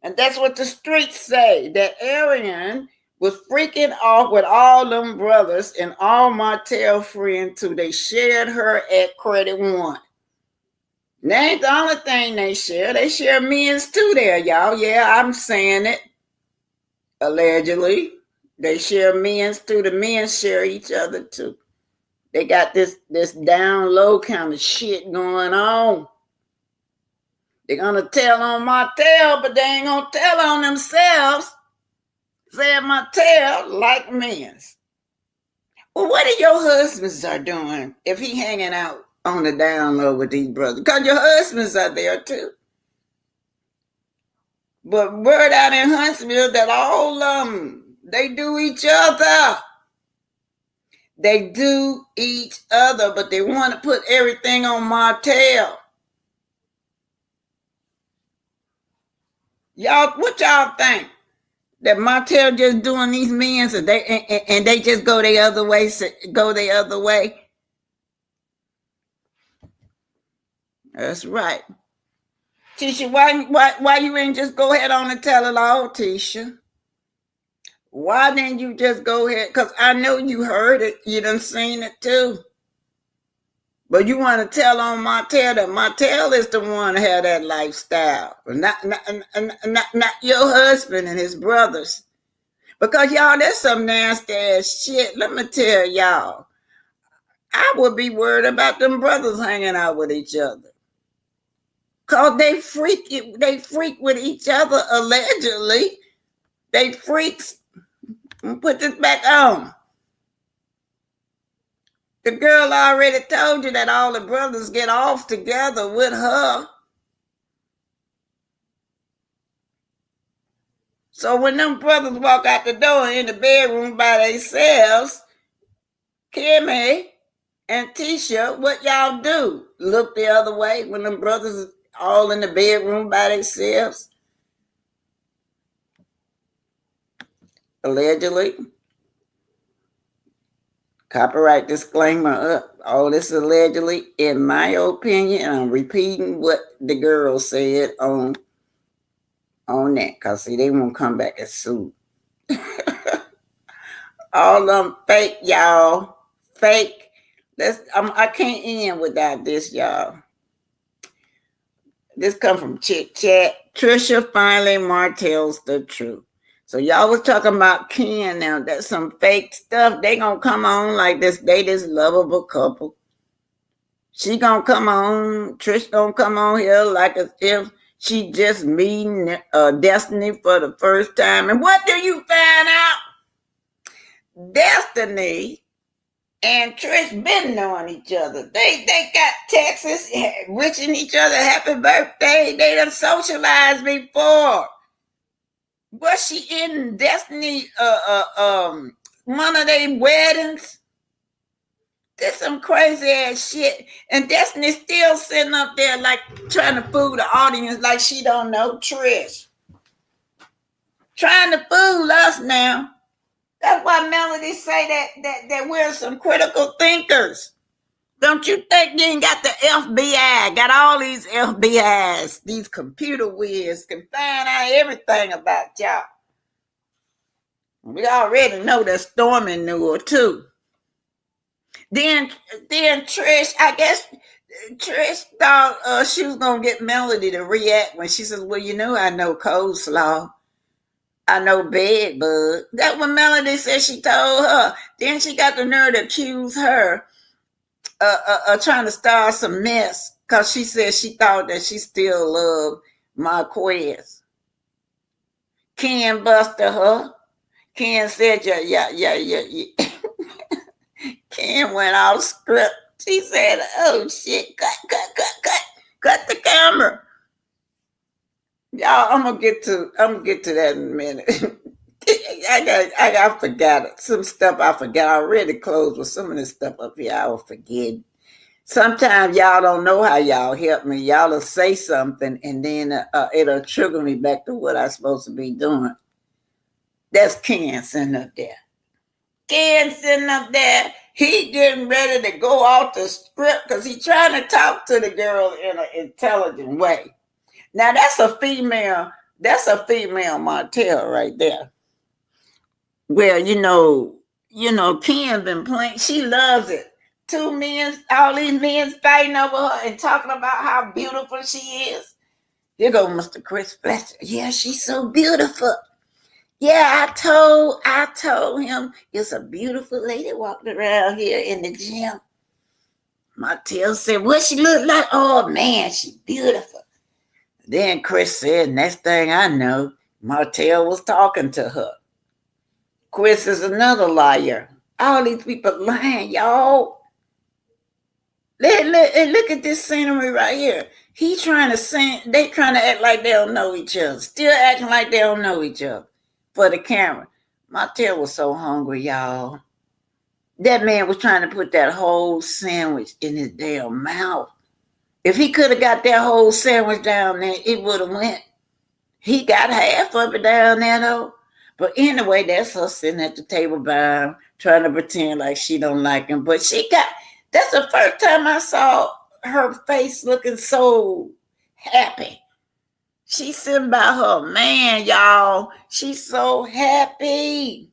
And that's what the streets say, that Arian was freaking off with all them brothers and all Martell friends too. They shared her at Credit One. That ain't the only thing they share. They share men's too there, y'all. Yeah, I'm saying it. Allegedly. They share men's too. The men share each other too. They got this down low kind of shit going on. They're going to tell on Martell, but they ain't going to tell on themselves. Say Martell like men's. Well, what are your husbands are doing if he hanging out on the down low with these brothers? Because your husbands are there too. But word out in Huntsville that all of them, they do each other. They do each other, but they want to put everything on Martell. Y'all, what y'all think? That Martell just doing these men so they just go the other way, That's right. Tisha, why you ain't just go ahead on and tell it all, Tisha? Why didn't you just go ahead? Because I know you heard it. You done seen it too. But you want to tell on Martell that Martell is the one that had that lifestyle. Not your husband and his brothers. Because y'all, that's some nasty ass shit. Let me tell y'all. I would be worried about them brothers hanging out with each other. Because they freak with each other, allegedly. They freaks. Put this back on. The girl already told you that all the brothers get off together with her. So when them brothers walk out the door in the bedroom by themselves, Kimmy and Tisha, what y'all do? Look the other way when them brothers all in the bedroom by themselves? Allegedly. Copyright disclaimer up. All this allegedly, in my opinion, I'm repeating what the girl said on that. Because, see, they won't come back and sue. All them fake, y'all. Fake. I can't end without this, y'all. This come from Chit Chat. Trisha finally Martell's the truth. So y'all was talking about Ken now. That's some fake stuff. They gonna come on like this. They this lovable couple. She gonna come on. Trish gonna come on here like as if she just meeting Destiny for the first time. And what do you find out? Destiny and Trish been knowing each other. They got texts wishing each other happy birthday. They done socialized before. Was she in Destiny one of their weddings? This some crazy ass shit. And Destiny still sitting up there like trying to fool the audience like she don't know Trish. Trying to fool us now. That's why Melody say that we're some critical thinkers. Don't you think you ain't got the FBI? Got all these FBIs, these computer whiz can find out everything about y'all. We already know that Stormy knew her too. Then Trish, I guess Trish thought she was gonna get Melody to react when she says, "Well, you know, I know coleslaw, I know bed bug." That's what Melody said she told her. Then she got the nerve to accuse her trying to start some mess because she said she thought that she still loved Marquez. Ken busted her. Ken said, yeah. Ken went off script. She said, "Oh shit, cut the camera." Y'all, I'm gonna get to that in a minute. I forgot it. Some stuff I forgot. I already closed with some of this stuff up here. I will forget. Sometimes y'all don't know how y'all help me. Y'all will say something and then it'll trigger me back to what I'm supposed to be doing. That's Ken sitting up there. Ken sitting up there. He getting ready to go off the script because he's trying to talk to the girl in an intelligent way. Now that's a female Martell right there. Well, you know, Ken been playing. She loves it. All these men fighting over her and talking about how beautiful she is. Here go Mr. Chris Fletcher. Yeah, she's so beautiful. Yeah, I told him it's a beautiful lady walking around here in the gym. Martell said, "What she look like?" "Oh man, she's beautiful." Then Chris said, "Next thing I know, Martell was talking to her." Chris is another liar. All these people lying, y'all. Look at this scenery right here. They trying to act like they don't know each other. Still acting like they don't know each other for the camera. Martell was so hungry, y'all. That man was trying to put that whole sandwich in his damn mouth. If he could have got that whole sandwich down there, it would have went. He got half of it down there, though. But anyway, that's her sitting at the table by him, trying to pretend like she don't like him. But that's the first time I saw her face looking so happy. She's sitting by her man, y'all. She's so happy.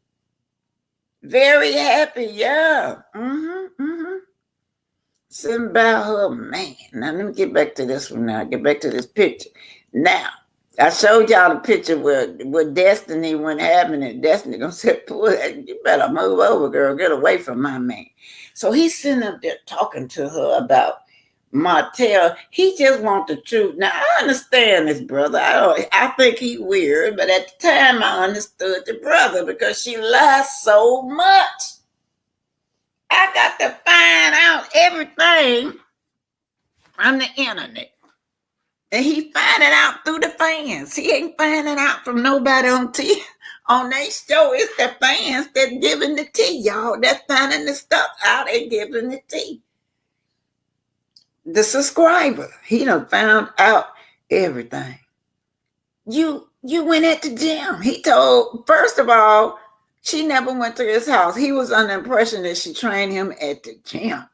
Very happy, yeah. Sitting by her man. Now, let me get back to this one now. Get back to this picture. Now, I showed y'all the picture with Destiny when having it. Destiny gonna say, "You better move over, girl. Get away from my man." So he's sitting up there talking to her about Martell. He just wants the truth. Now, I understand this brother. I think he weird, but at the time I understood the brother because she lies so much. I got to find out everything on the internet. And he find it out through the fans. He ain't finding out from nobody on their show. It's the fans that giving the tea, y'all. That's finding the stuff out and giving the tea. The subscriber, he done found out everything. You went at the gym. He told, first of all, she never went to his house. He was under the impression that she trained him at the gym.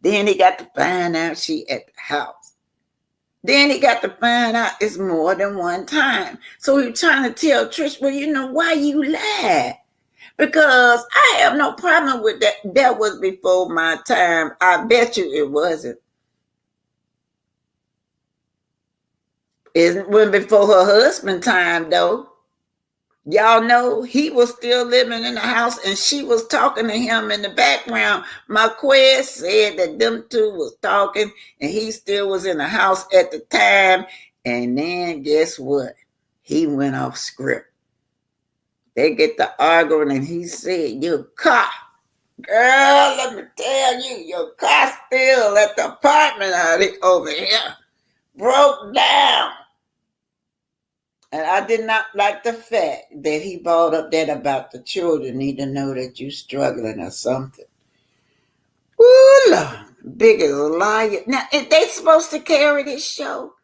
Then he got to find out she at the house. Then he got to find out it's more than one time. So he was trying to tell Trish, "Well, you know why you lied? Because I have no problem with that. That was before my time. I bet you it wasn't. It went before her husband's time, though. Y'all know he was still living in the house and she was talking to him in the background. Marquez said that them two was talking and he still was in the house at the time. And then guess what? He went off script. They get to arguing and he said, "Your car, girl, let me tell you, your car still at the apartment over here. Broke down." And I did not like the fact that he brought up that about the children need to know that you're struggling or something. Ooh, Lord, big as a liar. Now, if they supposed to carry this show?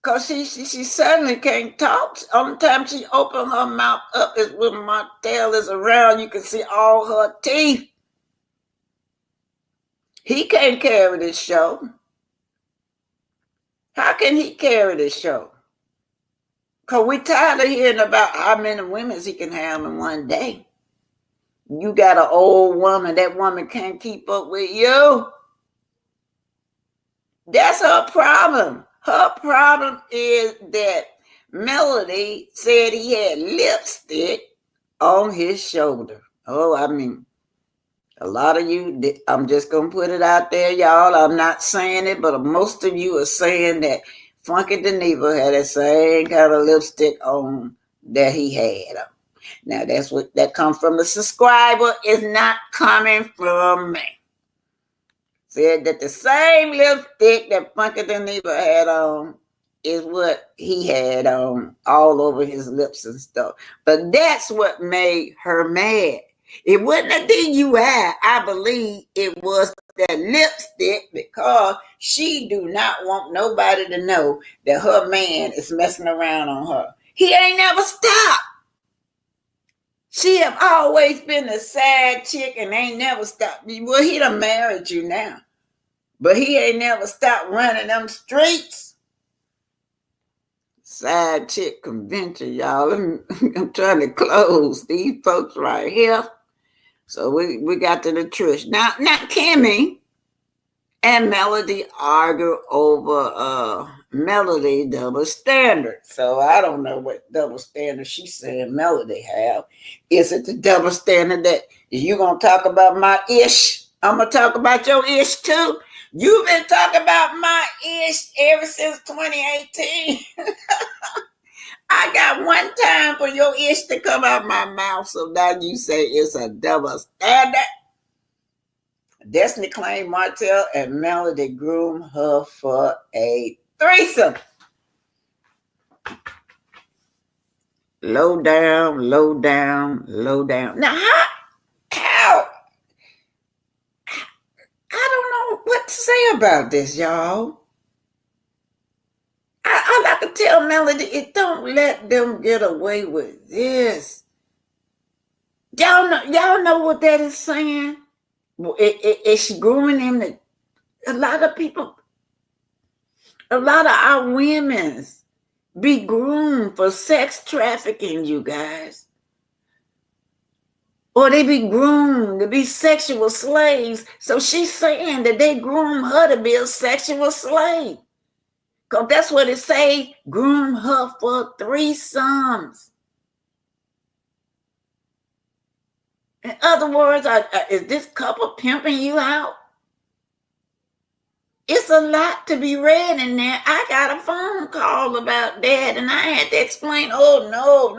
Because she certainly can't talk. Only time she opened her mouth up is when Martell is around. You can see all her teeth. He can't carry this show. How can he carry this show? Because we're tired of hearing about how many women he can have in one day. You got an old woman, that woman can't keep up with you. That's her problem. Her problem is that Melody said he had lipstick on his shoulder. Oh, I mean, a lot of you, I'm just going to put it out there, y'all. I'm not saying it, but most of you are saying that Funky Deneva had the same kind of lipstick on that he had on. Now, that's what that comes from the subscriber. It's not coming from me. Said that the same lipstick that Funky Deneva had on is what he had on all over his lips and stuff. But that's what made her mad. It wasn't a DUI. I believe it was that lipstick because she do not want nobody to know that her man is messing around on her. He ain't never stopped. She have always been a side chick and ain't never stopped. Well, he done married you now. But he ain't never stopped running them streets. Side chick convention, y'all. I'm trying to close these folks right here. So we got to the truth. Now Kimmy and Melody argue over Melody double standard. So I don't know what double standard she's saying Melody have. Is it the double standard that you gonna talk about my ish? I'm gonna talk about your ish too. You've been talking about my ish ever since 2018. I got one time for your ish to come out my mouth, so now you say it's a double standard. Destiny claimed Martell and Melody groomed her for a threesome. Low down, low down, low down. Now, how? I don't know what to say about this, y'all. All I can tell Melody is don't let them get away with this. Y'all know what that is saying? It's grooming him. To, a lot of people, a lot of our women be groomed for sex trafficking, you guys. Or they be groomed to be sexual slaves. So she's saying that they groom her to be a sexual slave. Because that's what it say, groom her for threesomes. In other words, is this couple pimping you out? It's a lot to be read in there. I got a phone call about that, and I had to explain, oh, no.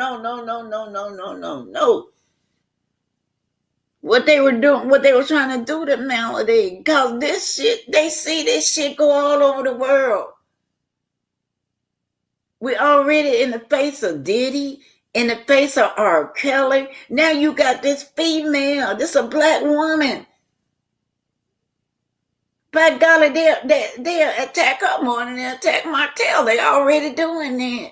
What they were doing, what they were trying to do to Melody. Because this shit, they see this shit go all over the world. We're already in the face of Diddy, in the face of R. Kelly. Now you got this female, this a black woman. By golly, they'll attack her more than they attack Martell. They already doing that.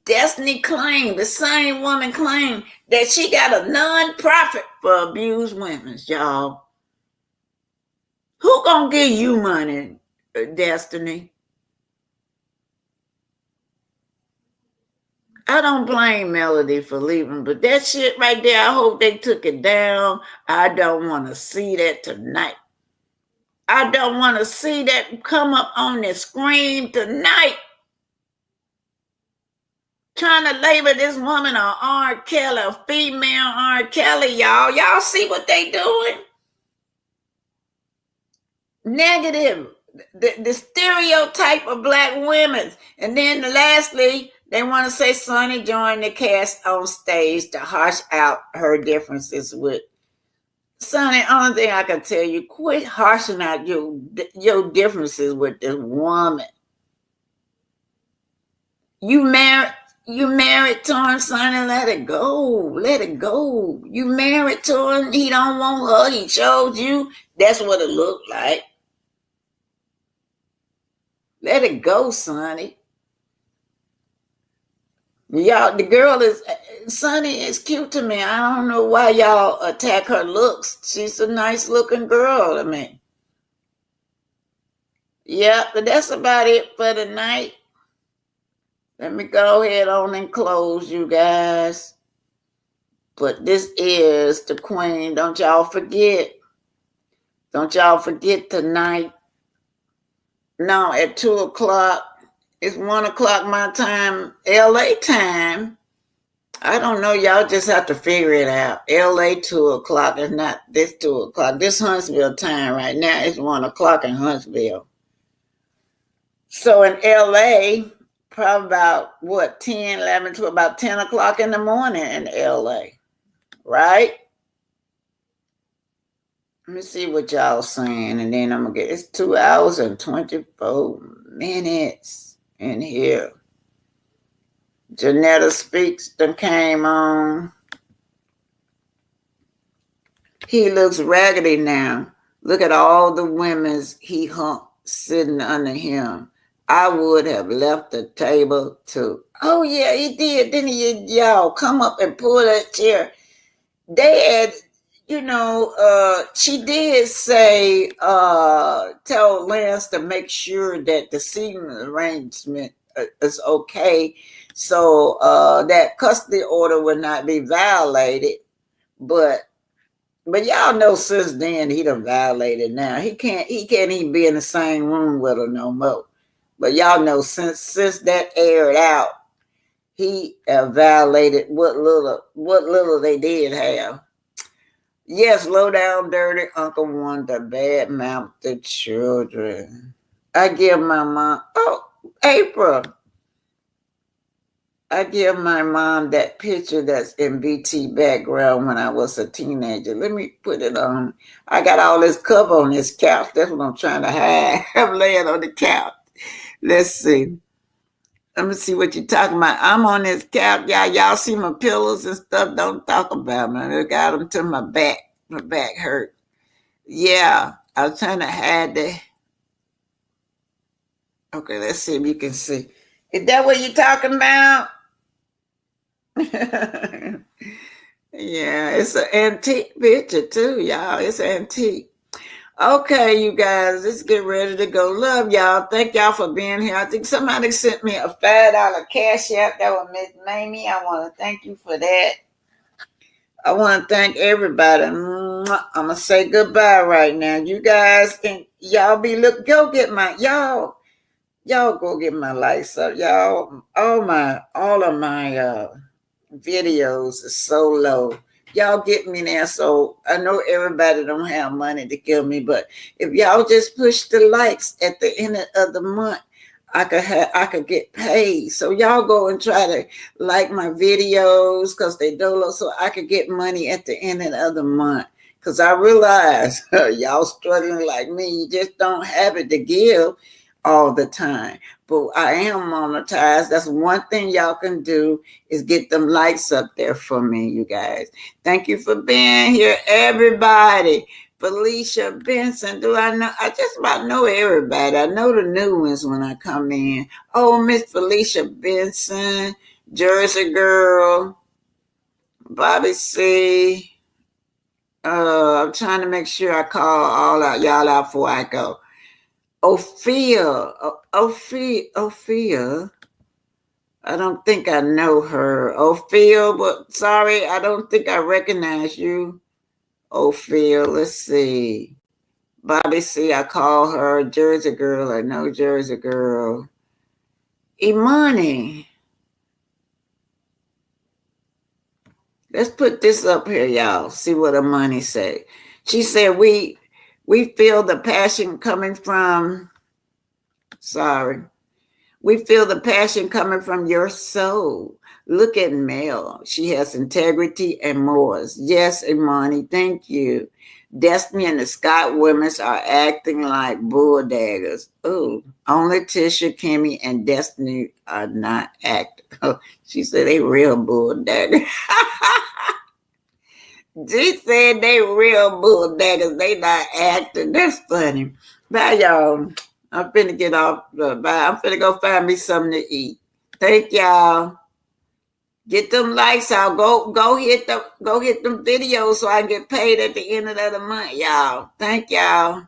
Destiny claimed, the same woman claimed that she got a non-profit for abused women, y'all. Who gonna give you money, Destiny? I don't blame Melody for leaving, but that shit right there, I hope they took it down. I don't want to see that tonight. I don't want to see that come up on the screen tonight. Trying to label this woman on R. Kelly, a female R. Kelly, y'all. Y'all see what they doing? Negative. The stereotype of black women. And then lastly, they want to say Sonny joined the cast on stage to harsh out her differences with Sonny. Only thing I can tell you, quit harshing out your differences with this woman. You married to him, Sonny. Let it go. Let it go. You married to him. He don't want her. He chose you. That's what it looked like. Let it go, Sonny. Y'all, the girl is Sunny is cute to me. I don't know why y'all attack her looks. She's a nice looking girl to me. Yeah, but that's about it for tonight. Let me go ahead on and close, you guys. But this is the queen. Don't y'all forget. Don't y'all forget tonight. No, at 2:00. It's 1:00 my time, LA time. I don't know. Y'all just have to figure it out. LA 2:00 is not this 2:00. This Huntsville time right now is 1:00 in Huntsville. So in LA, probably about what, 10, 11 to about 10:00 in the morning in LA, right? Let me see what y'all saying, and then I'm gonna get it's 2 hours and 24 minutes in here. Janetta Speaks that came on. He looks raggedy now. Look at all the women's he humped sitting under him. I would have left the table too. Oh yeah, he did, didn't he? Y'all come up and pull that chair. They had, she did say, tell Lance to make sure that the seating arrangement is okay, so that custody order would not be violated. But y'all know since then he done violated. Now he can't even be in the same room with her no more. But y'all know since that aired out, he violated what little they did have. Yes, low down dirty Uncle Wonder bad mouth the children. I give my mom April. I give my mom that picture that's in BT background when I was a teenager. Let me put it on. I got all this cover on this couch. That's what I'm trying to hide. I'm laying on the couch. Let's see. Let me see what you're talking about. I'm on this couch. Y'all see my pillows and stuff. Don't talk about me. I got them to my back. My back hurt. Yeah, I was trying to hide that. Okay, let's see if you can see. Is that what you're talking about? Yeah, it's an antique picture too, y'all. It's antique. Okay, you guys, let's get ready to go. Love y'all. Thank y'all for being here. I think somebody sent me a $5 cash app. That was Miss Mamie. I want to thank you for that. I want to thank everybody. I'm gonna say goodbye right now. You guys can y'all go get my y'all go get my lights up, y'all. All of my videos is so low. Y'all get me there. So I know everybody don't have money to give me, but if y'all just push the likes at the end of the month, I could get paid. So y'all go and try to like my videos because they do, so I could get money at the end of the month. Because I realize y'all struggling like me. You just don't have it to give all the time. But I am monetized. That's one thing y'all can do is get them likes up there for me, you guys. Thank you for being here, everybody. Felicia Benson, do I know? I just about know everybody. I know the new ones when I come in. Oh, Miss Felicia Benson, Jersey Girl, Bobby C. I'm trying to make sure I call all out y'all out before I go. Ophia. I don't think I know her. Ophia, but sorry, I don't think I recognize you. Ophia, let's see. Bobby C, I call her Jersey Girl. I know Jersey Girl. Imani. Let's put this up here, y'all. See what Imani say. She said, we feel the passion coming from, we feel the passion coming from your soul. Look at Mel. She has integrity and morals. Yes, Imani, thank you. Destiny and the Scott Women's are acting like bulldaggers. Oh, only Tisha, Kimmy, and Destiny are not acting. Oh, she said they real bulldaggers. She said they real bulldaggers. They not acting. That's funny. Bye, y'all. I'm finna get off. Bye. I'm finna go find me something to eat. Thank y'all. Get them likes out. Go hit them videos so I can get paid at the end of the month, y'all. Thank y'all.